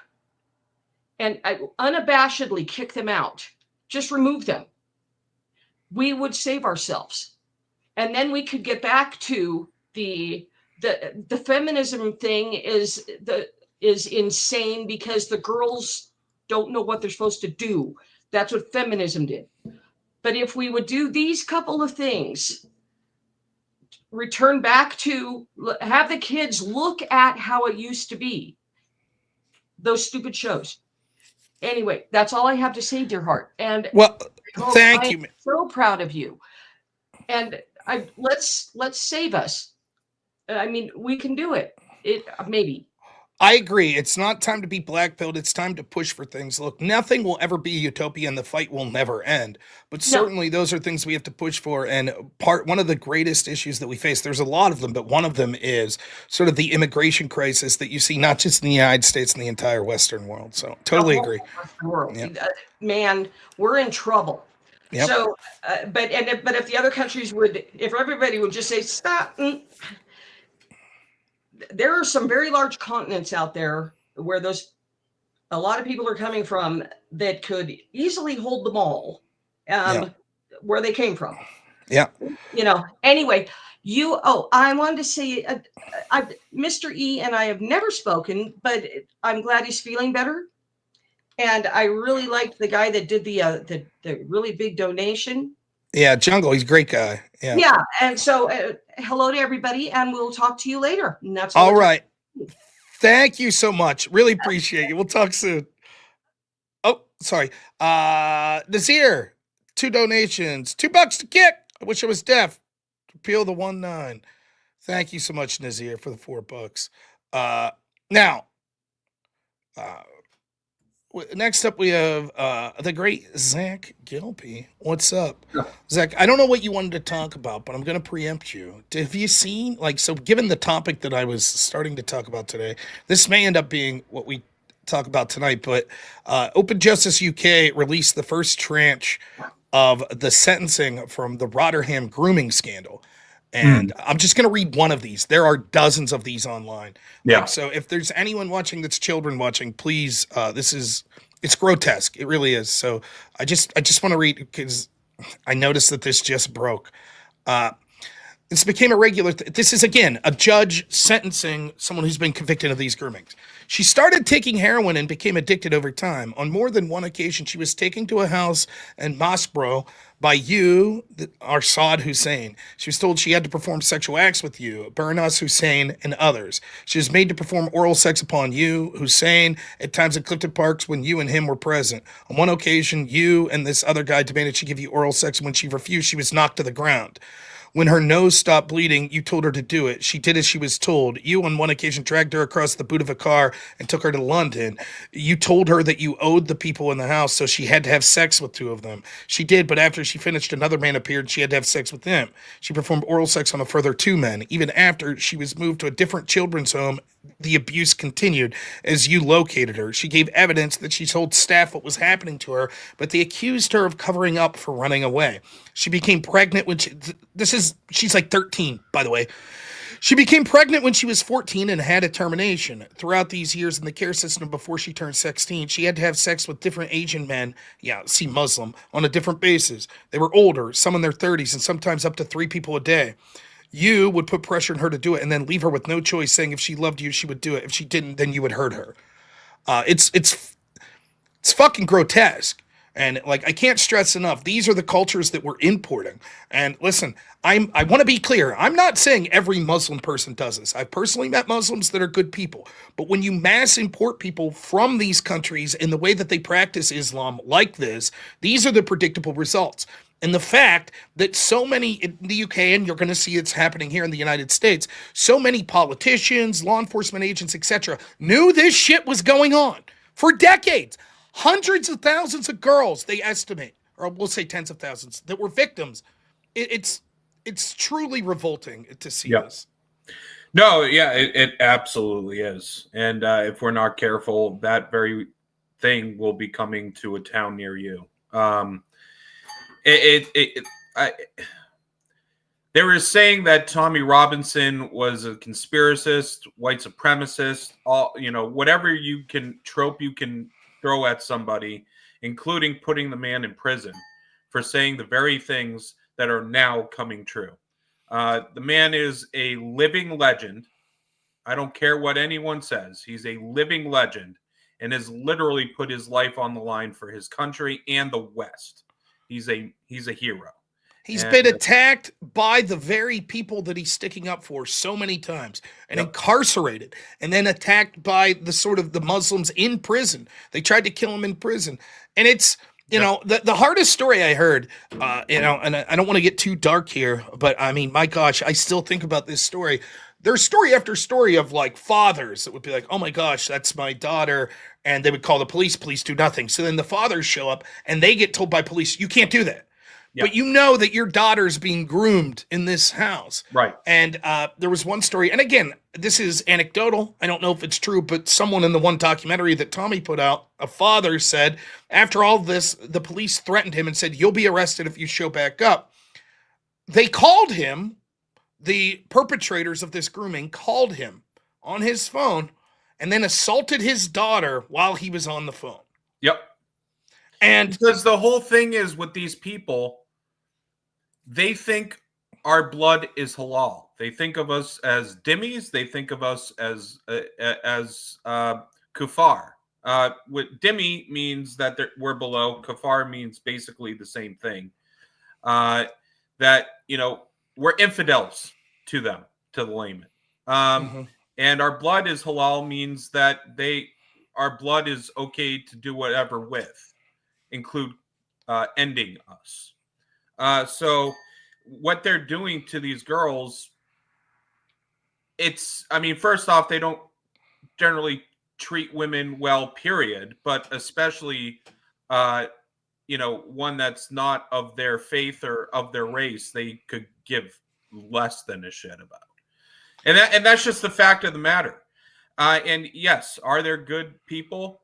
and unabashedly kick them out, just remove them, we would save ourselves. And then we could get back to the feminism thing is insane because the girls don't know what they're supposed to do. That's what feminism did. But if we would do these couple of things, return back to have the kids look at how it used to be, those stupid shows. Anyway, that's all I have to say, dear heart. And well, thank you. I'm so proud of you. And let's save us. I mean, we can do it. Maybe. I agree. It's not time to be black-pilled. It's time to push for things. Look, nothing will ever be utopia and the fight will never end. But certainly those are things we have to push for. And one of the greatest issues that we face, there's a lot of them, but one of them is sort of the immigration crisis that you see not just in the United States, in the entire Western world. So totally agree. Western world. Yep. Man, we're in trouble. Yep. So, but if the other countries if everybody would just say, stop. There are some very large continents out there where a lot of people are coming from that could easily hold them all, where they came from. Yeah. Anyway, I wanted to say, Mr. E and I have never spoken, but I'm glad he's feeling better. And I really liked the guy that did the really big donation. Yeah, Jungle, he's a great guy. Yeah. Yeah, and so hello to everybody, and we'll talk to you later. And that's all right. Thank you so much. Really appreciate you. We'll talk soon. Oh, sorry. Nazir, 2 donations, $2 to kick. I wish I was deaf. Repeal the 1-9. Thank you so much, Nazir, for the $4. Now, next up we have the great Zach Gilby. What's up? Yeah. Zach, I don't know what you wanted to talk about, but I'm going to preempt you. Have you seen, given the topic that I was starting to talk about today, this may end up being what we talk about tonight, but Open Justice UK released the first tranche of the sentencing from the Rotherham grooming scandal. And I'm just going to read one of these. There are dozens of these online. Yeah. So if there's anyone watching that's children watching, please, it's grotesque. It really is. So I just want to read because I noticed that this just broke. This became a regular. This is, again, a judge sentencing someone who's been convicted of these groomings. She started taking heroin and became addicted over time. On more than one occasion, she was taken to a house in Mosbro by Arsad Hussein. She was told she had to perform sexual acts with Burnaz Hussein, and others. She was made to perform oral sex upon Hussein, at times at Clifton Parks when and him were present. On one occasion, and this other guy demanded she give you oral sex. When she refused, she was knocked to the ground. When her nose stopped bleeding, you told her to do it. She did as she was told. You, on one occasion, dragged her across the boot of a car and took her to London. You told her that you owed the people in the house, so she had to have sex with 2 of them. She did, but after she finished, another man appeared. She had to have sex with him. She performed oral sex on a further 2 men. Even after she was moved to a different children's home, the abuse continued as you located her. She gave evidence that she told staff what was happening to her, but they accused her of covering up for running away. She became pregnant when she's like 13, by the way. She became pregnant when she was 14 and had a termination. Throughout these years in the care system before she turned 16, she had to have sex with different Asian men, see Muslim, on a different basis. They were older, some in their 30s, and sometimes up to 3 people a day. You would put pressure on her to do it and then leave her with no choice, saying if she loved you, she would do it. If she didn't, then you would hurt her. It's fucking grotesque. And like, I can't stress enough, these are the cultures that we're importing. And listen, I want to be clear. I'm not saying every Muslim person does this. I've personally met Muslims that are good people. But when you mass import people from these countries in the way that they practice Islam like this, these are the predictable results. And the fact that so many in the UK, and you're going to see it's happening here in the United States, so many politicians, law enforcement agents, etc., knew this shit was going on for decades. Hundreds of thousands of girls, they estimate, or we'll say tens of thousands, that were victims. It's truly revolting to see this. No, yeah, it absolutely is. And if we're not careful, that very thing will be coming to a town near you. They were saying that Tommy Robinson was a conspiracist, white supremacist, whatever trope you can throw at somebody, including putting the man in prison for saying the very things that are now coming true. The man is a living legend. I don't care what anyone says. He's a living legend and has literally put his life on the line for his country and the West. He's a hero. He's been attacked by the very people that he's sticking up for so many times and incarcerated, and then attacked by the Muslims in prison. They tried to kill him in prison. And it's, the hardest story I heard, and I don't want to get too dark here, but I mean, my gosh, I still think about this story. There's story after story of like fathers that would be like, oh my gosh, that's my daughter. And they would call the police do nothing. So then the fathers show up and they get told by police, you can't do that. Yep. But you know that your daughter's being groomed in this house. Right. And there was one story, and again, this is anecdotal. I don't know if it's true, but someone in the one documentary that Tommy put out, a father said, after all this, the police threatened him and said, you'll be arrested if you show back up. They called him, the perpetrators of this grooming called him on his phone and then assaulted his daughter while he was on the phone. Yep. And because the whole thing is with these people, they think our blood is halal. They think of us as dhimmis. They think of us as kuffar. What dhimmi means that we're below. Kuffar means basically the same thing. That we're infidels to them, to the layman. And our blood is halal means that our blood is okay to do whatever with, include ending us. So what they're doing to these girls, first off, they don't generally treat women well, period, but especially, one that's not of their faith or of their race, they could give less than a shit about. And that's just the fact of the matter. And yes, are there good people?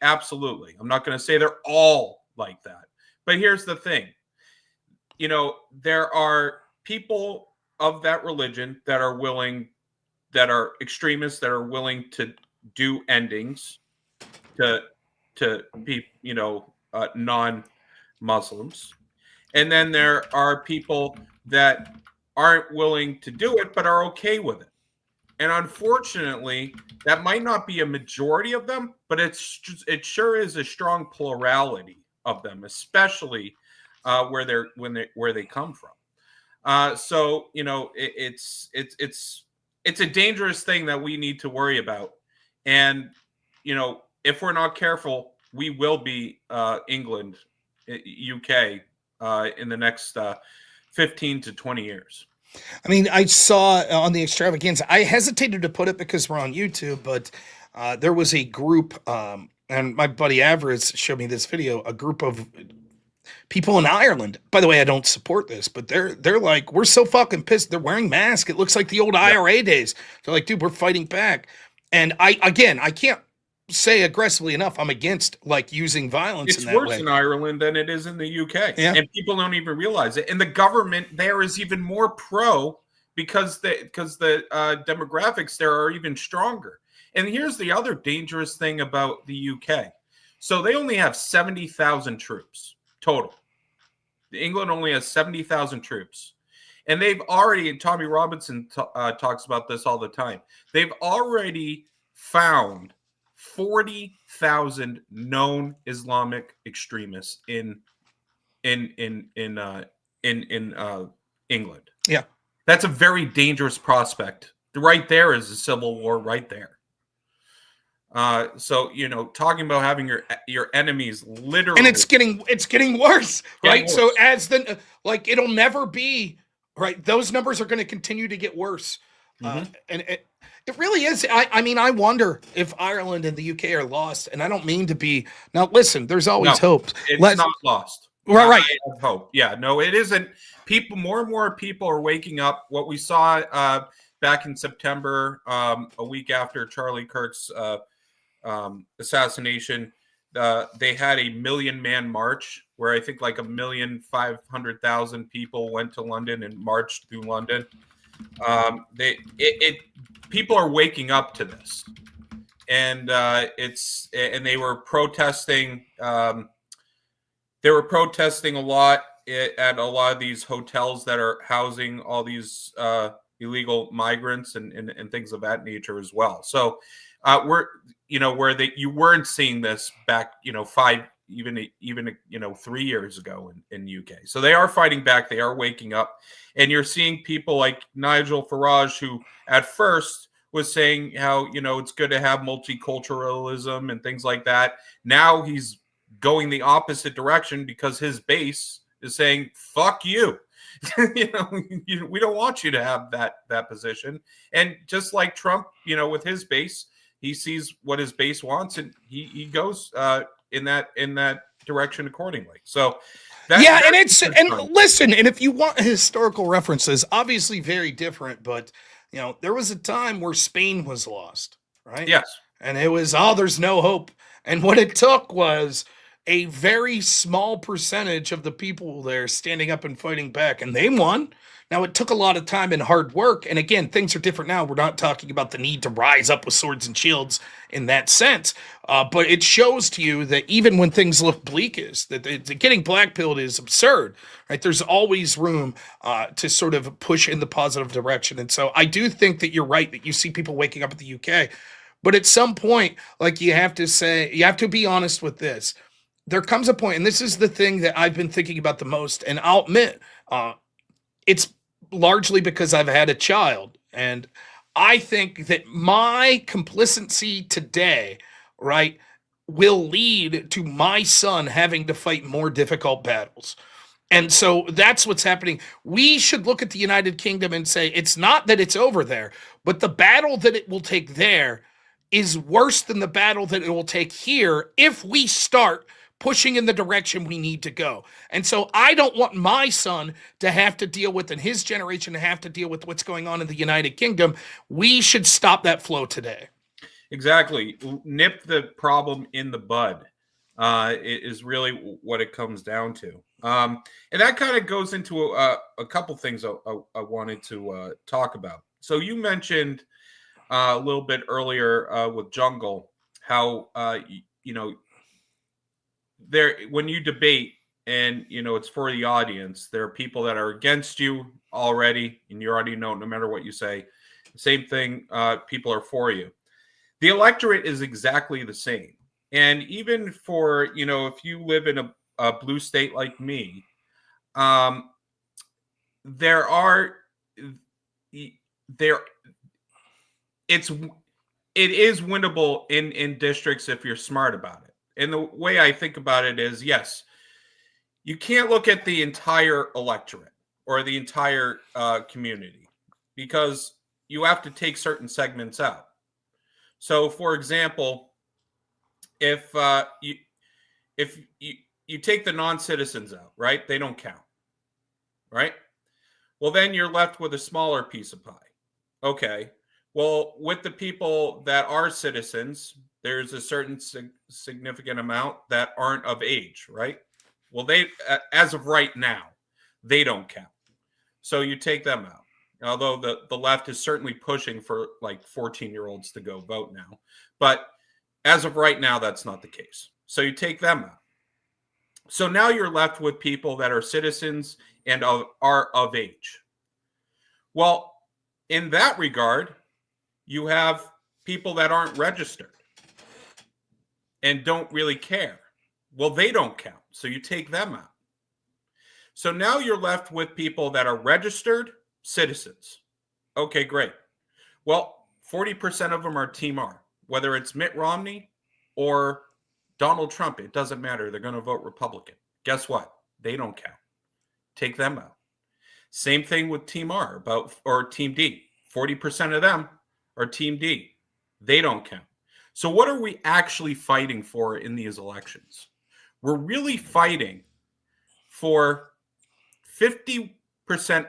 Absolutely. I'm not going to say they're all like that. But here's the thing. There are people of that religion that are extremists, that are willing to do endings to be, non-Muslims. And then there are people that aren't willing to do it, but are okay with it. And unfortunately, that might not be a majority of them, but it sure is a strong plurality of them, especially where they come from. So it's a dangerous thing that we need to worry about. And if we're not careful, we will be England, UK in the next 15 to 20 years. I mean, I saw on the extravaganza, I hesitated to put it because we're on YouTube, but there was a group, and my buddy Avarice showed me this video, a group of people in Ireland. By the way, I don't support this, but they're like, we're so fucking pissed. They're wearing masks. It looks like the old IRA days. They're like, dude, we're fighting back. And I can't say aggressively enough, I'm against like using violence in that way. It's worse in Ireland than it is in the UK. Yeah. And people don't even realize it. And the government there is even more pro because the demographics there are even stronger. And here's the other dangerous thing about the UK. So they only have 70,000 troops total. England only has 70,000 troops. And they've already, and Tommy Robinson talks about this all the time, they've already found 40,000 known Islamic extremists in England. Yeah. That's a very dangerous prospect. Right there is a civil war right there. So, you know, talking about having your enemies literally, and it's getting worse, right? Worse. So as the like, it'll never be right. Those numbers are going to continue to get worse, and it really is. I mean, I wonder if Ireland and the UK are lost, and I don't mean to be. Now, listen, there's always hope. It's not lost. Right. I have hope. Yeah, no, it isn't. People, more and more people are waking up. What we saw back in September, a week after Charlie Kirk's assassination, they had a 1 million man march where I think like 1,500,000 people went to London and marched through London. People are waking up to this, and they were protesting. They were protesting a lot at a lot of these hotels that are housing all these illegal migrants and things of that nature as well. So where you weren't seeing this back, 5, even 3 years ago in UK. So they are fighting back. They are waking up, and you're seeing people like Nigel Farage, who at first was saying how, it's good to have multiculturalism and things like that. Now he's going the opposite direction because his base is saying, fuck you. We don't want you to have that position. And just like Trump, with his base, he sees what his base wants, and he goes in that direction accordingly. So listen, and if you want historical references, obviously very different, but there was a time where Spain was lost, right? Yes. And it was, there's no hope. And what it took was a very small percentage of the people there standing up and fighting back, and they won. Now, it took a lot of time and hard work, and again, things are different now. We're not talking about the need to rise up with swords and shields in that sense, but it shows to you that even when things look bleak, getting black-pilled is absurd, right? There's always room to sort of push in the positive direction, and so I do think that you're right that you see people waking up in the UK, but at some point, like, you have to be honest with this. There comes a point, and this is the thing that I've been thinking about the most, and I'll admit, it's largely because I've had a child, and I think that my complicity today, right, will lead to my son having to fight more difficult battles. And so that's what's happening. We should look at the United Kingdom and say, it's not that it's over there, but the battle that it will take there is worse than the battle that it will take here if we start pushing in the direction we need to go. And so I don't want my son to have to deal with, and his generation to have to deal with what's going on in the United Kingdom. We should stop that flow today. Exactly. Nip the problem in the bud is really what it comes down to. And that kind of goes into a couple things I wanted to talk about. So you mentioned a little bit earlier with Jungle, how, there, when you debate and, it's for the audience, there are people that are against you already, and you already know, no matter what you say, same thing, people are for you. The electorate is exactly the same. And even for, if you live in a blue state like me, it is winnable in districts if you're smart about it. And the way I think about it is, yes, you can't look at the entire electorate or the entire community, because you have to take certain segments out. So, for example, if you take the non-citizens out, right? They don't count, right? Well, then you're left with a smaller piece of pie. Okay. Well, with the people that are citizens, there's a certain significant amount that aren't of age, right? Well, they, as of right now, they don't count. So you take them out. although the left is certainly pushing for like 14-year-olds to go vote now. But as of right now, that's not the case. So you take them out. So now you're left with people that are citizens and are of age. Well, in that regard, you have people that aren't registered and don't really care. Well, they don't count. So you take them out. So now you're left with people that are registered citizens. Okay, great. Well, 40% of them are Team R, whether it's Mitt Romney or Donald Trump. It doesn't matter. They're going to vote Republican. Guess what? They don't count. Take them out. Same thing with Team R or Team D. 40% of them are Team D. They don't count. So what are we actually fighting for in these elections? We're really fighting for 50%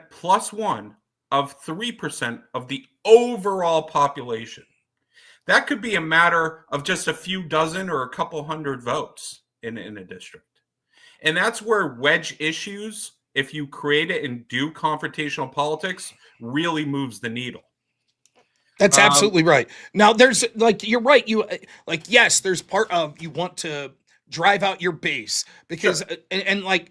plus one of 3% of the overall population. That could be a matter of just a few dozen or a couple hundred votes in a district. And that's where wedge issues, if you create it and do confrontational politics, really moves the needle. That's absolutely right. Now, there's you're right. Yes, there's part of you want to drive out your base because, sure. and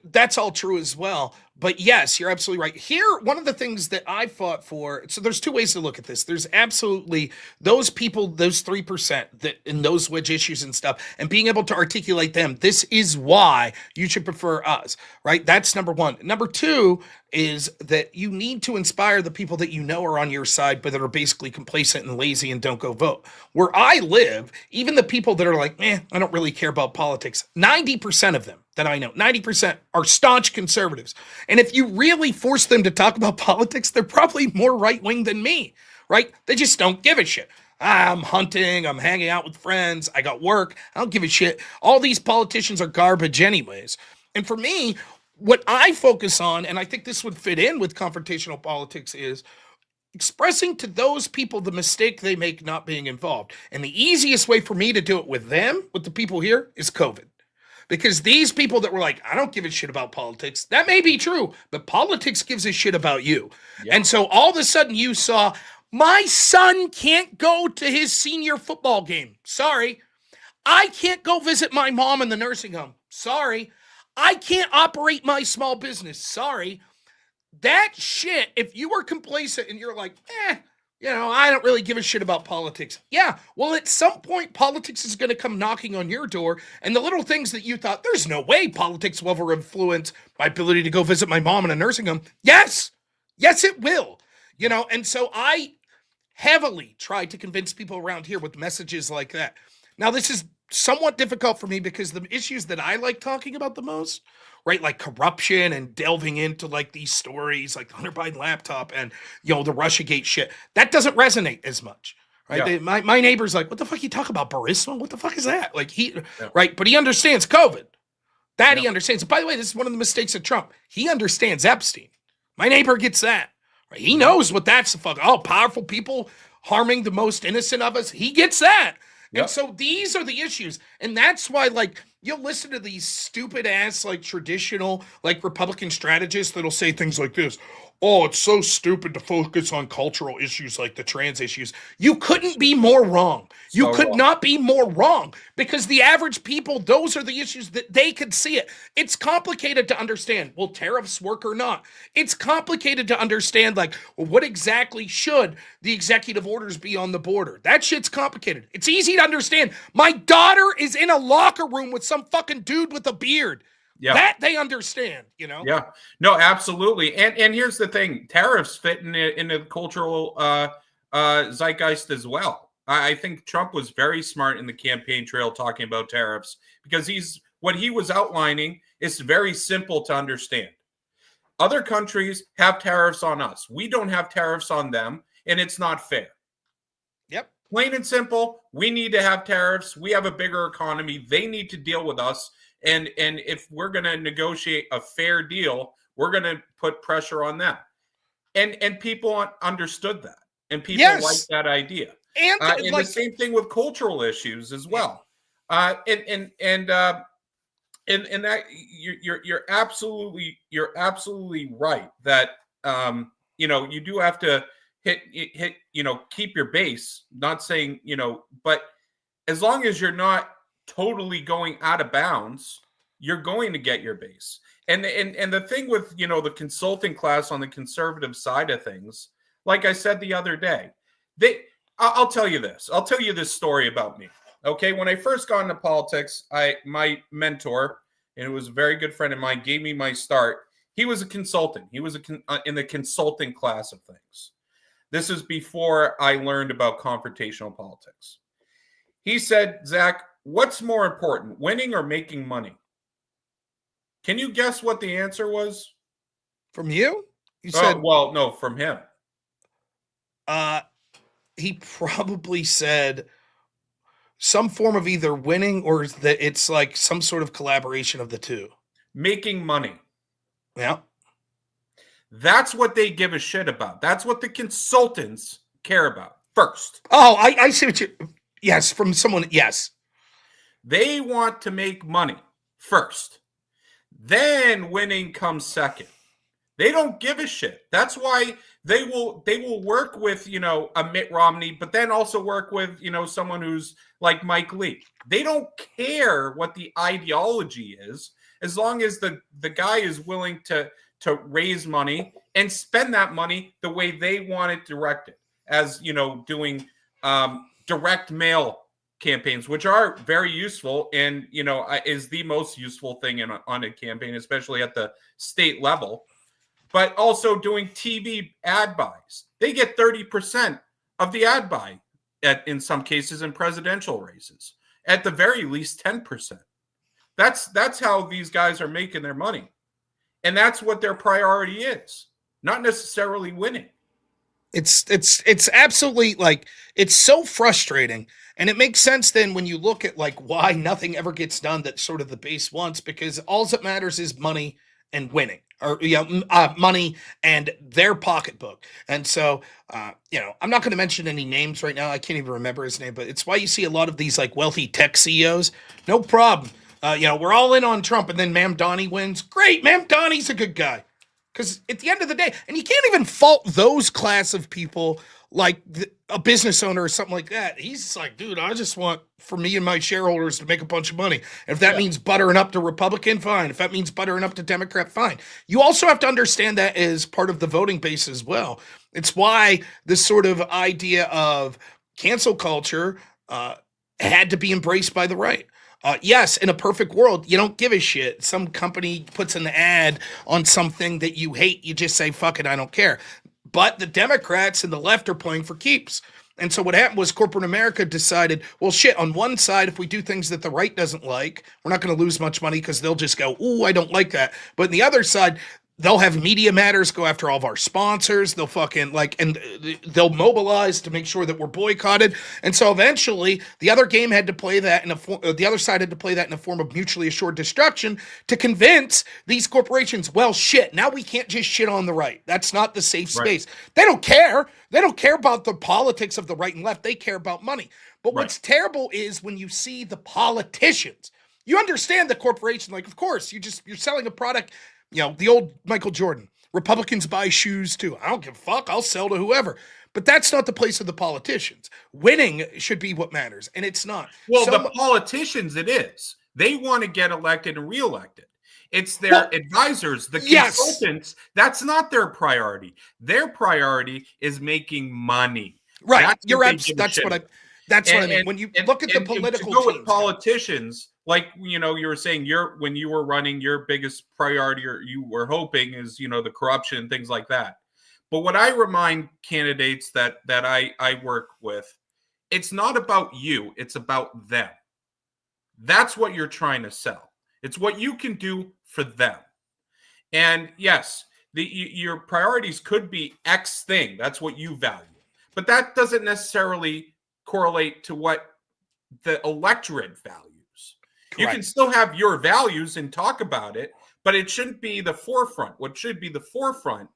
that's all true as well. But yes, you're absolutely right. Here, one of the things that I fought for, so there's two ways to look at this. There's absolutely those people, those 3% that in those wedge issues and stuff, and being able to articulate them. This is why you should prefer us, right? That's number one. Number two is that you need to inspire the people that you know are on your side, but that are basically complacent and lazy and don't go vote. Where I live, even the people that are like, I don't really care about politics, 90% of them that I know, 90% are staunch conservatives. And if you really force them to talk about politics, they're probably more right-wing than me, right? They just don't give a shit. I'm hunting, I'm hanging out with friends, I got work, I don't give a shit. All these politicians are garbage anyways. And for me, what I focus on, and I think this would fit in with confrontational politics, is expressing to those people the mistake they make not being involved. And the easiest way for me to do it with them, with the people here, is COVID. Because these people that were like, I don't give a shit about politics, that may be true, but politics gives a shit about you. Yep. And so all of a sudden you saw, my son can't go to his senior football game. Sorry. I can't go visit my mom in the nursing home. Sorry. I can't operate my small business. Sorry. That shit, if you were complacent and you're like, I don't really give a shit about politics. Yeah, well, at some point, politics is going to come knocking on your door, and the little things that you thought, there's no way politics will ever influence my ability to go visit my mom in a nursing home. Yes, it will. And so I heavily tried to convince people around here with messages like that. Now, this is somewhat difficult for me because the issues that I like talking about the most, right, like corruption and delving into like these stories like the Hunter Biden laptop and the Russiagate shit, that doesn't resonate as much, right? Yeah. My neighbor's like, what the fuck you talk about, Burisma? What the fuck is that? Like right? But he understands COVID. That he understands. And by the way, this is one of the mistakes of Trump. He understands Epstein. My neighbor gets that. Right? He knows what that's the fuck. Oh, powerful people harming the most innocent of us. He gets that. Yep. And so these are the issues. And that's why, you'll listen to these stupid ass, traditional, Republican strategists that'll say things like this. Oh, it's so stupid to focus on cultural issues like the trans issues. You couldn't be more wrong. You could not be more wrong because the average people, those are the issues that they could see it. It's complicated to understand. Will tariffs work or not? It's complicated to understand, what exactly should the executive orders be on the border? That shit's complicated. It's easy to understand. My daughter is in a locker room with some fucking dude with a beard. Yeah. That they understand, Yeah, no, absolutely. And here's the thing: tariffs fit in the cultural zeitgeist as well. I think Trump was very smart in the campaign trail talking about tariffs because what he was outlining is very simple to understand. Other countries have tariffs on us. We don't have tariffs on them, and it's not fair. Yep. Plain and simple. We need to have tariffs. We have a bigger economy. They need to deal with us. And if we're going to negotiate a fair deal, we're going to put pressure on them. And people understood that. And people like that idea. And the same thing with cultural issues as well. And that you're absolutely right that you do have to hit, keep your base. Not saying, but as long as you're not totally going out of bounds, you're going to get your base. And the thing with, the consulting class on the conservative side of things, like I said the other day, I'll tell you this. I'll tell you this story about me. Okay. When I first got into politics, my mentor, and it was a very good friend of mine, gave me my start. He was a consultant. He was in the consulting class of things. This is before I learned about confrontational politics. He said, Zach, what's more important, winning or making money? Can you guess what the answer was? From you? You said, well, no, from him. He probably said some form of either winning or that it's like some sort of collaboration of the two. Making money. Yeah. That's what they give a shit about. That's what the consultants care about first. Oh, I see what you... Yes, from someone, yes. They want to make money first. Then winning comes second. They don't give a shit. That's why they will work with, a Mitt Romney, but then also work with, someone who's like Mike Lee. They don't care what the ideology is, as long as the guy is willing to raise money and spend that money the way they want it directed, as, doing direct mail campaigns, which are very useful and, is the most useful thing on a campaign, especially at the state level. But also doing TV ad buys. They get 30% of the ad buy in some cases in presidential races. At the very least, 10%. That's how these guys are making their money. And that's what their priority is. Not necessarily winning. It's absolutely like, it's so frustrating. And it makes sense then when you look at like why nothing ever gets done that sort of the base wants, because all that matters is money and winning, or money and their pocketbook. And so, I'm not going to mention any names right now. I can't even remember his name, but it's why you see a lot of these like wealthy tech CEOs. No problem. We're all in on Trump, and then Mamdani wins. Great, Mamdani's a good guy. Because at the end of the day, and you can't even fault those class of people like a business owner or something like that. He's like, dude, I just want for me and my shareholders to make a bunch of money. If that means buttering up to Republican, fine. If that means buttering up to Democrat, fine. You also have to understand that as part of the voting base as well. It's why this sort of idea of cancel culture had to be embraced by the right. Yes, in a perfect world, you don't give a shit. Some company puts an ad on something that you hate. You just say, fuck it, I don't care. But the Democrats and the left are playing for keeps. And so what happened was corporate America decided, well, shit, on one side, if we do things that the right doesn't like, we're not going to lose much money because they'll just go, ooh, I don't like that. But on the other side, they'll have Media Matters go after all of our sponsors. They'll fucking and they'll mobilize to make sure that we're boycotted. And so eventually the other game had to play that the other side had to play that in a form of mutually assured destruction to convince these corporations, well, shit, now we can't just shit on the right. That's not the safe space. Right. They don't care. They don't care about the politics of the right and left. They care about money. But what's terrible is when you see the politicians, you understand the corporation, like, of course, you're selling a product. The old Michael Jordan, Republicans buy shoes too. I don't give a fuck. I'll sell to whoever. But that's not the place of the politicians. Winning should be what matters, and it's not. Well, the politicians, it is. They want to get elected and reelected. It's their advisors, the consultants. That's not their priority. Their priority is making money. Right. That's what I mean. When you look at the political teams, with politicians, like, you were saying, when you were running, your biggest priority, or you were hoping, is, the corruption and things like that. But what I remind candidates that I work with, it's not about you, it's about them. That's what you're trying to sell. It's what you can do for them. And yes, your priorities could be X thing. That's what you value. But that doesn't necessarily correlate to what the electorate values. Correct. You can still have your values and talk about it, but it shouldn't be the forefront. What should be the forefront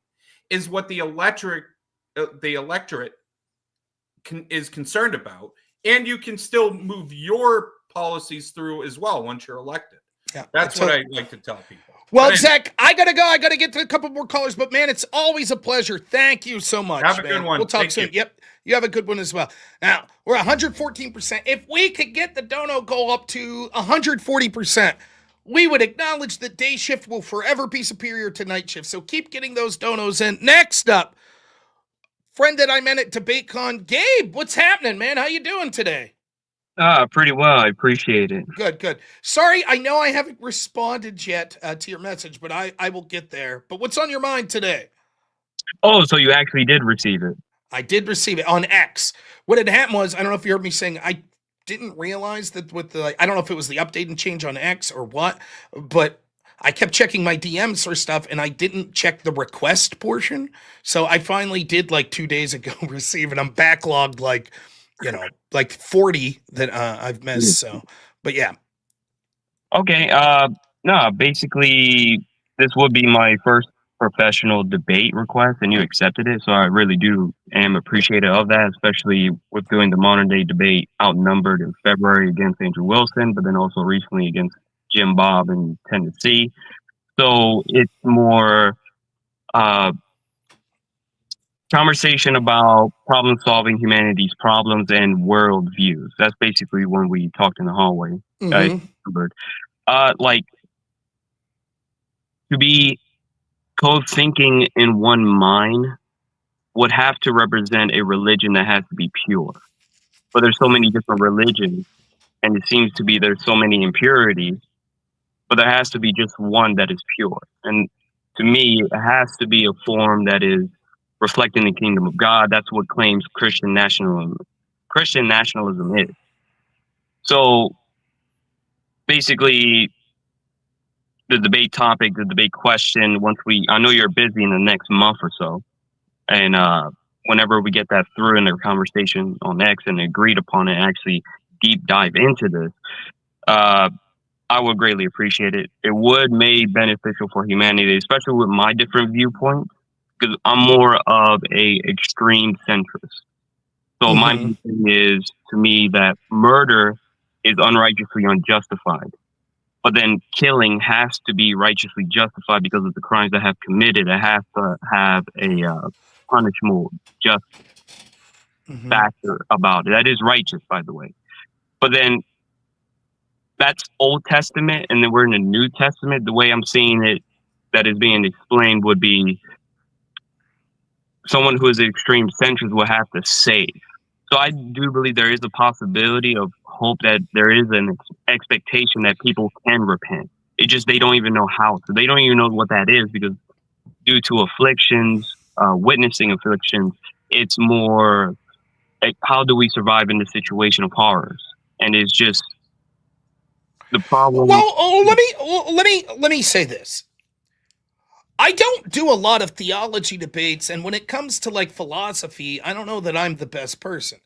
is what the electorate is concerned about, and you can still move your policies through as well once you're elected. Yeah, that's what I like to tell people. Well, Zach, I gotta go. I gotta get to a couple more callers, but man, it's always a pleasure. Thank you so much. Have a man. good one. We'll talk Thank soon. you. Yep. You have a good one as well. Now, we're 114%. If we could get the dono goal up to 140%, we would acknowledge that day shift will forever be superior to night shift. So keep getting those donos in. Next up, friend that I met at DebateCon, Gabe. What's happening, man? How you doing today? Pretty well. I appreciate it. Good. Sorry, I know I haven't responded yet to your message, but I will get there. But what's on your mind today? Oh, so you actually did receive it. I did receive it on X. What had happened was, I don't know if you heard me saying, I didn't realize that with the, I don't know if it was the update and change on X or what, but I kept checking my DMs for stuff and I didn't check the request portion. So I finally did like 2 days ago receive it. I'm backlogged like 40 that I've missed. So, but yeah. Okay. No, basically, this would be my first professional debate request, and you accepted it. So I really am appreciative of that, especially with doing the modern day debate outnumbered in February against Andrew Wilson, but then also recently against Jim Bob in Tennessee. So it's more conversation about problem solving humanity's problems and worldviews. That's basically when we talked in the hallway. Like to be co-thinking in one mind would have to represent a religion that has to be pure. But there's so many different religions, and it seems to be there's so many impurities, but there has to be just one that is pure. And to me, it has to be a form that is reflecting the kingdom of God. That's what claims Christian nationalism is. So basically, the debate topic, the debate question, I know you're busy in the next month or so, and whenever we get that through in the conversation on X and agreed upon it, actually deep dive into this, I would greatly appreciate it. It would make beneficial for humanity, especially with my different viewpoints, because I'm more of a extreme centrist. So my thing is, to me, that murder is unrighteously unjustified. But then killing has to be righteously justified because of the crimes that have committed. It has to have a punishable just factor about it. That is righteous, by the way. But then that's Old Testament, and then we're in the New Testament. The way I'm seeing it, that is being explained, would be someone who is an extreme centrist will have to save. So I do believe there is a possibility of hope that there is an expectation that people can repent. It just, they don't even know how to. They don't even know what that is, because due to afflictions, witnessing afflictions, it's more like, how do we survive in the situation of horrors? And it's just the problem. Well, let me say this. I don't do a lot of theology debates, and when it comes to like philosophy, I don't know that I'm the best person.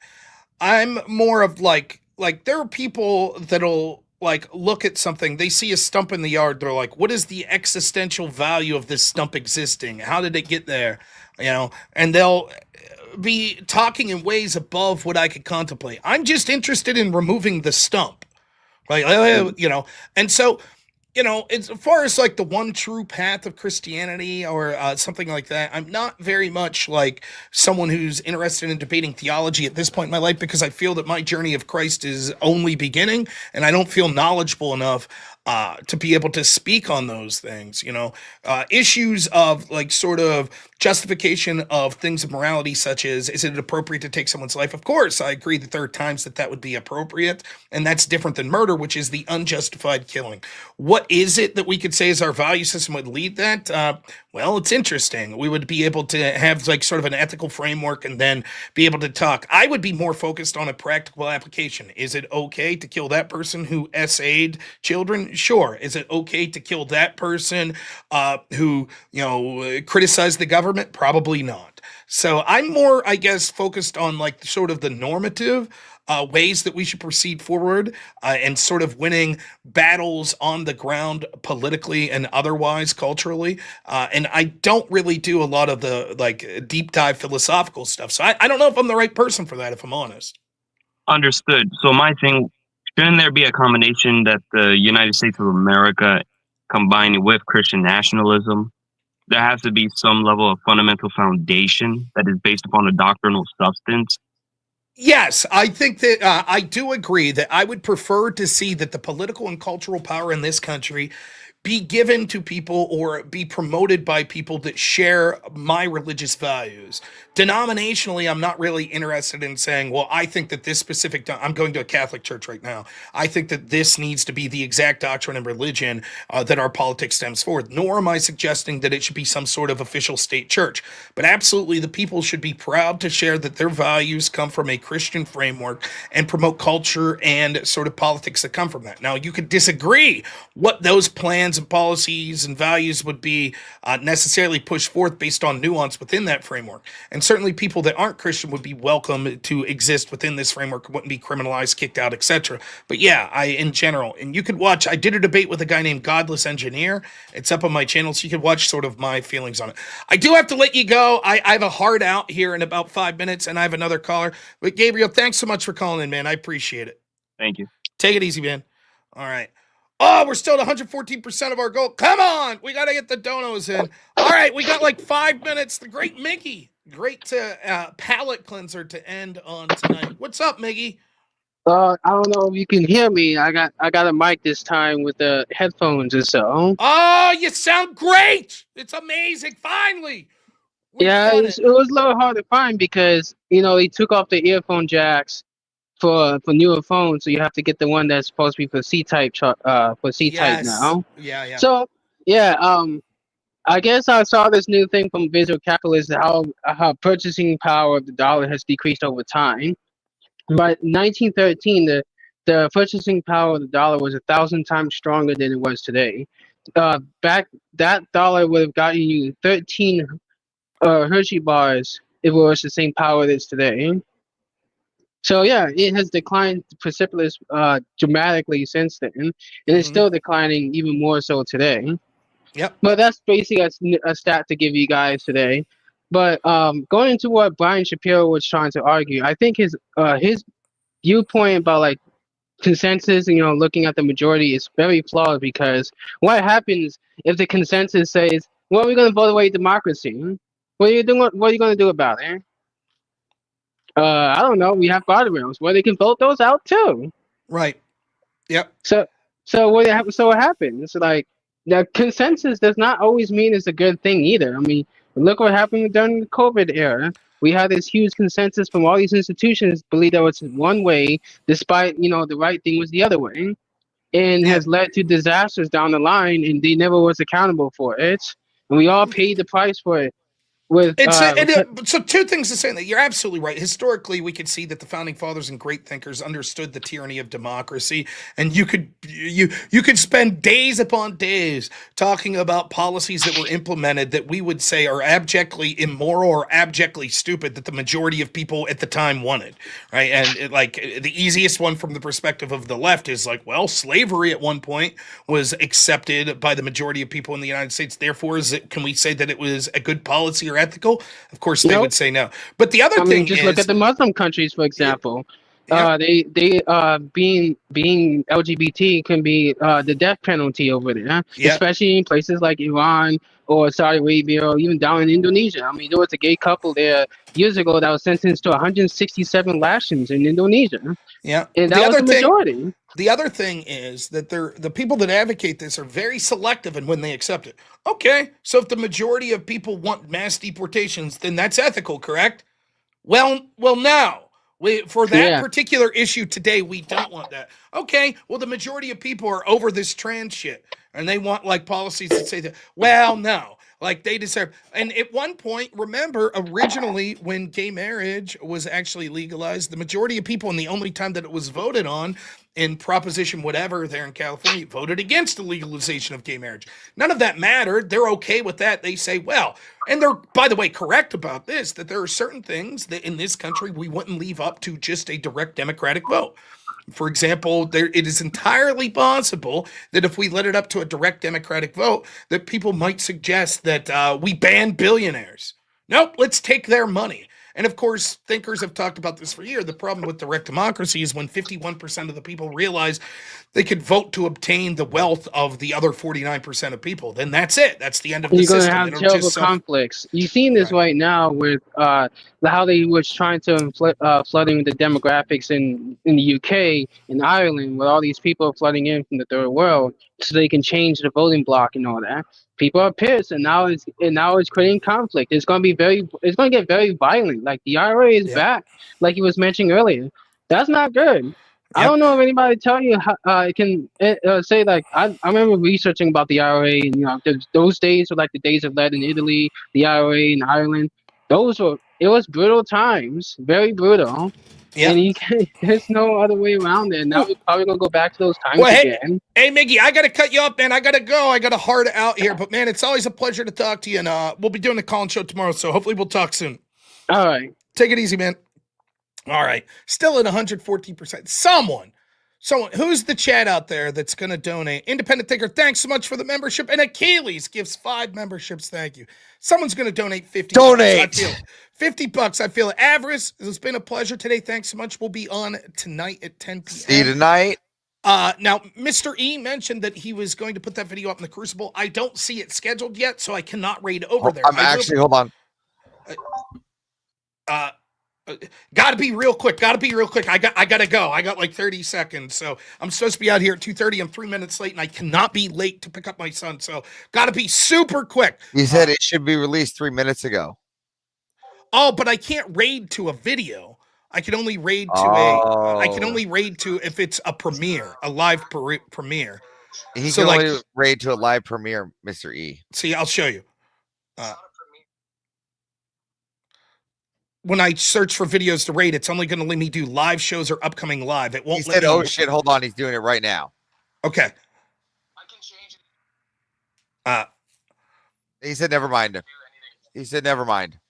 I'm more of like there are people that'll like look at something, they see a stump in the yard, they're like, what is the existential value of this stump existing? How did it get there? And they'll be talking in ways above what I could contemplate. I'm just interested in removing the stump. Right, and so, as far as like the one true path of Christianity or something like that, I'm not very much like someone who's interested in debating theology at this point in my life, because I feel that my journey of Christ is only beginning, and I don't feel knowledgeable enough to be able to speak on those things. Issues of like sort of justification of things of morality, such as, is it appropriate to take someone's life? Of course, I agree that there are times that would be appropriate, and that's different than murder, which is the unjustified killing. What is it that we could say is our value system would lead that? Well, it's interesting. We would be able to have like sort of an ethical framework and then be able to talk. I would be more focused on a practical application. Is it okay to kill that person who SA'd children? Sure. Is it okay to kill that person who, criticized the government? Probably not. So I'm more, I guess, focused on like sort of the normative ways that we should proceed forward and sort of winning battles on the ground politically and otherwise culturally. And I don't really do a lot of the like deep dive philosophical stuff. So I don't know if I'm the right person for that, if I'm honest. Understood. So my thing, shouldn't there be a combination that the United States of America combining with Christian nationalism. There has to be some level of fundamental foundation that is based upon a doctrinal substance. Yes, I think that I do agree that I would prefer to see that the political and cultural power in this country be given to people or be promoted by people that share my religious values. Denominationally, I'm not really interested in saying, well, I think that this specific, I'm going to a Catholic church right now. I think that this needs to be the exact doctrine and religion that our politics stems forward. Nor am I suggesting that it should be some sort of official state church. But absolutely, the people should be proud to share that their values come from a Christian framework and promote culture and sort of politics that come from that. Now, you could disagree what those plans and policies and values would be necessarily pushed forth based on nuance within that framework. And certainly people that aren't Christian would be welcome to exist within this framework, wouldn't be criminalized, kicked out, etc. But yeah, in general, and you could watch, I did a debate with a guy named Godless Engineer. It's up on my channel, so you could watch sort of my feelings on it. I do have to let you go. I have a hard out here in about 5 minutes, and I have another caller. But Gabriel, thanks so much for calling in, man. I appreciate it. Thank you. Take it easy, man. All right. Oh, we're still at 114% of our goal. Come on. We got to get the donos in. All right. We got like 5 minutes. The great Miggy. Great palate cleanser to end on tonight. What's up, Miggy? I don't know if you can hear me. I got a mic this time with the headphones and so. Oh, you sound great. It's amazing. Finally. Yeah, it was a little hard to find because, they took off the earphone jacks for newer phones, so you have to get the one that's supposed to be for C-type Yes. now. Yeah. So I guess I saw this new thing from Visual Capitalist, how purchasing power of the dollar has decreased over time. By 1913, the purchasing power of the dollar was 1,000 times stronger than it was today. Back that dollar would have gotten you 13 Hershey bars if it was the same power it is today. So yeah, it has declined precipitously dramatically since then, and it's still declining even more so today. Yep. But that's basically a stat to give you guys today. But going into what Brian Shapiro was trying to argue, I think his viewpoint about like consensus, looking at the majority is very flawed, because what happens if the consensus says, "Well, we're going to vote away democracy"? What are you doing? What are you going to do about it? I don't know. We have guardrails where they can vote those out too. Right. Yep. So what happens? Like, the consensus does not always mean it's a good thing either. I mean, look what happened during the COVID era. We had this huge consensus from all these institutions believe that was one way, despite the right thing was the other way, and has led to disasters down the line, and they never was accountable for it, and we all paid the price for it. So two things to say that you're absolutely right. Historically, we could see that the founding fathers and great thinkers understood the tyranny of democracy, and you could spend days upon days talking about policies that were implemented that we would say are abjectly immoral or abjectly stupid that the majority of people at the time wanted, right? And the easiest one from the perspective of the left is like, well, slavery at one point was accepted by the majority of people in the United States. Therefore, can we say that it was a good policy or ethical? Of course, they would say no. But the other thing just is, look at the Muslim countries, for example. They being LGBT can be the death penalty over there, especially in places like Iran or Saudi Arabia or even down in Indonesia. I mean, there was a gay couple there years ago that was sentenced to 167 lashings in Indonesia. Yeah, and that was the majority. The other thing is that the people that advocate this are very selective in when they accept it. Okay, so if the majority of people want mass deportations, then that's ethical, correct? Well, no. For that particular issue today, we don't want that. Okay, well, the majority of people are over this trans shit, and they want policies that say that. Well, no. They deserve. And at one point, remember, originally when gay marriage was actually legalized, the majority of people, and the only time that it was voted on in Proposition whatever there in California, voted against the legalization of gay marriage. None of that mattered. They're okay with that. They say, well, and they're, by the way, correct about this, that there are certain things that in this country we wouldn't leave up to just a direct democratic vote. For example, it is entirely possible that if we let it up to a direct democratic vote, that people might suggest that we ban billionaires. Nope, let's take their money. And of course, thinkers have talked about this for years. The problem with direct democracy is when 51% of the people realize they could vote to obtain the wealth of the other 49% of people, then that's it. That's the end of the system. You're going to have terrible conflicts. You've seen this right now with how they was trying to flooding the demographics in the UK, in Ireland, with all these people flooding in from the third world, so they can change the voting bloc and all that. People are pissed, and now it's creating conflict. It's going to get very violent. Like the IRA is back, like you was mentioning earlier. That's not good. I don't know if anybody tell you how can say, like, I remember researching about the IRA, and those days were like the days of lead in Italy, the IRA in Ireland. It was brutal times, very brutal. Yeah. And there's no other way around it. Now we're probably gonna go back to those times again. Hey, Miggy, I gotta cut you off, man. I gotta go. I got a hard out here, but man, it's always a pleasure to talk to you. And we'll be doing the call-in show tomorrow, so hopefully we'll talk soon. All right. Take it easy, man. All right. Still at 114%. Someone, who's the chat out there that's gonna donate? Independent Thinker, thanks so much for the membership. And Achilles gives 5 memberships. Thank you. Someone's gonna donate 50. Donate. $50. I feel it. Avarice, it's been a pleasure today. Thanks so much. We'll be on tonight at 10 p.m. See you tonight. Now, Mr. E mentioned that he was going to put that video up in the Crucible. I don't see it scheduled yet, so I cannot raid over there. Hold on. Gotta be real quick. I gotta go. I got like 30 seconds. So I'm supposed to be out here at 2:30. I'm 3 minutes late, and I cannot be late to pick up my son. So gotta be super quick. You said it should be released 3 minutes ago. Oh, but I can't raid to a video. I can only raid to I can only raid to if it's a premiere, a live premiere. He can only raid to a live premiere, Mr. E. See, I'll show you. When I search for videos to raid, it's only going to let me do live shows or upcoming live. It won't. He said, "Oh shit, hold on, he's doing it right now." Okay. I can change it. He said, "Never mind." He said, "Never mind."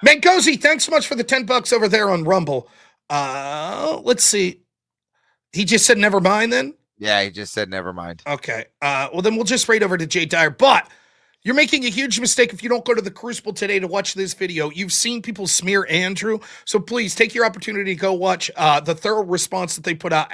Mangozi, thanks so much for the $10 over there on Rumble. Let's see. He just said never mind then? Yeah, he just said never mind. Okay. Well, then we'll just raid over to Jay Dyer. But you're making a huge mistake if you don't go to the Crucible today to watch this video. You've seen people smear Andrew. So please take your opportunity to go watch the thorough response that they put out.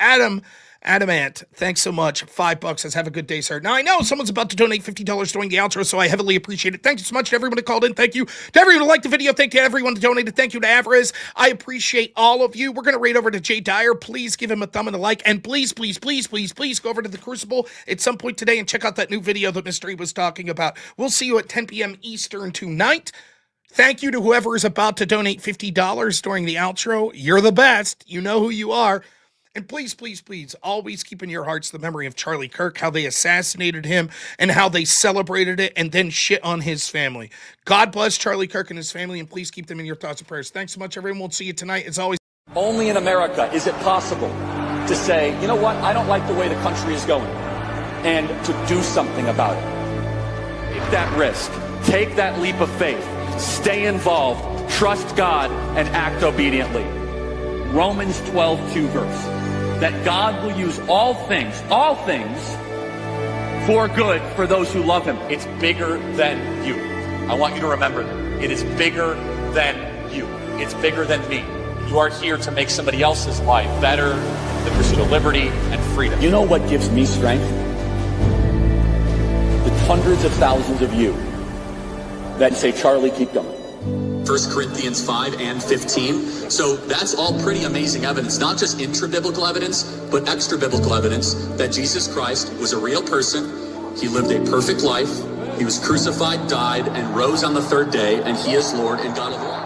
Adamant, thanks so much. $5 says, have a good day, sir. Now, I know someone's about to donate $50 during the outro, so I heavily appreciate it. Thank you so much to everyone who called in. Thank you to everyone who liked the video. Thank you to everyone who donated. Thank you to Avarice. I appreciate all of you. We're going to raid over to Jay Dyer. Please give him a thumb and a like. And please, please, please, please, please go over to the Crucible at some point today and check out that new video that Mr. E was talking about. We'll see you at 10 p.m. Eastern tonight. Thank you to whoever is about to donate $50 during the outro. You're the best. You know who you are. And please, please, please, always keep in your hearts the memory of Charlie Kirk, how they assassinated him and how they celebrated it and then shit on his family. God bless Charlie Kirk and his family, and please keep them in your thoughts and prayers. Thanks so much, everyone. We'll see you tonight. As always. Only in America is it possible to say, you know what, I don't like the way the country is going, and to do something about it. Take that risk. Take that leap of faith. Stay involved. Trust God and act obediently. Romans 12:2 verse. That God will use all things for good for those who love him. It's bigger than you. I want you to remember that. It is bigger than you. It's bigger than me. You are here to make somebody else's life better, the pursuit of liberty and freedom. You know what gives me strength? The hundreds of thousands of you that say, Charlie, keep going. 1 Corinthians 5 and 15. So that's all pretty amazing evidence, not just intra-biblical evidence, but extra-biblical evidence that Jesus Christ was a real person. He lived a perfect life. He was crucified, died, and rose on the third day, and he is Lord and God of all.